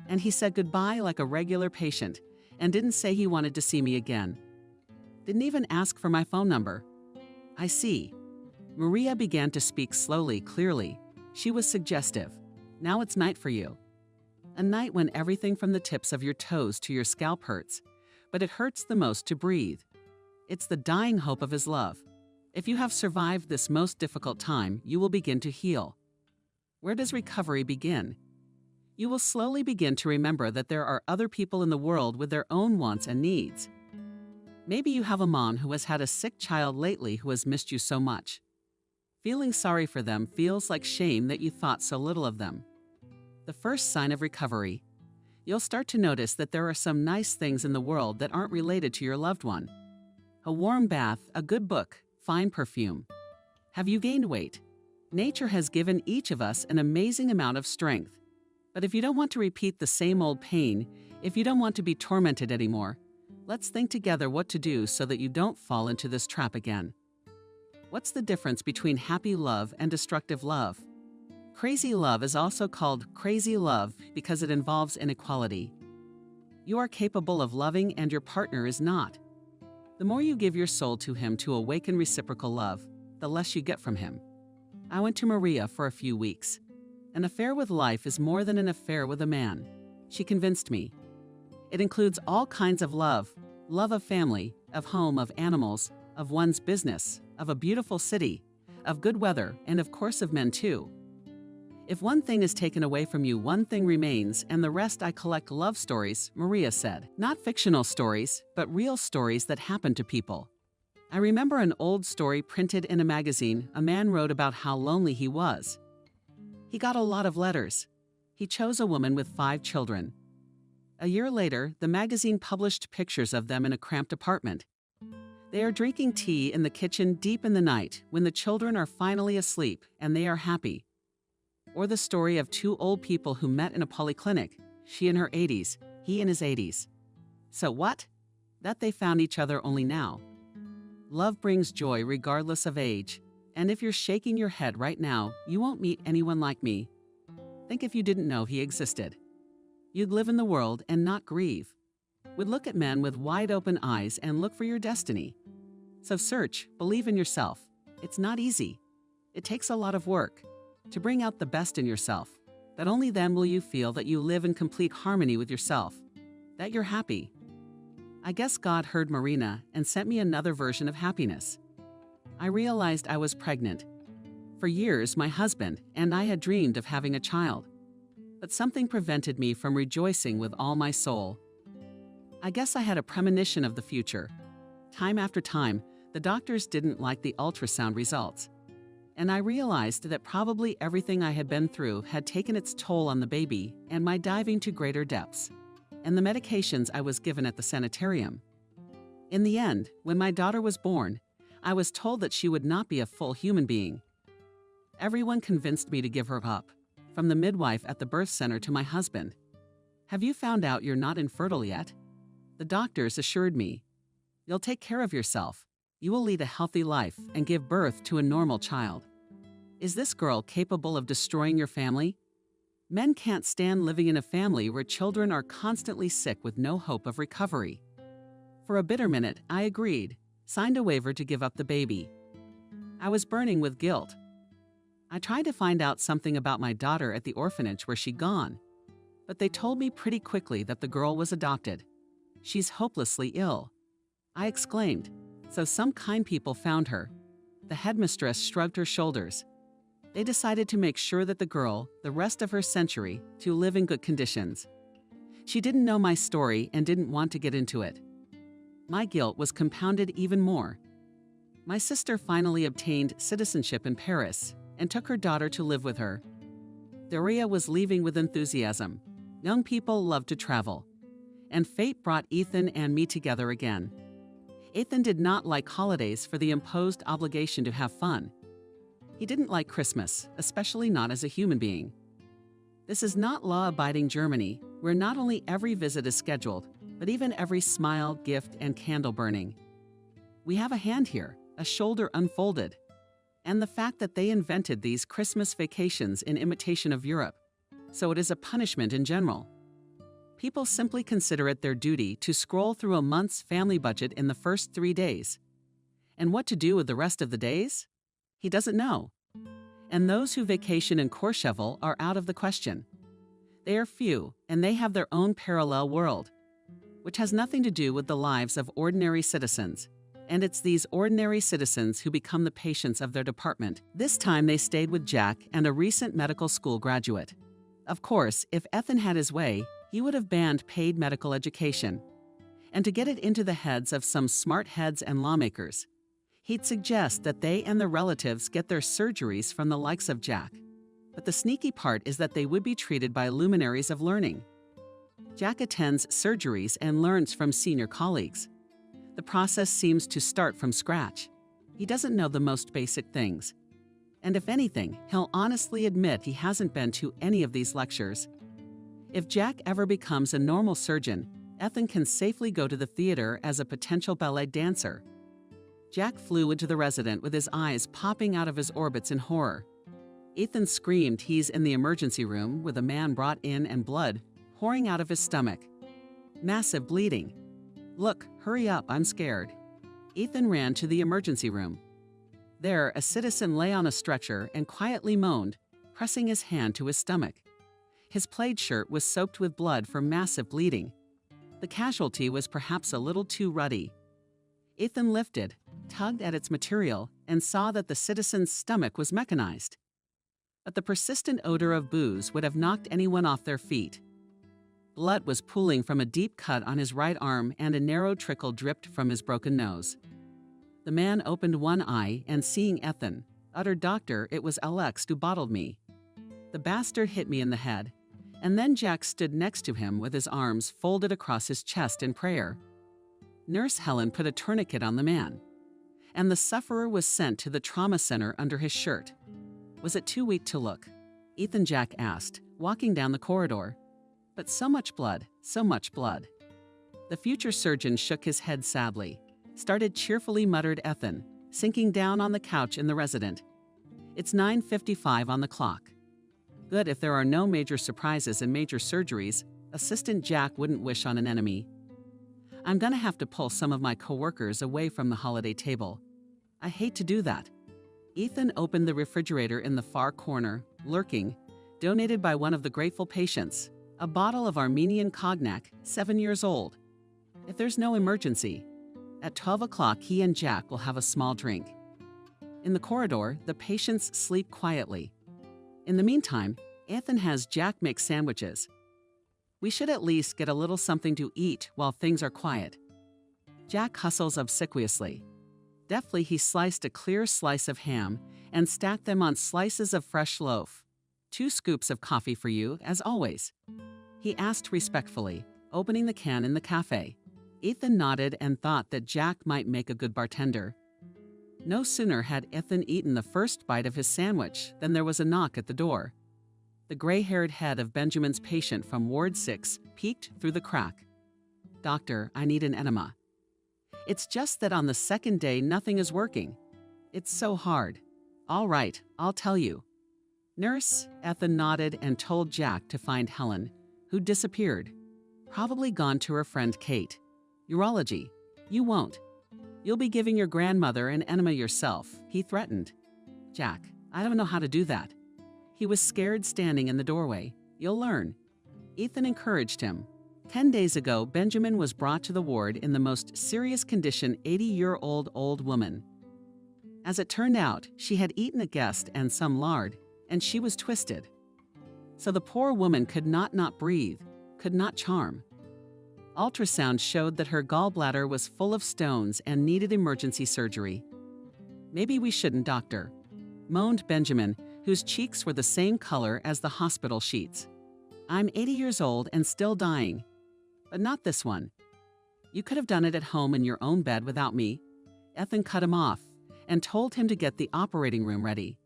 And he said goodbye like a regular patient and didn't say he wanted to see me again. Didn't even ask for my phone number. I see. Maria began to speak slowly, clearly. She was suggestive. "Now it's night for you." A night when everything from the tips of your toes to your scalp hurts, but it hurts the most to breathe. It's the dying hope of his love. If you have survived this most difficult time, you will begin to heal. Where does recovery begin? You will slowly begin to remember that there are other people in the world with their own wants and needs. Maybe you have a mom who has had a sick child lately who has missed you so much. Feeling sorry for them feels like shame that you thought so little of them. The first sign of recovery. You'll start to notice that there are some nice things in the world that aren't related to your loved one. A warm bath, a good book, fine perfume. Have you gained weight? Nature has given each of us an amazing amount of strength. But if you don't want to repeat the same old pain, if you don't want to be tormented anymore, let's think together what to do so that you don't fall into this trap again. What's the difference between happy love and destructive love? Crazy love is also called crazy love because it involves inequality. You are capable of loving and your partner is not. The more you give your soul to him to awaken reciprocal love, the less you get from him. I went to Maria for a few weeks. An affair with life is more than an affair with a man. She convinced me. It includes all kinds of love of family, of home, of animals, of one's business, of a beautiful city, of good weather, and of course of men too. If one thing is taken away from you, one thing remains, and the rest I collect love stories, Maria said. Not fictional stories, but real stories that happen to people. I remember an old story printed in a magazine. A man wrote about how lonely he was. He got a lot of letters. He chose a woman with 5 children. A year later, the magazine published pictures of them in a cramped apartment. They are drinking tea in the kitchen deep in the night when the children are finally asleep and they are happy. Or the story of 2 old people who met in a polyclinic, she in her 80s, he in his 80s. So what? That they found each other only now. Love brings joy regardless of age. And if you're shaking your head right now, you won't meet anyone like me. Think if you didn't know he existed. You'd live in the world and not grieve. Would look at men with wide open eyes and look for your destiny. So search, believe in yourself. It's not easy. It takes a lot of work to bring out the best in yourself, that only then will you feel that you live in complete harmony with yourself, that you're happy. I guess God heard Marina and sent me another version of happiness. I realized I was pregnant. For years, my husband and I had dreamed of having a child, but something prevented me from rejoicing with all my soul. I guess I had a premonition of the future. Time after time, the doctors didn't like the ultrasound results. And I realized that probably everything I had been through had taken its toll on the baby and my diving to greater depths, and the medications I was given at the sanitarium. In the end, when my daughter was born, I was told that she would not be a full human being. Everyone convinced me to give her up, from the midwife at the birth center to my husband. Have you found out you're not infertile yet? The doctors assured me, you'll take care of yourself. You will lead a healthy life and give birth to a normal child. Is this girl capable of destroying your family? Men can't stand living in a family where children are constantly sick with no hope of recovery. For a bitter minute, I agreed, signed a waiver to give up the baby. I was burning with guilt. I tried to find out something about my daughter at the orphanage where she'd gone, but they told me pretty quickly that the girl was adopted. She's hopelessly ill. I exclaimed. So some kind people found her. The headmistress shrugged her shoulders. They decided to make sure that the girl, the rest of her century, to live in good conditions. She didn't know my story and didn't want to get into it. My guilt was compounded even more. My sister finally obtained citizenship in Paris and took her daughter to live with her. Daria was leaving with enthusiasm. Young people love to travel. And fate brought Ethan and me together again. Ethan did not like holidays for the imposed obligation to have fun. He didn't like Christmas, especially not as a human being. This is not law-abiding Germany, where not only every visit is scheduled, but even every smile, gift, and candle burning. We have a hand here, a shoulder unfolded. And the fact that they invented these Christmas vacations in imitation of Europe, so it is a punishment in general. People simply consider it their duty to scroll through a month's family budget in the first 3 days. And what to do with the rest of the days? He doesn't know. And those who vacation in Courchevel are out of the question. They are few, and they have their own parallel world, which has nothing to do with the lives of ordinary citizens. And it's these ordinary citizens who become the patients of their department. This time they stayed with Jack and a recent medical school graduate. Of course, if Ethan had his way, he would have banned paid medical education. And to get it into the heads of some smart heads and lawmakers, he'd suggest that they and their relatives get their surgeries from the likes of Jack. But the sneaky part is that they would be treated by luminaries of learning. Jack attends surgeries and learns from senior colleagues. The process seems to start from scratch. He doesn't know the most basic things. And if anything, he'll honestly admit he hasn't been to any of these lectures. If Jack ever becomes a normal surgeon, Ethan can safely go to the theater as a potential ballet dancer. Jack flew into the resident with his eyes popping out of his orbits in horror. Ethan screamed he's in the emergency room with a man brought in and blood pouring out of his stomach. Massive bleeding. Look, hurry up, I'm scared. Ethan ran to the emergency room. There, a citizen lay on a stretcher and quietly moaned, pressing his hand to his stomach. His plaid shirt was soaked with blood from massive bleeding. The casualty was perhaps a little too ruddy. Ethan lifted, tugged at its material, and saw that the citizen's stomach was mechanized. But the persistent odor of booze would have knocked anyone off their feet. Blood was pooling from a deep cut on his right arm and a narrow trickle dripped from his broken nose. The man opened one eye and, seeing Ethan, uttered, "Doctor, it was Alex who bottled me." The bastard hit me in the head, and then Jack stood next to him with his arms folded across his chest in prayer. Nurse Helen put a tourniquet on the man, and the sufferer was sent to the trauma center under his shirt. Was it too weak to look? Ethan Jack asked, walking down the corridor. But so much blood, so much blood. The future surgeon shook his head sadly, started cheerfully muttered Ethan, sinking down on the couch in the resident. It's 9:55 on the clock. Good if there are no major surprises and major surgeries, Assistant Jack wouldn't wish on an enemy. I'm gonna have to pull some of my coworkers away from the holiday table. I hate to do that. Ethan opened the refrigerator in the far corner, lurking, donated by one of the grateful patients, a bottle of Armenian cognac, 7 years old. If there's no emergency, at 12 o'clock he and Jack will have a small drink. In the corridor, the patients sleep quietly. In the meantime, Ethan has Jack make sandwiches. We should at least get a little something to eat while things are quiet. Jack hustles obsequiously. Deftly he sliced a clear slice of ham and stacked them on slices of fresh loaf. 2 scoops of coffee for you, as always. He asked respectfully, opening the can in the cafe. Ethan nodded and thought that Jack might make a good bartender. No sooner had Ethan eaten the first bite of his sandwich than there was a knock at the door. The gray-haired head of Benjamin's patient from Ward 6 peeked through the crack. "Doctor, I need an enema." "It's just that on the second day nothing is working. It's so hard." "All right, I'll tell you." "Nurse," Ethan nodded and told Jack to find Helen, who disappeared. Probably gone to her friend Kate. "Urology. You won't. You'll be giving your grandmother an enema yourself, he threatened. Jack, I don't know how to do that. He was scared standing in the doorway. You'll learn. Ethan encouraged him. 10 days ago, Benjamin was brought to the ward in the most serious condition 80-year-old old woman. As it turned out, she had eaten a guest and some lard, and she was twisted. So the poor woman could not breathe, could not charm. Ultrasound showed that her gallbladder was full of stones and needed emergency surgery. Maybe we shouldn't, doctor, moaned Benjamin, whose cheeks were the same color as the hospital sheets. I'm 80 years old and still dying. But not this one. You could have done it at home in your own bed without me. Ethan cut him off and told him to get the operating room ready.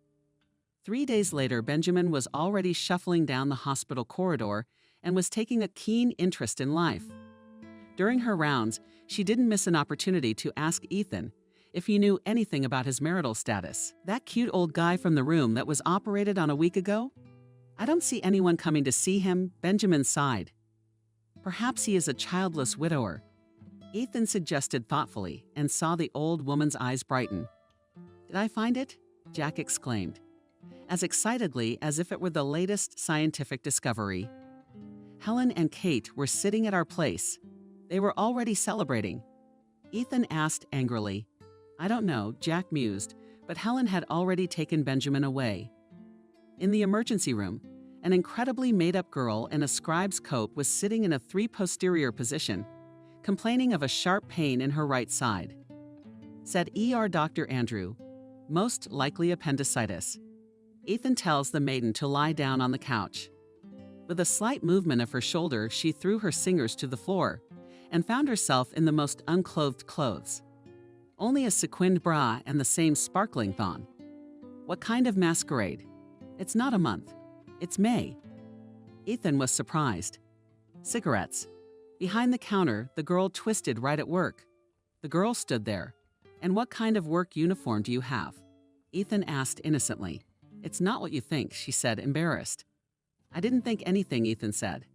3 days later, Benjamin was already shuffling down the hospital corridor and was taking a keen interest in life. During her rounds, she didn't miss an opportunity to ask Ethan if he knew anything about his marital status. That cute old guy from the room that was operated on a week ago? I don't see anyone coming to see him, Benjamin sighed. Perhaps he is a childless widower. Ethan suggested thoughtfully and saw the old woman's eyes brighten. Did I find it? Jack exclaimed, as excitedly as if it were the latest scientific discovery. Helen and Kate were sitting at our place. They were already celebrating. Ethan asked angrily. I don't know, Jack mused, but Helen had already taken Benjamin away. In the emergency room, an incredibly made-up girl in a scribe's coat was sitting in a 3 posterior position, complaining of a sharp pain in her right side. Said ER Dr. Andrew, most likely appendicitis. Ethan tells the maiden to lie down on the couch. With a slight movement of her shoulder, she threw her singers to the floor and found herself in the most unclothed clothes. Only a sequined bra and the same sparkling thong. What kind of masquerade? It's not a month. It's May. Ethan was surprised. Cigarettes. Behind the counter, the girl twisted right at work. The girl stood there. And what kind of work uniform do you have? Ethan asked innocently. It's not what you think, she said, embarrassed. I didn't think anything, Ethan said.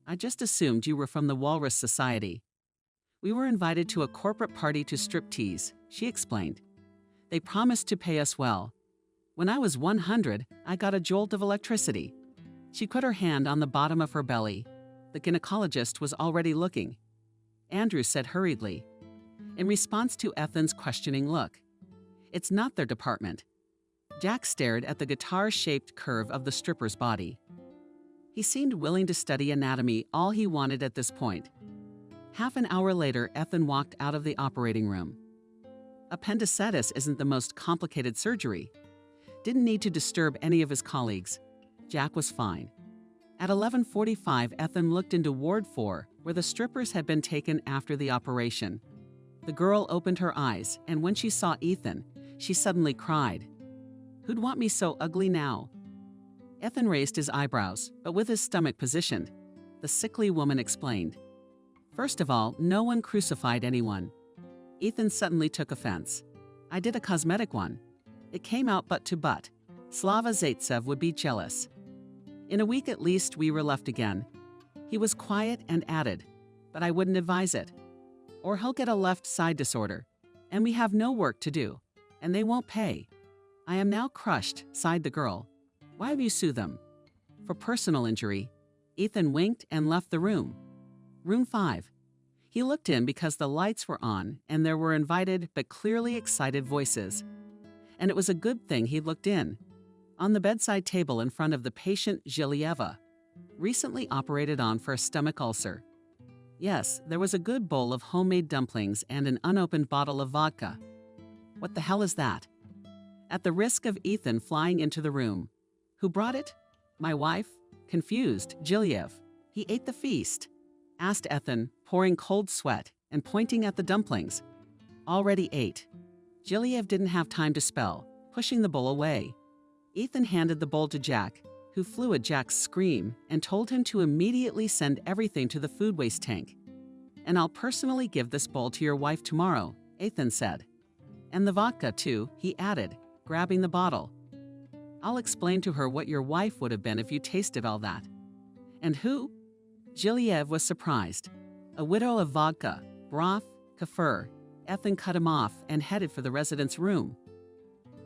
I just assumed you were from the Walrus Society. We were invited to a corporate party to striptease, she explained. They promised to pay us well. When I was 100, I got a jolt of electricity. She put her hand on the bottom of her belly. The gynecologist was already looking. Andrew said hurriedly, in response to Ethan's questioning look, it's not their department. Jack stared at the guitar-shaped curve of the stripper's body. He seemed willing to study anatomy all he wanted at this point. Half an hour later, Ethan walked out of the operating room. Appendicitis isn't the most complicated surgery. Didn't need to disturb any of his colleagues. Jack was fine. At 11:45, Ethan looked into Ward 4, where the strippers had been taken after the operation. The girl opened her eyes, and when she saw Ethan, she suddenly cried. Who'd want me so ugly now? Ethan raised his eyebrows, but with his stomach positioned. The sickly woman explained. First of all, no one crucified anyone. Ethan suddenly took offense. I did a cosmetic one. It came out butt to butt. Slava Zaitsev would be jealous. In a week at least, we were left again. He was quiet and added, but I wouldn't advise it. Or he'll get a left side disorder, and we have no work to do, and they won't pay. I am now crushed, sighed the girl. Why have you sued them? For personal injury. Ethan winked and left the room. Room 5. He looked in because the lights were on and there were invited but clearly excited voices. And it was a good thing he looked in. On the bedside table in front of the patient Zhilieva, recently operated on for a stomach ulcer. Yes, there was a good bowl of homemade dumplings and an unopened bottle of vodka. What the hell is that? At the risk of Ethan flying into the room. Who brought it? My wife? Confused, Zhiliev. He ate the feast. Asked Ethan, pouring cold sweat and pointing at the dumplings. Already ate. Zhiliev didn't have time to spell, pushing the bowl away. Ethan handed the bowl to Jack, who flew at Jack's scream and told him to immediately send everything to the food waste tank. And I'll personally give this bowl to your wife tomorrow, Ethan said. And the vodka, too, he added, grabbing the bottle. I'll explain to her what your wife would have been if you tasted all that. And who? Zhiliev was surprised. A widow of vodka, broth, kefir, Ethan cut him off and headed for the resident's room.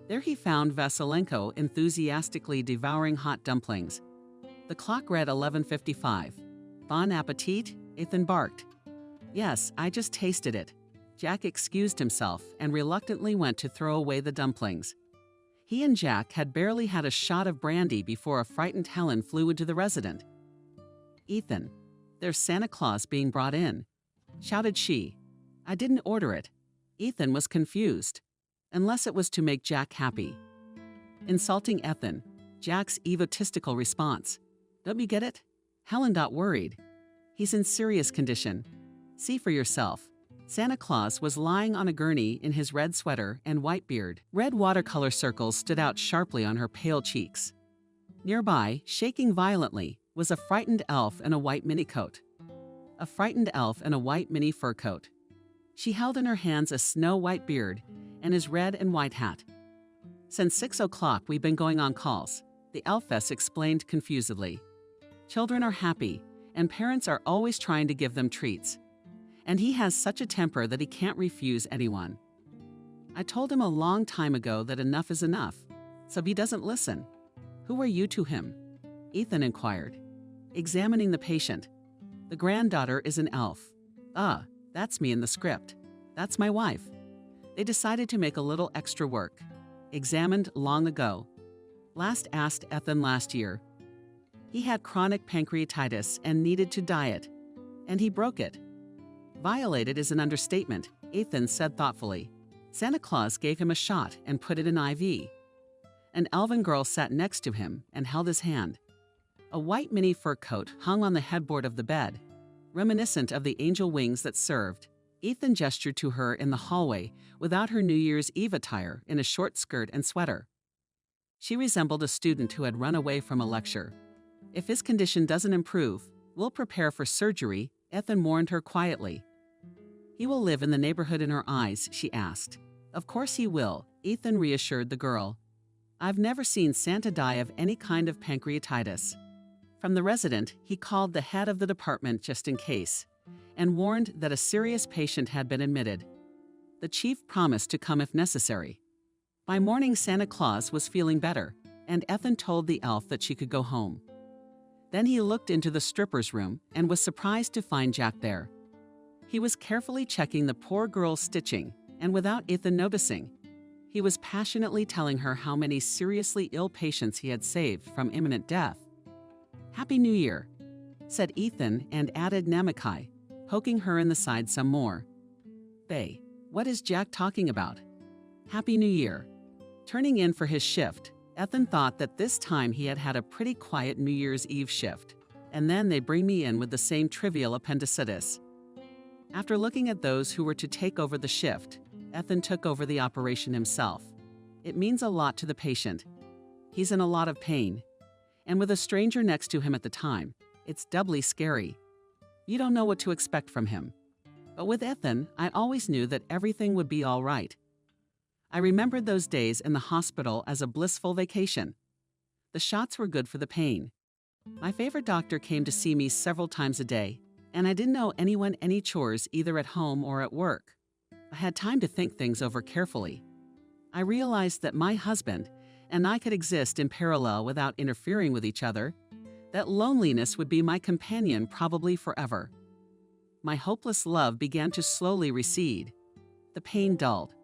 There he found Vasilenko enthusiastically devouring hot dumplings. The clock read 11:55. Bon appetit, Ethan barked. Yes, I just tasted it. Jack excused himself and reluctantly went to throw away the dumplings. He and Jack had barely had a shot of brandy before a frightened Helen flew into the resident. Ethan, there's Santa Claus being brought in, shouted she. I didn't order it. Ethan was confused, unless it was to make Jack happy. Insulting Ethan, Jack's egotistical response. Don't you get it? Helen got worried. He's in serious condition. See for yourself. Santa Claus was lying on a gurney in his red sweater and white beard. Red watercolor circles stood out sharply on her pale cheeks. Nearby, shaking violently, was a frightened elf in a white minicoat. A frightened elf in a white mini fur coat. She held in her hands a snow-white beard and his red and white hat. Since 6 o'clock we've been going on calls, the elfess explained confusedly. Children are happy, and parents are always trying to give them treats. And he has such a temper that he can't refuse anyone. I told him a long time ago that enough is enough, so he doesn't listen. Who are you to him? Ethan inquired, examining the patient. The granddaughter is an elf. Ah, that's me in the script. That's my wife. They decided to make a little extra work. Examined long ago. Last asked Ethan last year. He had chronic pancreatitis and needed to diet, and he broke it. Violated is an understatement, Ethan said thoughtfully. Santa Claus gave him a shot and put it in IV. An elven girl sat next to him and held his hand. A white mini fur coat hung on the headboard of the bed, reminiscent of the angel wings that served. Ethan gestured to her in the hallway without her New Year's Eve attire in a short skirt and sweater. She resembled a student who had run away from a lecture. If his condition doesn't improve, we'll prepare for surgery, Ethan warned her quietly. He will live in the neighborhood in her eyes, she asked. Of course he will, Ethan reassured the girl. I've never seen Santa die of any kind of pancreatitis. From the resident, he called the head of the department just in case, and warned that a serious patient had been admitted. The chief promised to come if necessary. By morning, Santa Claus was feeling better, and Ethan told the elf that she could go home. Then he looked into the stripper's room and was surprised to find Jack there. He was carefully checking the poor girl's stitching, and without Ethan noticing, he was passionately telling her how many seriously ill patients he had saved from imminent death. Happy New Year, said Ethan and added Namakai, poking her in the side some more. Bae, what is Jack talking about? Happy New Year. Turning in for his shift, Ethan thought that this time he had had a pretty quiet New Year's Eve shift, and then they'd bring me in with the same trivial appendicitis. After looking at those who were to take over the shift, Ethan took over the operation himself. It means a lot to the patient. He's in a lot of pain, and with a stranger next to him at the time, it's doubly scary. You don't know what to expect from him. But with Ethan, I always knew that everything would be all right. I remembered those days in the hospital as a blissful vacation. The shots were good for the pain. My favorite doctor came to see me several times a day, and I didn't owe anyone any chores either at home or at work. I had time to think things over carefully. I realized that my husband and I could exist in parallel without interfering with each other, that loneliness would be my companion probably forever. My hopeless love began to slowly recede. The pain dulled.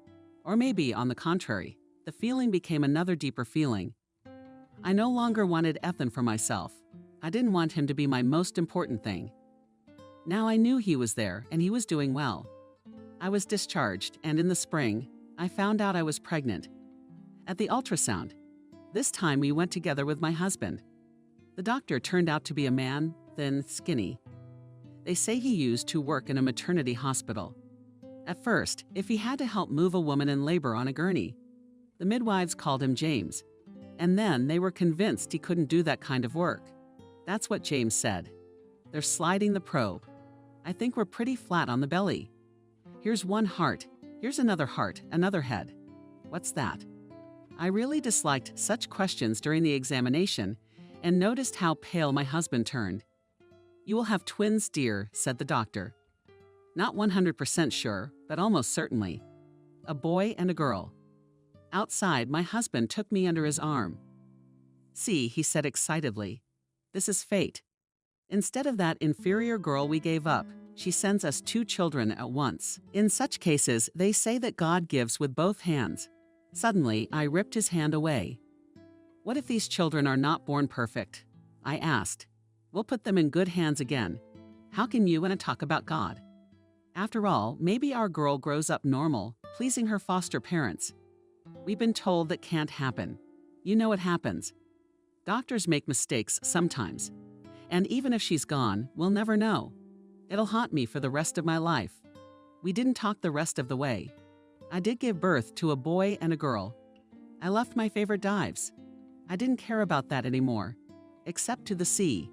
Or maybe, on the contrary, the feeling became another deeper feeling. I no longer wanted Ethan for myself. I didn't want him to be my most important thing. Now I knew he was there and he was doing well. I was discharged, and in the spring, I found out I was pregnant. At the ultrasound, this time we went together with my husband. The doctor turned out to be a man, thin, skinny. They say he used to work in a maternity hospital. At first, if he had to help move a woman in labor on a gurney, the midwives called him James, and then they were convinced he couldn't do that kind of work. That's what James said. They're sliding the probe. I think we're pretty flat on the belly. Here's one heart, here's another heart, another head. What's that? I really disliked such questions during the examination and noticed how pale my husband turned. You will have twins, dear, said the doctor. Not 100% sure, but almost certainly. A boy and a girl. Outside, my husband took me under his arm. "See," he said excitedly, "this is fate. Instead of that inferior girl we gave up, she sends us 2 children at once. In such cases, they say that God gives with both hands." Suddenly, I ripped his hand away. "What if these children are not born perfect?" I asked. "We'll put them in good hands again. How can you and I talk about God? After all, maybe our girl grows up normal, pleasing her foster parents. We've been told that can't happen. You know what happens. Doctors make mistakes sometimes. And even if she's gone, we'll never know. It'll haunt me for the rest of my life." We didn't talk the rest of the way. I did give birth to a boy and a girl. I left my favorite dives. I didn't care about that anymore, except to the sea.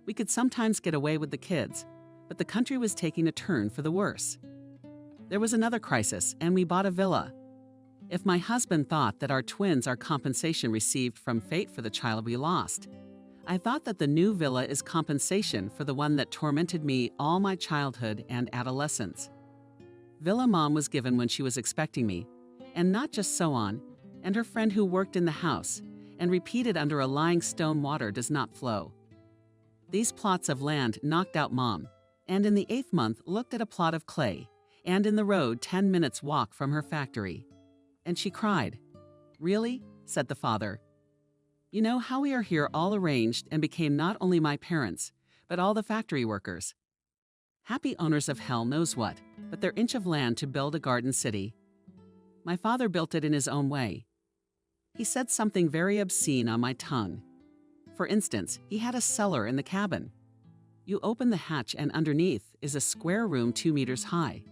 We could sometimes get away with the kids, but the country was taking a turn for the worse. There was another crisis, and we bought a villa. If my husband thought that our twins are compensation received from fate for the child we lost, I thought that the new villa is compensation for the one that tormented me all my childhood and adolescence. Villa Mom was given when she was expecting me, and not just so on, and her friend who worked in the house, and repeated under a lying stone water does not flow. These plots of land knocked out Mom, and in the 8th month looked at a plot of clay, and in the road 10 minutes walk from her factory. And she cried. "Really?" said the father. "You know how we are here all arranged and became not only my parents, but all the factory workers. Happy owners of hell knows what, but their inch of land to build a garden city. My father built it in his own way. He said something very obscene on my tongue. For instance, he had a cellar in the cabin. You open the hatch and underneath is a square room 2 meters high.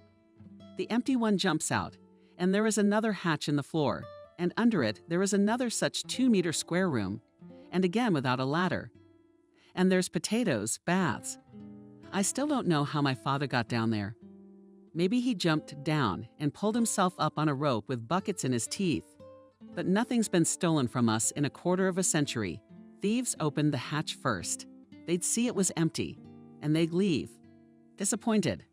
The empty one jumps out, and there is another hatch in the floor, and under it there is another such 2-meter square room, and again without a ladder. And there's potatoes, baths. I still don't know how my father got down there. Maybe he jumped down and pulled himself up on a rope with buckets in his teeth. But nothing's been stolen from us in a quarter of a century. Thieves opened the hatch first. They'd see it was empty, and they'd leave, disappointed.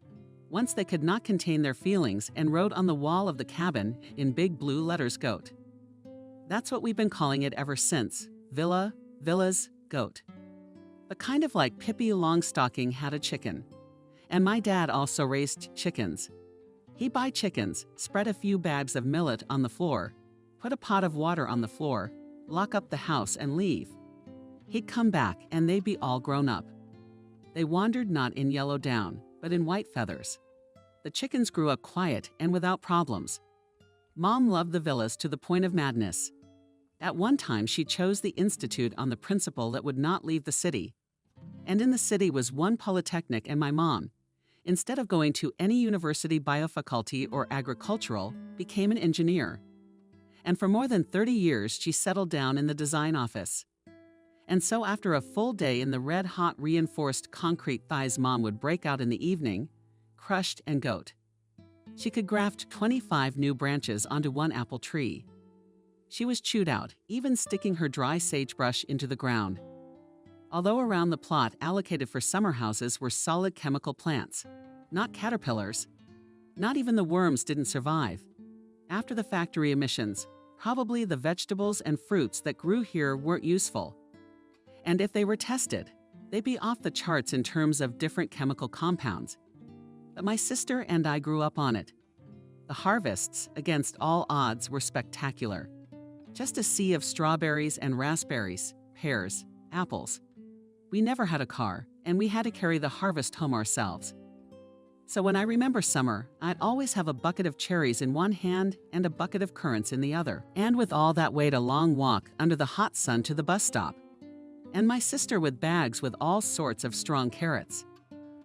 Once they could not contain their feelings and wrote on the wall of the cabin in big blue letters goat. That's what we've been calling it ever since. Villa, villas, goat. But kind of like Pippi Longstocking had a chicken. And my dad also raised chickens. He'd buy chickens, spread a few bags of millet on the floor, put a pot of water on the floor, lock up the house and leave. He'd come back and they'd be all grown up. They wandered not in yellow down, but in white feathers. The chickens grew up quiet and without problems. Mom loved the villas to the point of madness. At one time, she chose the institute on the principle that would not leave the city. And in the city was one polytechnic, and my mom, instead of going to any university biofaculty or agricultural, became an engineer. And for more than 30 years, she settled down in the design office. And so after a full day in the red-hot reinforced concrete thighs, Mom would break out in the evening, crushed and goat. She could graft 25 new branches onto one apple tree. She was chewed out, even sticking her dry sagebrush into the ground. Although around the plot allocated for summer houses were solid chemical plants, not caterpillars. Not even the worms didn't survive. After the factory emissions, probably the vegetables and fruits that grew here weren't useful. And if they were tested, they'd be off the charts in terms of different chemical compounds. But my sister and I grew up on it. The harvests, against all odds, were spectacular. Just a sea of strawberries and raspberries, pears, apples. We never had a car, and we had to carry the harvest home ourselves. So when I remember summer, I'd always have a bucket of cherries in one hand and a bucket of currants in the other. And with all that weight, a long walk under the hot sun to the bus stop. And my sister with bags with all sorts of strong carrots.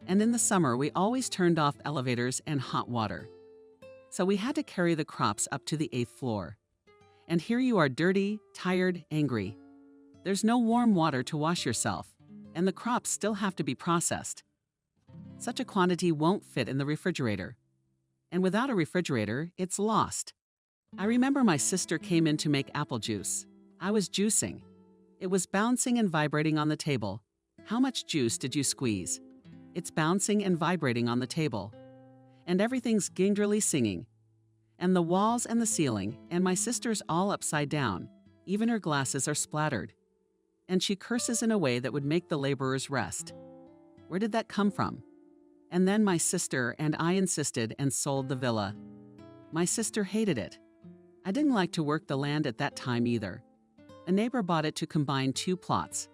And in the summer, we always turned off elevators and hot water. So we had to carry the crops up to the 8th floor. And here you are dirty, tired, angry. There's no warm water to wash yourself, and the crops still have to be processed. Such a quantity won't fit in the refrigerator. And without a refrigerator, it's lost. I remember my sister came in to make apple juice. I was juicing. It was bouncing and vibrating on the table. How much juice did you squeeze? It's bouncing and vibrating on the table. and everything's gingerly singing. And the walls and the ceiling, and my sister's all upside down. Even her glasses are splattered. And she curses in a way that would make the laborers rest. Where did that come from? And then my sister and I insisted and sold the villa. My sister hated it. I didn't like to work the land at that time either. A neighbor bought it to combine 2 plots.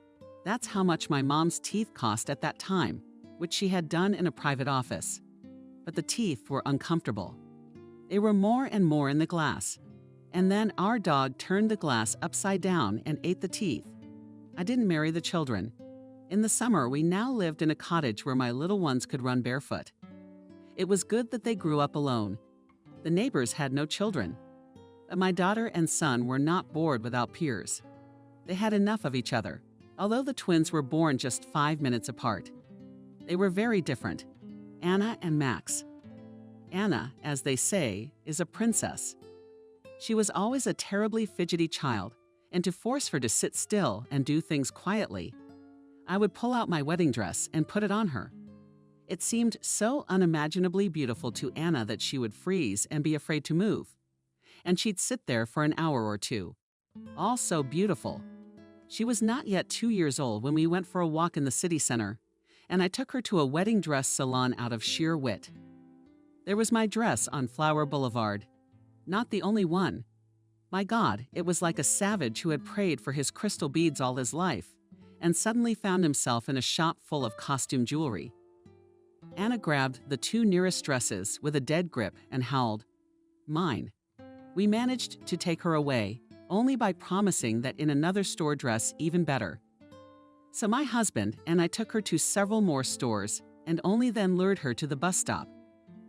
That's how much my mom's teeth cost at that time, which she had done in a private office. But the teeth were uncomfortable. They were more and more in the glass. And then our dog turned the glass upside down and ate the teeth. I didn't marry the children. In the summer, we now lived in a cottage where my little ones could run barefoot. It was good that they grew up alone. The neighbors had no children. But my daughter and son were not bored without peers. They had enough of each other, although the twins were born just 5 minutes apart. They were very different, Anna and Max. Anna, as they say, is a princess. She was always a terribly fidgety child, and to force her to sit still and do things quietly, I would pull out my wedding dress and put it on her. It seemed so unimaginably beautiful to Anna that she would freeze and be afraid to move. And she'd sit there for an hour or two. All so beautiful. She was not yet 2 years old when we went for a walk in the city center, and I took her to a wedding dress salon out of sheer wit. There was my dress on Flower Boulevard. Not the only one. My God, it was like a savage who had prayed for his crystal beads all his life, and suddenly found himself in a shop full of costume jewelry. Anna grabbed the 2 nearest dresses with a dead grip and howled, "Mine." We managed to take her away, only by promising that in another store dress even better. So my husband and I took her to several more stores and only then lured her to the bus stop.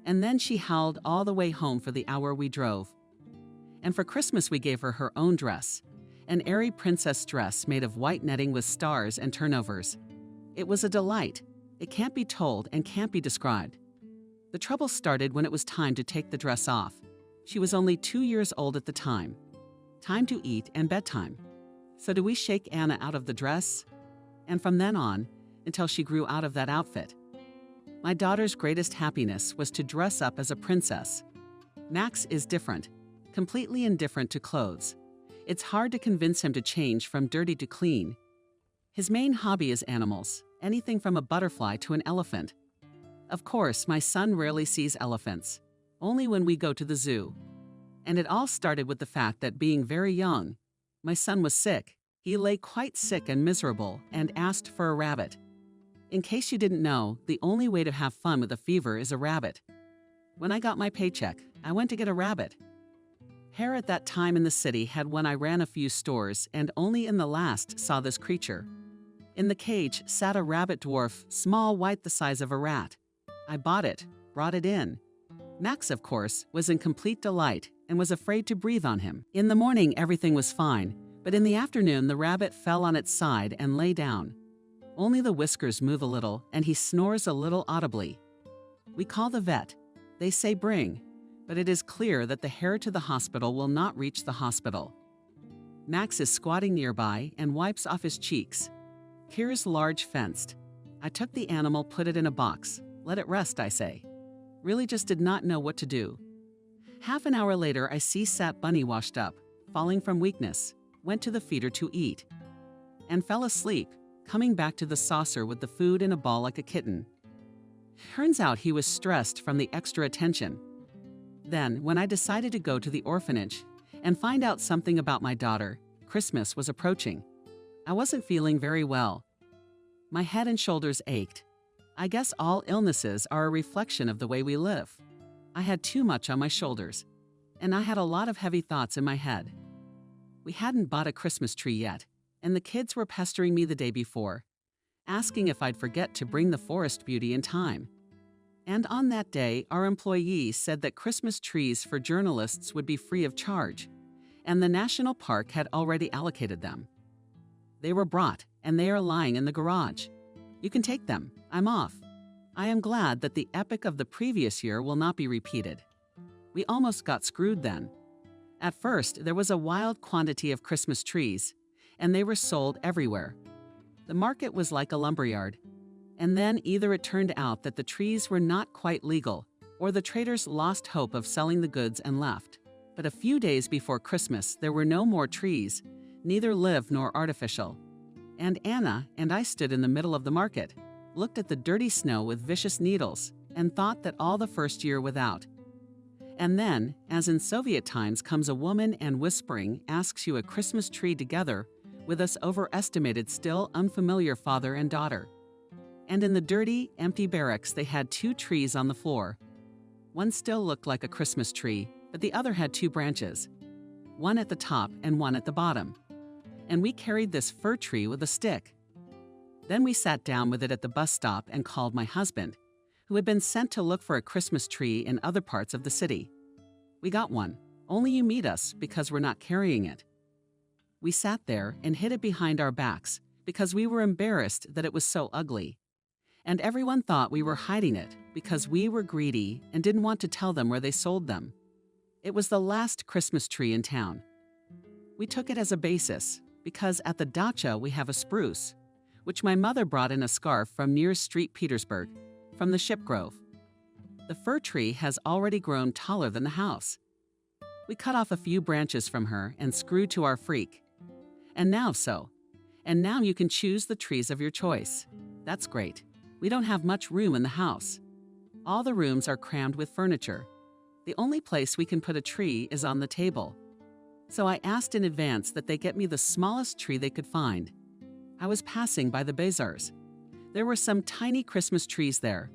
And then she howled all the way home for the hour we drove. And for Christmas we gave her her own dress, an airy princess dress made of white netting with stars and turnovers. It was a delight. It can't be told and can't be described. The trouble started when it was time to take the dress off. She was only 2 years old at the time. Time to eat and bedtime. So do we shake Anna out of the dress? And from then on, until she grew out of that outfit. My daughter's greatest happiness was to dress up as a princess. Max is different, completely indifferent to clothes. It's hard to convince him to change from dirty to clean. His main hobby is animals, anything from a butterfly to an elephant. Of course, my son rarely sees elephants, only when we go to the zoo. And it all started with the fact that being very young, my son was sick. He lay quite sick and miserable and asked for a rabbit. In case you didn't know, the only way to have fun with a fever is a rabbit. When I got my paycheck, I went to get a rabbit. Hare at that time in the city had when I ran a few stores and only in the last saw this creature. In the cage sat a rabbit dwarf, small white the size of a rat. I bought it, brought it in. Max, of course, was in complete delight and was afraid to breathe on him. In the morning everything was fine, but in the afternoon the rabbit fell on its side and lay down. Only the whiskers move a little and he snores a little audibly. We call the vet. They say bring, but it is clear that the hare to the hospital will not reach the hospital. Max is squatting nearby and wipes off his cheeks. Here's large fenced. I took the animal, put it in a box. Let it rest, I say. Really just did not know what to do. Half an hour later, I see Sat Bunny washed up, falling from weakness, went to the feeder to eat, and fell asleep, coming back to the saucer with the food in a ball like a kitten. Turns out he was stressed from the extra attention. Then, when I decided to go to the orphanage and find out something about my daughter, Christmas was approaching. I wasn't feeling very well. My head and shoulders ached. I guess all illnesses are a reflection of the way we live. I had too much on my shoulders, and I had a lot of heavy thoughts in my head. We hadn't bought a Christmas tree yet, and the kids were pestering me the day before, asking if I'd forget to bring the forest beauty in time. And on that day, our employee said that Christmas trees for journalists would be free of charge, and the national park had already allocated them. They were brought, and they are lying in the garage. You can take them. I'm off. I am glad that the epic of the previous year will not be repeated. We almost got screwed then. At first, there was a wild quantity of Christmas trees, and they were sold everywhere. The market was like a lumberyard. And then either it turned out that the trees were not quite legal, or the traders lost hope of selling the goods and left. But a few days before Christmas, there were no more trees, neither live nor artificial. And Anna and I stood in the middle of the market, looked at the dirty snow with vicious needles, and thought that all the first year without. And then, as in Soviet times, comes a woman and whispering asks you a Christmas tree together with us overestimated, still unfamiliar father and daughter. And in the dirty, empty barracks, they had 2 trees on the floor. One still looked like a Christmas tree, but the other had 2 branches, one at the top and one at the bottom. And we carried this fir tree with a stick. Then we sat down with it at the bus stop and called my husband, who had been sent to look for a Christmas tree in other parts of the city. We got one, only you meet us because we're not carrying it. We sat there and hid it behind our backs because we were embarrassed that it was so ugly. And everyone thought we were hiding it because we were greedy and didn't want to tell them where they sold them. It was the last Christmas tree in town. We took it as a basis because at the dacha we have a spruce, which my mother brought in a scarf from near Street Petersburg, from the Ship Grove. The fir tree has already grown taller than the house. We cut off a few branches from her and screwed to our freak. And now you can choose the trees of your choice. That's great. We don't have much room in the house. All the rooms are crammed with furniture. The only place we can put a tree is on the table. So I asked in advance that they get me the smallest tree they could find. I was passing by the bazaars. There were some tiny Christmas trees there,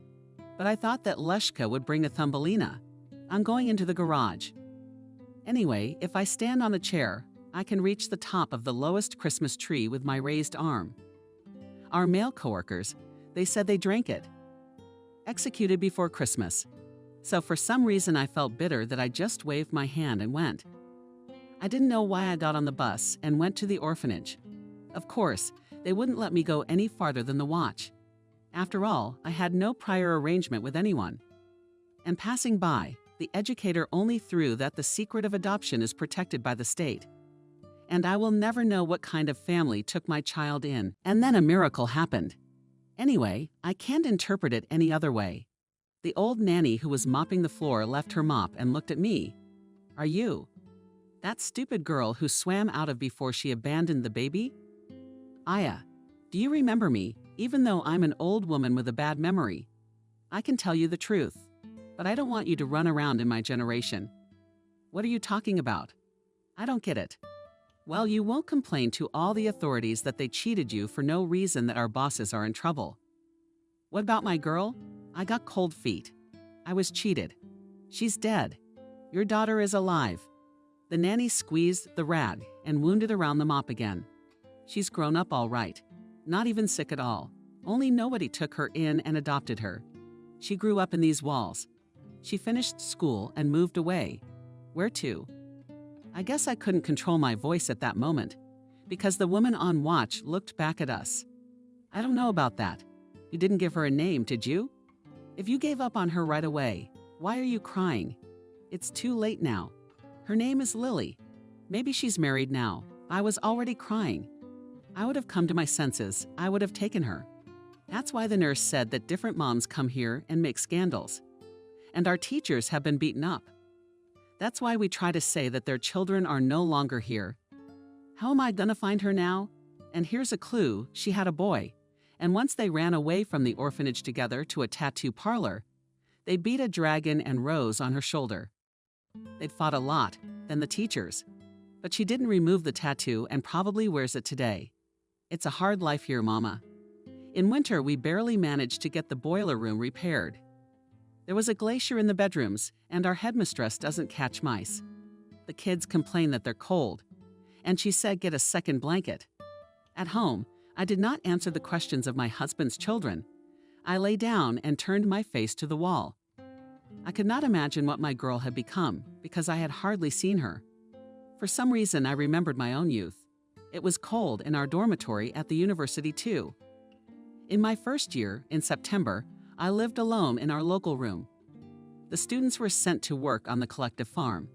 but I thought that Leshka would bring a Thumbelina. I'm going into the garage. Anyway, if I stand on a chair, I can reach the top of the lowest Christmas tree with my raised arm. Our male coworkers, they said they drank it. Executed before Christmas. So for some reason I felt bitter that I just waved my hand and went. I didn't know why I got on the bus and went to the orphanage. Of course, they wouldn't let me go any farther than the watch. After all, I had no prior arrangement with anyone. And passing by, the educator only threw that the secret of adoption is protected by the state. And I will never know what kind of family took my child in. And then a miracle happened. Anyway, I can't interpret it any other way. The old nanny who was mopping the floor left her mop and looked at me. Are you that stupid girl who swam out of before she abandoned the baby? Aya, do you remember me, even though I'm an old woman with a bad memory? I can tell you the truth, but I don't want you to run around in my generation. What are you talking about? I don't get it. Well, you won't complain to all the authorities that they cheated you for no reason that our bosses are in trouble. What about my girl? I got cold feet. I was cheated. She's dead. Your daughter is alive. The nanny squeezed the rag and wounded around the mop again. She's grown up all right. Not even sick at all. Only nobody took her in and adopted her. She grew up in these walls. She finished school and moved away. Where to? I guess I couldn't control my voice at that moment, because the woman on watch looked back at us. I don't know about that. You didn't give her a name, did you? If you gave up on her right away, why are you crying? It's too late now. Her name is Lily. Maybe she's married now. I was already crying. I would have come to my senses. I would have taken her. That's why the nurse said that different moms come here and make scandals. And our teachers have been beaten up. That's why we try to say that their children are no longer here. How am I gonna find her now? And here's a clue, she had a boy. And once they ran away from the orphanage together to a tattoo parlor, they beat a dragon and rose on her shoulder. They'd fought a lot, then the teachers. But she didn't remove the tattoo and probably wears it today. It's a hard life here, Mama. In winter, we barely managed to get the boiler room repaired. There was a glacier in the bedrooms, and our headmistress doesn't catch mice. The kids complain that they're cold, and she said get a second blanket. At home, I did not answer the questions of my husband's children. I lay down and turned my face to the wall. I could not imagine what my girl had become, because I had hardly seen her. For some reason, I remembered my own youth. It was cold in our dormitory at the university, too. In my first year, in September, I lived alone in our local room. The students were sent to work on the collective farm,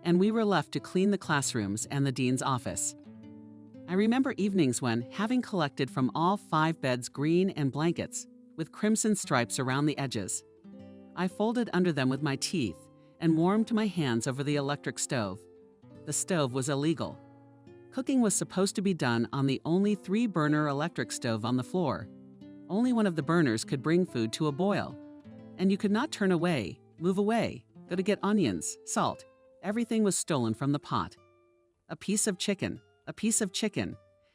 and we were left to clean the classrooms and the dean's office. I remember evenings when, having collected from all 5 beds green and blankets with crimson stripes around the edges, I folded under them with my teeth and warmed my hands over the electric stove. The stove was illegal. Cooking was supposed to be done on the only 3-burner electric stove on the floor. Only one of the burners could bring food to a boil. And you could not turn away, move away, go to get onions, salt. Everything was stolen from the pot. A piece of chicken,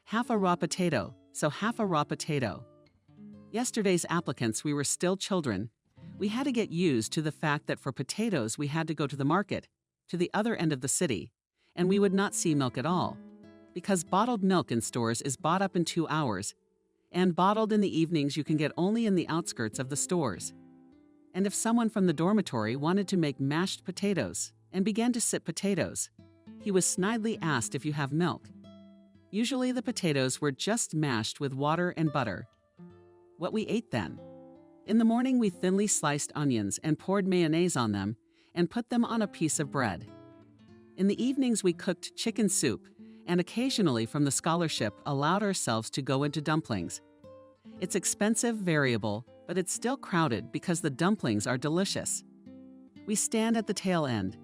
half a raw potato, so half a raw potato. Yesterday's applicants, we were still children. We had to get used to the fact that for potatoes we had to go to the market, to the other end of the city, and we would not see milk at all. Because bottled milk in stores is bought up in 2 hours, and bottled in the evenings you can get only in the outskirts of the stores. And if someone from the dormitory wanted to make mashed potatoes and began to sip potatoes, he was snidely asked if you have milk. Usually the potatoes were just mashed with water and butter. What we ate then? In the morning we thinly sliced onions and poured mayonnaise on them and put them on a piece of bread. In the evenings we cooked chicken soup and occasionally from the scholarship allowed ourselves to go into dumplings. It's expensive, variable, but it's still crowded because the dumplings are delicious. We stand at the tail end.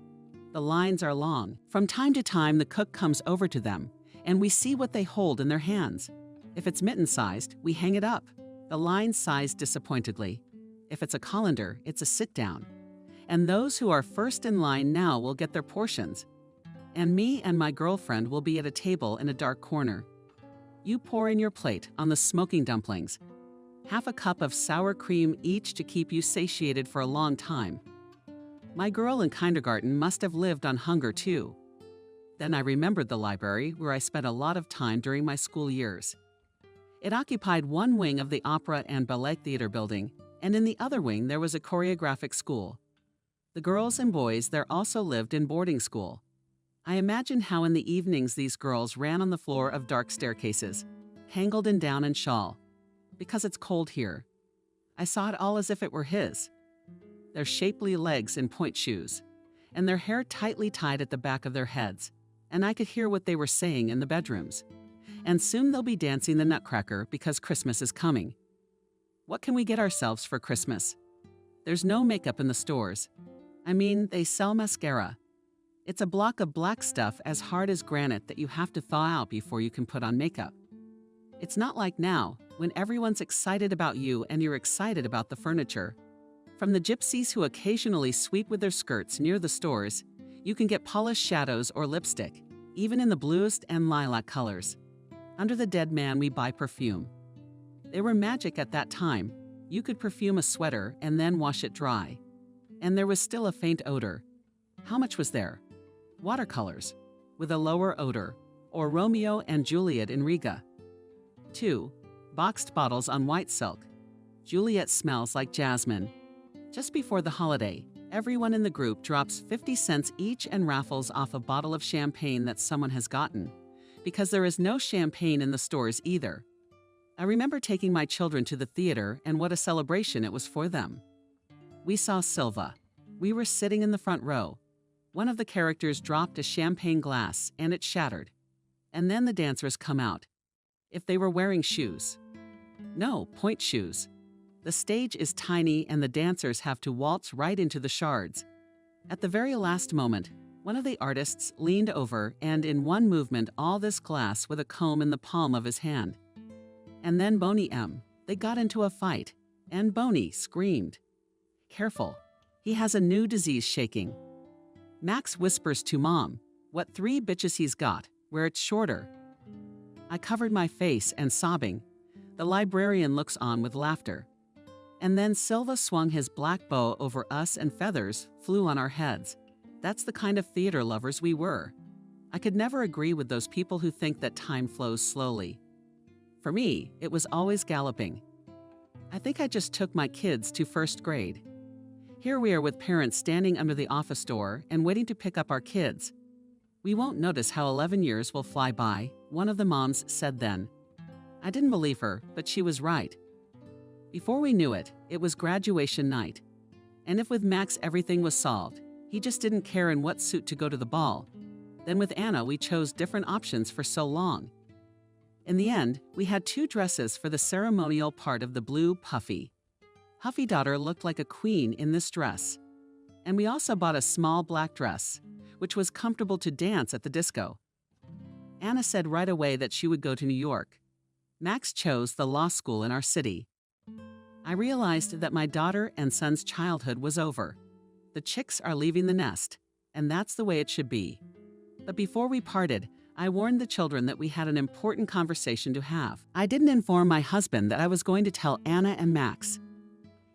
The lines are long. From time to time the cook comes over to them and we see what they hold in their hands. If it's mitten-sized, we hang it up. The line sighs disappointedly. If it's a colander, it's a sit-down. And those who are first in line now will get their portions. And me and my girlfriend will be at a table in a dark corner. You pour in your plate on the smoking dumplings. Half a cup of sour cream each to keep you satiated for a long time. My girl in kindergarten must have lived on hunger too. Then I remembered the library where I spent a lot of time during my school years. It occupied one wing of the Opera and Ballet Theater building, and in the other wing there was a choreographic school. The girls and boys there also lived in boarding school. I imagine how in the evenings these girls ran on the floor of dark staircases, tangled in down and shawl, because it's cold here. I saw it all as if it were his. Their shapely legs in point shoes, and their hair tightly tied at the back of their heads, and I could hear what they were saying in the bedrooms. And soon they'll be dancing the Nutcracker because Christmas is coming. What can we get ourselves for Christmas? There's no makeup in the stores. I mean, they sell mascara. It's a block of black stuff as hard as granite that you have to thaw out before you can put on makeup. It's not like now, when everyone's excited about you and you're excited about the furniture. From the gypsies who occasionally sweep with their skirts near the stores, you can get polished shadows or lipstick, even in the bluest and lilac colors. Under the dead man we buy perfume. They were magic at that time. You could perfume a sweater and then wash it dry. And there was still a faint odor. How much was there? Watercolors, with a lower odor, or Romeo and Juliet in Riga. 2. Boxed bottles on white silk. Juliet smells like jasmine. Just before the holiday, everyone in the group drops 50 cents each and raffles off a bottle of champagne that someone has gotten, because there is no champagne in the stores either. I remember taking my children to the theater and what a celebration it was for them. We saw Silva. We were sitting in the front row. One of the characters dropped a champagne glass and it shattered. And then the dancers come out. If they were wearing shoes. No, point shoes. The stage is tiny and the dancers have to waltz right into the shards. At the very last moment, one of the artists leaned over and in one movement all this glass with a comb in the palm of his hand. And then Boney M. They got into a fight, and Boney screamed. Careful, he has a new disease shaking. Max whispers to Mom, what 3 bitches he's got, where it's shorter. I covered my face and sobbing. The librarian looks on with laughter. And then Silva swung his black bow over us and feathers flew on our heads. That's the kind of theater lovers we were. I could never agree with those people who think that time flows slowly. For me, it was always galloping. I think I just took my kids to first grade. Here we are with parents standing under the office door and waiting to pick up our kids. We won't notice how 11 years will fly by, one of the moms said then. I didn't believe her, but she was right. Before we knew it, it was graduation night. And if with Max everything was solved, he just didn't care in what suit to go to the ball. Then with Anna, we chose different options for so long. In the end, we had 2 dresses for the ceremonial part of the blue puffy. Huffy daughter looked like a queen in this dress. And we also bought a small black dress, which was comfortable to dance at the disco. Anna said right away that she would go to New York. Max chose the law school in our city. I realized that my daughter and son's childhood was over. The chicks are leaving the nest, and that's the way it should be. But before we parted, I warned the children that we had an important conversation to have. I didn't inform my husband that I was going to tell Anna and Max.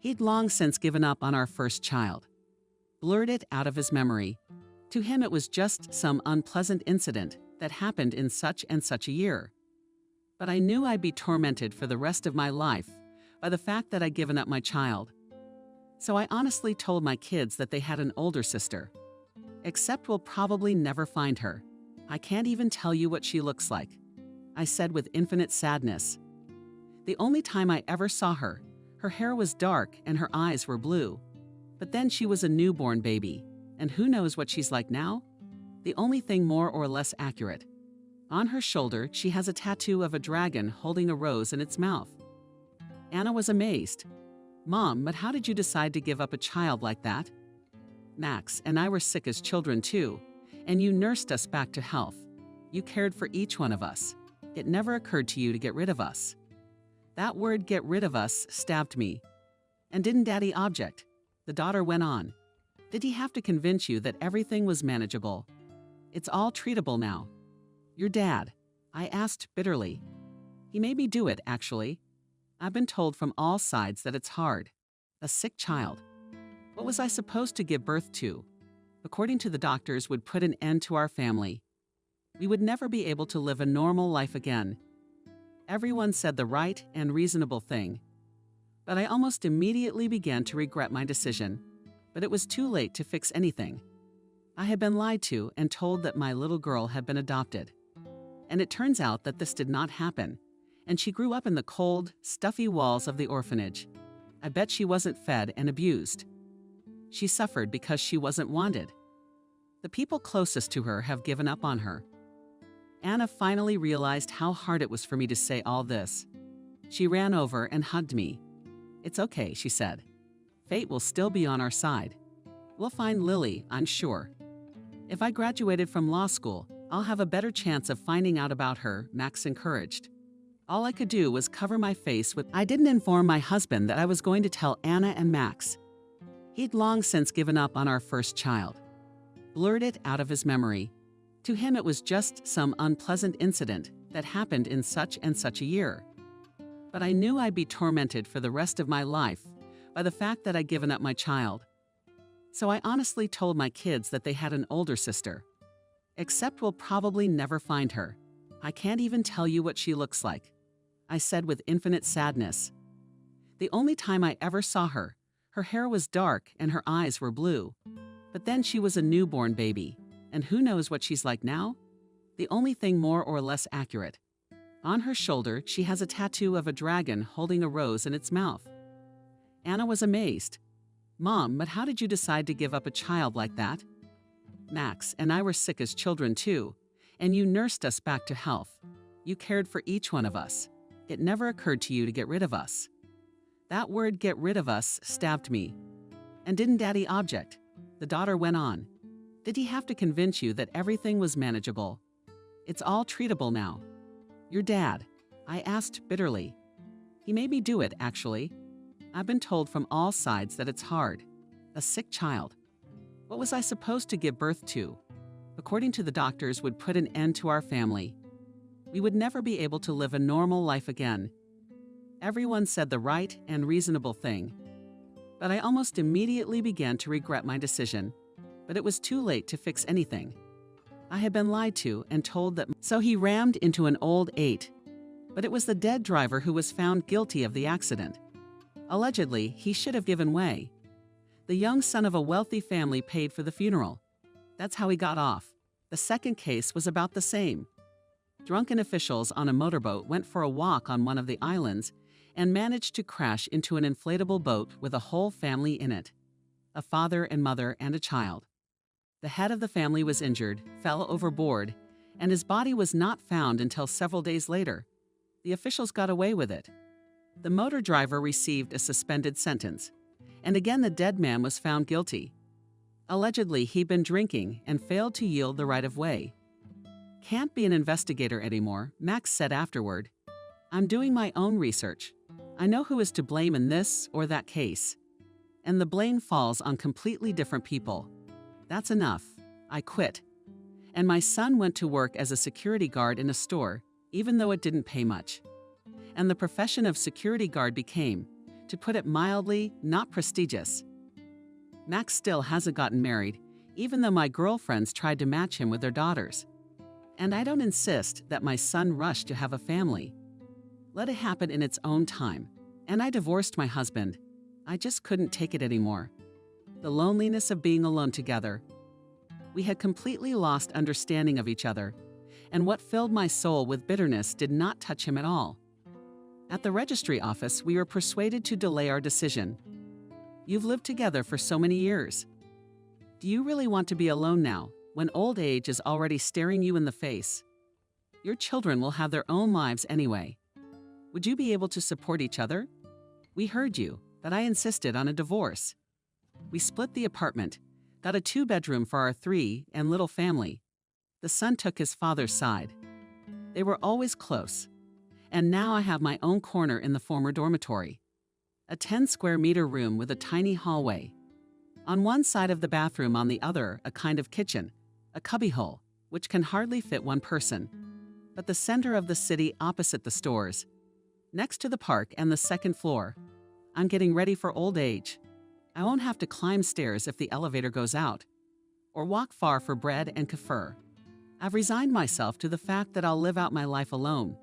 He'd long since given up on our first child. Blurred it out of his memory. To him, it was just some unpleasant incident that happened in such and such a year. But I knew I'd be tormented for the rest of my life by the fact that I'd given up my child. So I honestly told my kids that they had an older sister. Except we'll probably never find her. I can't even tell you what she looks like, I said with infinite sadness. The only time I ever saw her, her hair was dark and her eyes were blue. But then she was a newborn baby, and who knows what she's like now? The only thing more or less accurate. On her shoulder, she has a tattoo of a dragon holding a rose in its mouth. Anna was amazed. Mom, but how did you decide to give up a child like that? Max and I were sick as children too, and you nursed us back to health. You cared for each one of us. It never occurred to you to get rid of us. That word "get rid of us" stabbed me. And didn't Daddy object? The daughter went on. Did he have to convince you that everything was manageable? It's all treatable now. Your dad, I asked bitterly. He made me do it, actually. I've been told from all sides that it's hard. A sick child. What was I supposed to give birth to? According to the doctors, would put an end to our family. We would never be able to live a normal life again. Everyone said the right and reasonable thing. But I almost immediately began to regret my decision. But it was too late to fix anything. I had been lied to and told that my little girl had been adopted. And it turns out that this did not happen, and she grew up in the cold, stuffy walls of the orphanage. I bet she wasn't fed and abused. She suffered because she wasn't wanted. The people closest to her have given up on her. Anna finally realized how hard it was for me to say all this. She ran over and hugged me. It's okay, she said. Fate will still be on our side. We'll find Lily, I'm sure. If I graduated from law school, I'll have a better chance of finding out about her, Max encouraged. All I could do was cover my face with... I didn't inform my husband that I was going to tell Anna and Max. He'd long since given up on our first child. Blurred it out of his memory. To him, it was just some unpleasant incident that happened in such and such a year. But I knew I'd be tormented for the rest of my life by the fact that I'd given up my child. So I honestly told my kids that they had an older sister. Except we'll probably never find her. I can't even tell you what she looks like, I said with infinite sadness. The only time I ever saw her, her hair was dark and her eyes were blue. But then she was a newborn baby, and who knows what she's like now? The only thing more or less accurate. On her shoulder, she has a tattoo of a dragon holding a rose in its mouth. Anna was amazed. Mom, but how did you decide to give up a child like that? Max and I were sick as children too, and you nursed us back to health. You cared for each one of us. It never occurred to you to get rid of us. That word "get rid of us" stabbed me. And didn't Daddy object? The daughter went on. Did he have to convince you that everything was manageable? It's all treatable now. Your dad, I asked bitterly. He made me do it, actually. I've been told from all sides that it's hard. A sick child. What was I supposed to give birth to? According to the doctors, would put an end to our family. We would never be able to live a normal life again. Everyone said the right and reasonable thing. But I almost immediately began to regret my decision. But it was too late to fix anything. I had been lied to and told that... So he rammed into an old 8. But it was the dead driver who was found guilty of the accident. Allegedly, he should have given way. The young son of a wealthy family paid for the funeral. That's how he got off. The second case was about the same. Drunken officials on a motorboat went for a walk on one of the islands and managed to crash into an inflatable boat with a whole family in it. A father and mother and a child. The head of the family was injured, fell overboard, and his body was not found until several days later. The officials got away with it. The motor driver received a suspended sentence, and again the dead man was found guilty. Allegedly, he'd been drinking and failed to yield the right of way. "Can't be an investigator anymore," Max said afterward. "I'm doing my own research. I know who is to blame in this or that case. And the blame falls on completely different people. That's enough. I quit. And my son went to work as a security guard in a store, even though it didn't pay much. And the profession of security guard became, to put it mildly, not prestigious. Max still hasn't gotten married, even though my girlfriends tried to match him with their daughters. And I don't insist that my son rush to have a family. Let it happen in its own time. And I divorced my husband. I just couldn't take it anymore. The loneliness of being alone together. We had completely lost understanding of each other, and what filled my soul with bitterness did not touch him at all. At the registry office, we were persuaded to delay our decision. You've lived together for so many years. Do you really want to be alone now, when old age is already staring you in the face? Your children will have their own lives anyway. Would you be able to support each other? We heard you, but I insisted on a divorce. We split the apartment, got a 2-bedroom for our 3 and little family. The son took his father's side. They were always close. And now I have my own corner in the former dormitory. A 10-square-meter room with a tiny hallway. On one side of the bathroom, on the other, a kind of kitchen, a cubbyhole, which can hardly fit one person. But the center of the city opposite the stores. Next to the park and the second floor. I'm getting ready for old age. I won't have to climb stairs if the elevator goes out, or walk far for bread and kefir. I've resigned myself to the fact that I'll live out my life alone.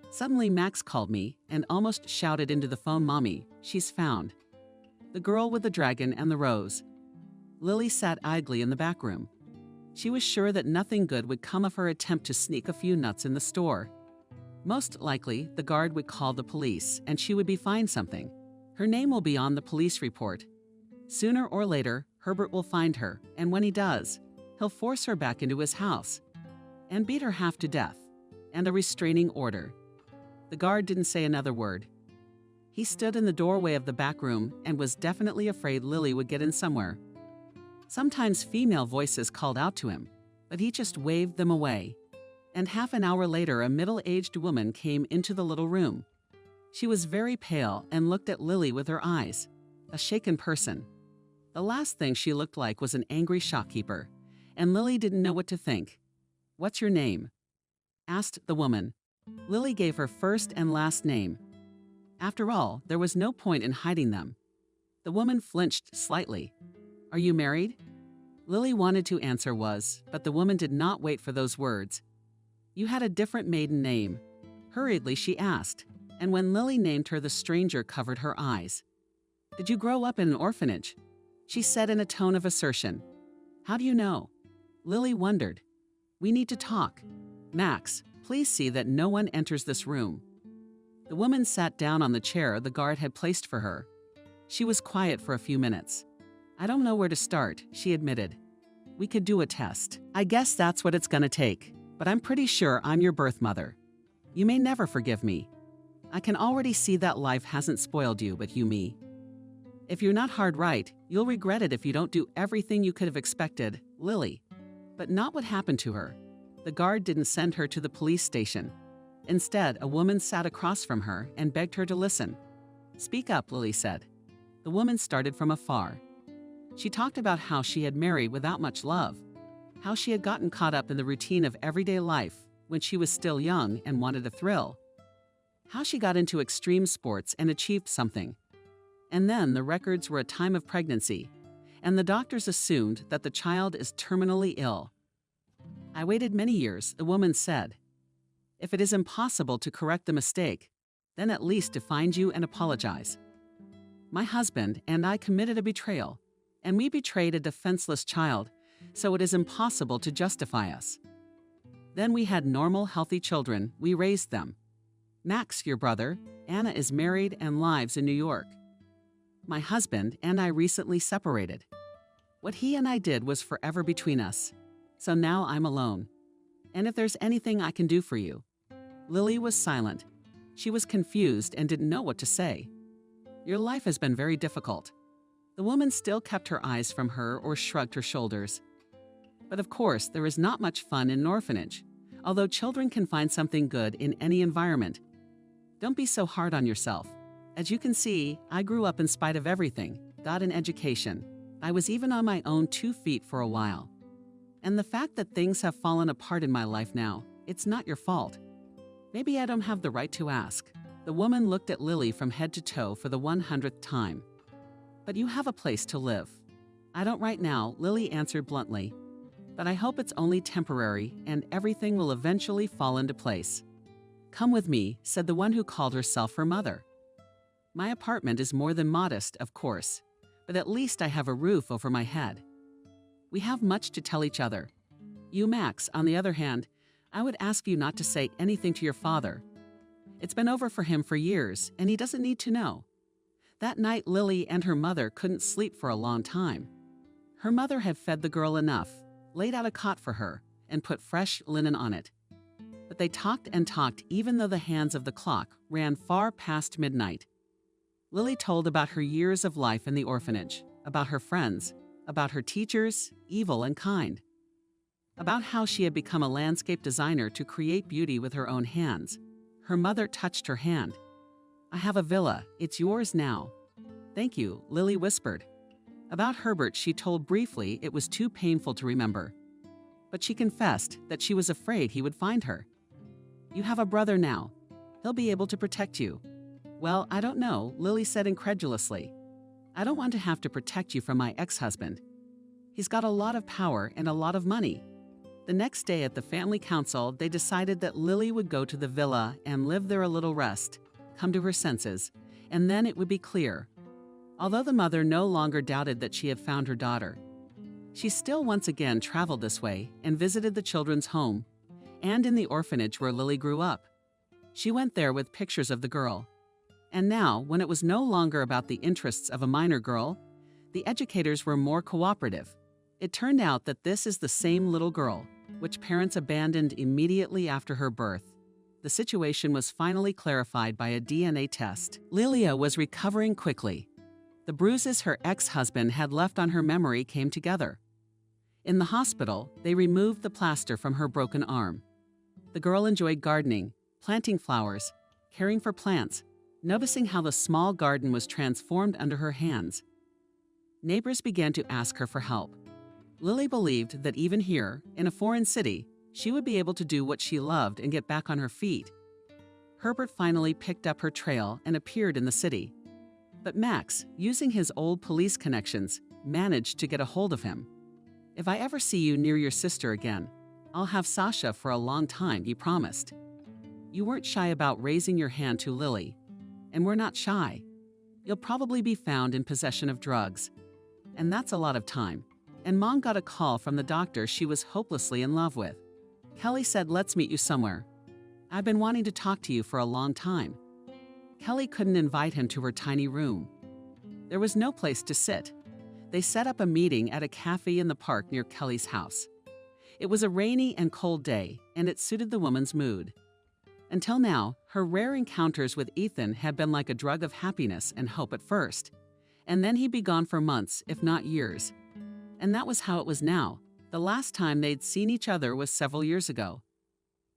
Suddenly Max called me and almost shouted into the phone, "Mommy, she's found. The girl with the dragon and the rose." Lily sat idly in the back room. She was sure that nothing good would come of her attempt to sneak a few nuts in the store. Most likely, the guard would call the police and she would be fined something. Her name will be on the police report. Sooner or later, Herbert will find her, and when he does, he'll force her back into his house and beat her half to death, and a restraining order. The guard didn't say another word. He stood in the doorway of the back room and was definitely afraid Lily would get in somewhere. Sometimes female voices called out to him, but he just waved them away. And half an hour later, a middle-aged woman came into the little room. She was very pale and looked at Lily with her eyes, a shaken person. The last thing she looked like was an angry shopkeeper, and Lily didn't know what to think. "What's your name?" asked the woman. Lily gave her first and last name. After all, there was no point in hiding them. The woman flinched slightly. "Are you married?" Lily wanted to answer was, but the woman did not wait for those words. "You had a different maiden name." Hurriedly she asked, and when Lily named her, the stranger covered her eyes. "Did you grow up in an orphanage?" she said in a tone of assertion. "How do you know?" Lily wondered. "We need to talk. Max, please see that no one enters this room." The woman sat down on the chair the guard had placed for her. She was quiet for a few minutes. "I don't know where to start," she admitted. "We could do a test. I guess that's what it's gonna take. But I'm pretty sure I'm your birth mother. You may never forgive me. I can already see that life hasn't spoiled you, but you me. If you're not hard right, you'll regret it if you don't do everything you could have expected, Lily." But not what happened to her. The guard didn't send her to the police station. Instead, a woman sat across from her and begged her to listen. "Speak up," Lily said. The woman started from afar. She talked about how she had married without much love, how she had gotten caught up in the routine of everyday life when she was still young and wanted a thrill, how she got into extreme sports and achieved something. And then the records were a time of pregnancy, and the doctors assumed that the child is terminally ill. "I waited many years," the woman said. "If it is impossible to correct the mistake, then at least to find you and apologize. My husband and I committed a betrayal, and we betrayed a defenseless child, so it is impossible to justify us. Then we had normal, healthy children. We raised them. Max, your brother, Anna is married and lives in New York. My husband and I recently separated. What he and I did was forever between us. So now I'm alone. And if there's anything I can do for you." Lily was silent. She was confused and didn't know what to say. "Your life has been very difficult." The woman still kept her eyes from her or shrugged her shoulders. But of course, there is not much fun in an orphanage, although children can find something good in any environment. Don't be so hard on yourself. As you can see, I grew up in spite of everything, got an education. I was even on my own 2 feet for a while. And the fact that things have fallen apart in my life now, it's not your fault. Maybe I don't have the right to ask. The woman looked at Lily from head to toe for the 100th time. "But you have a place to live." "I don't right now," Lily answered bluntly. "But I hope it's only temporary and everything will eventually fall into place." "Come with me," said the one who called herself her mother. "My apartment is more than modest, of course, but at least I have a roof over my head. We have much to tell each other. You, Max, on the other hand, I would ask you not to say anything to your father. It's been over for him for years, and he doesn't need to know." That night, Lily and her mother couldn't sleep for a long time. Her mother had fed the girl enough, laid out a cot for her, and put fresh linen on it. But they talked and talked even though the hands of the clock ran far past midnight. Lily told about her years of life in the orphanage, about her friends, about her teachers, evil and kind, about how she had become a landscape designer to create beauty with her own hands. Her mother touched her hand. "I have a villa. It's yours now." "Thank you," Lily whispered. About Herbert, she told briefly it was too painful to remember. But she confessed that she was afraid he would find her. "You have a brother now. He'll be able to protect you." "Well, I don't know," Lily said incredulously. "I don't want to have to protect you from my ex-husband. He's got a lot of power and a lot of money." The next day at the family council, they decided that Lily would go to the villa and live there a little rest, come to her senses, and then it would be clear. Although the mother no longer doubted that she had found her daughter, she still once again traveled this way and visited the children's home and in the orphanage where Lily grew up. She went there with pictures of the girl. And now, when it was no longer about the interests of a minor girl, the educators were more cooperative. It turned out that this is the same little girl, which parents abandoned immediately after her birth. The situation was finally clarified by a DNA test. Lilia was recovering quickly. The bruises her ex-husband had left on her memory came together. In the hospital, they removed the plaster from her broken arm. The girl enjoyed gardening, planting flowers, caring for plants, noticing how the small garden was transformed under her hands. Neighbors began to ask her for help. Lily believed that even here, in a foreign city, she would be able to do what she loved and get back on her feet. Herbert finally picked up her trail and appeared in the city. But Max, using his old police connections, managed to get a hold of him. "If I ever see you near your sister again, I'll have Sasha for a long time," he promised. "You weren't shy about raising your hand to Lily, and we're not shy. You'll probably be found in possession of drugs. And that's a lot of time." And Mom got a call from the doctor she was hopelessly in love with. Kelly said, "Let's meet you somewhere. I've been wanting to talk to you for a long time." Kelly couldn't invite him to her tiny room. There was no place to sit. They set up a meeting at a cafe in the park near Kelly's house. It was a rainy and cold day, and it suited the woman's mood. Until now, her rare encounters with Ethan had been like a drug of happiness and hope at first, and then he'd be gone for months, if not years. And that was how it was now. The last time they'd seen each other was several years ago.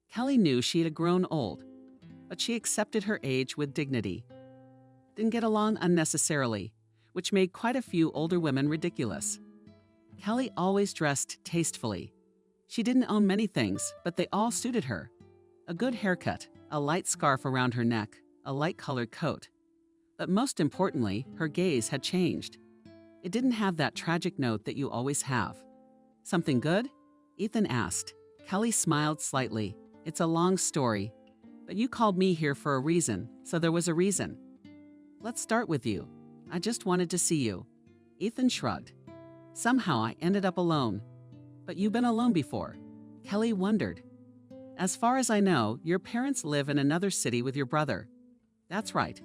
Kelly knew she had grown old, but she accepted her age with dignity. Didn't get along unnecessarily, which made quite a few older women ridiculous. Kelly always dressed tastefully. She didn't own many things, but they all suited her. A good haircut, a light scarf around her neck, a light-colored coat. But most importantly, her gaze had changed. It didn't have that tragic note that you always have. "Something good?" Ethan asked. Kelly smiled slightly. "It's a long story, but you called me here for a reason, so there was a reason." "Let's start with you. I just wanted to see you." Ethan shrugged. "Somehow I ended up alone." "But you've been alone before." Kelly wondered. "As far as I know, your parents live in another city with your brother." "That's right.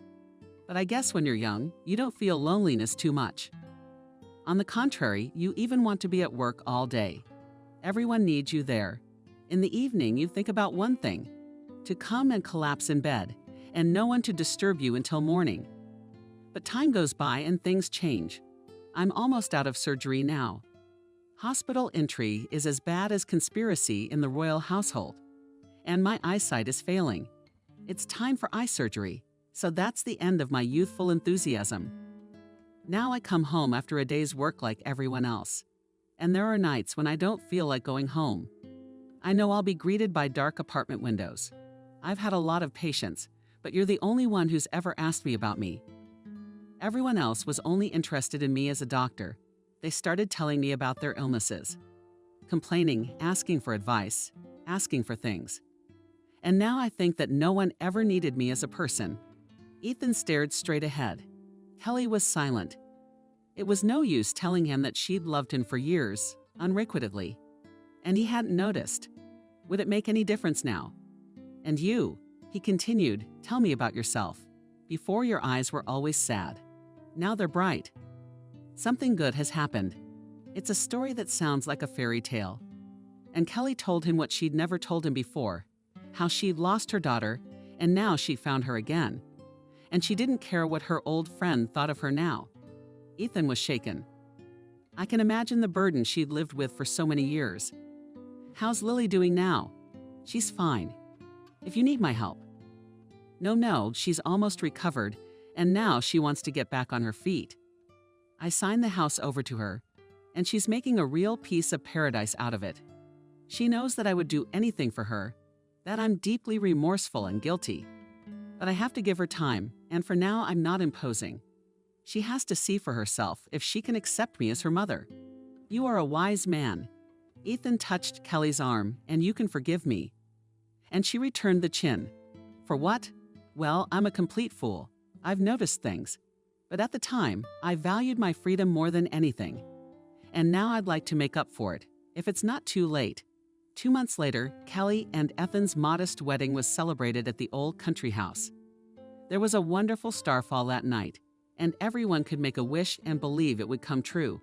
But I guess when you're young, you don't feel loneliness too much. On the contrary, you even want to be at work all day. Everyone needs you there. In the evening, you think about one thing: to come and collapse in bed and no one to disturb you until morning. But time goes by and things change. I'm almost out of surgery now. Hospital entry is as bad as conspiracy in the royal household, and my eyesight is failing. It's time for eye surgery, so that's the end of my youthful enthusiasm. Now I come home after a day's work like everyone else, and there are nights when I don't feel like going home. I know I'll be greeted by dark apartment windows. I've had a lot of patients, but you're the only one who's ever asked me about me. Everyone else was only interested in me as a doctor. They started telling me about their illnesses, complaining, asking for advice, asking for things. And now I think that no one ever needed me as a person. Ethan stared straight ahead. Kelly was silent. It was no use telling him that she'd loved him for years, unrequitedly. And he hadn't noticed. Would it make any difference now? And you, he continued, tell me about yourself. Before your eyes were always sad. Now they're bright. Something good has happened. It's a story that sounds like a fairy tale. And Kelly told him what she'd never told him before, how she'd lost her daughter, and now she found her again. And she didn't care what her old friend thought of her now. Ethan was shaken. I can imagine the burden she'd lived with for so many years. How's Lily doing now? She's fine. If you need my help. No, she's almost recovered, and now she wants to get back on her feet. I signed the house over to her, and she's making a real piece of paradise out of it. She knows that I would do anything for her, that I'm deeply remorseful and guilty. But I have to give her time, and for now I'm not imposing. She has to see for herself if she can accept me as her mother. You are a wise man. Ethan touched Kelly's arm, and you can forgive me. And she returned the chin. For what? Well, I'm a complete fool. I've noticed things. But at the time, I valued my freedom more than anything. And now I'd like to make up for it, if it's not too late. 2 months later, Kelly and Ethan's modest wedding was celebrated at the old country house. There was a wonderful starfall that night, and everyone could make a wish and believe it would come true.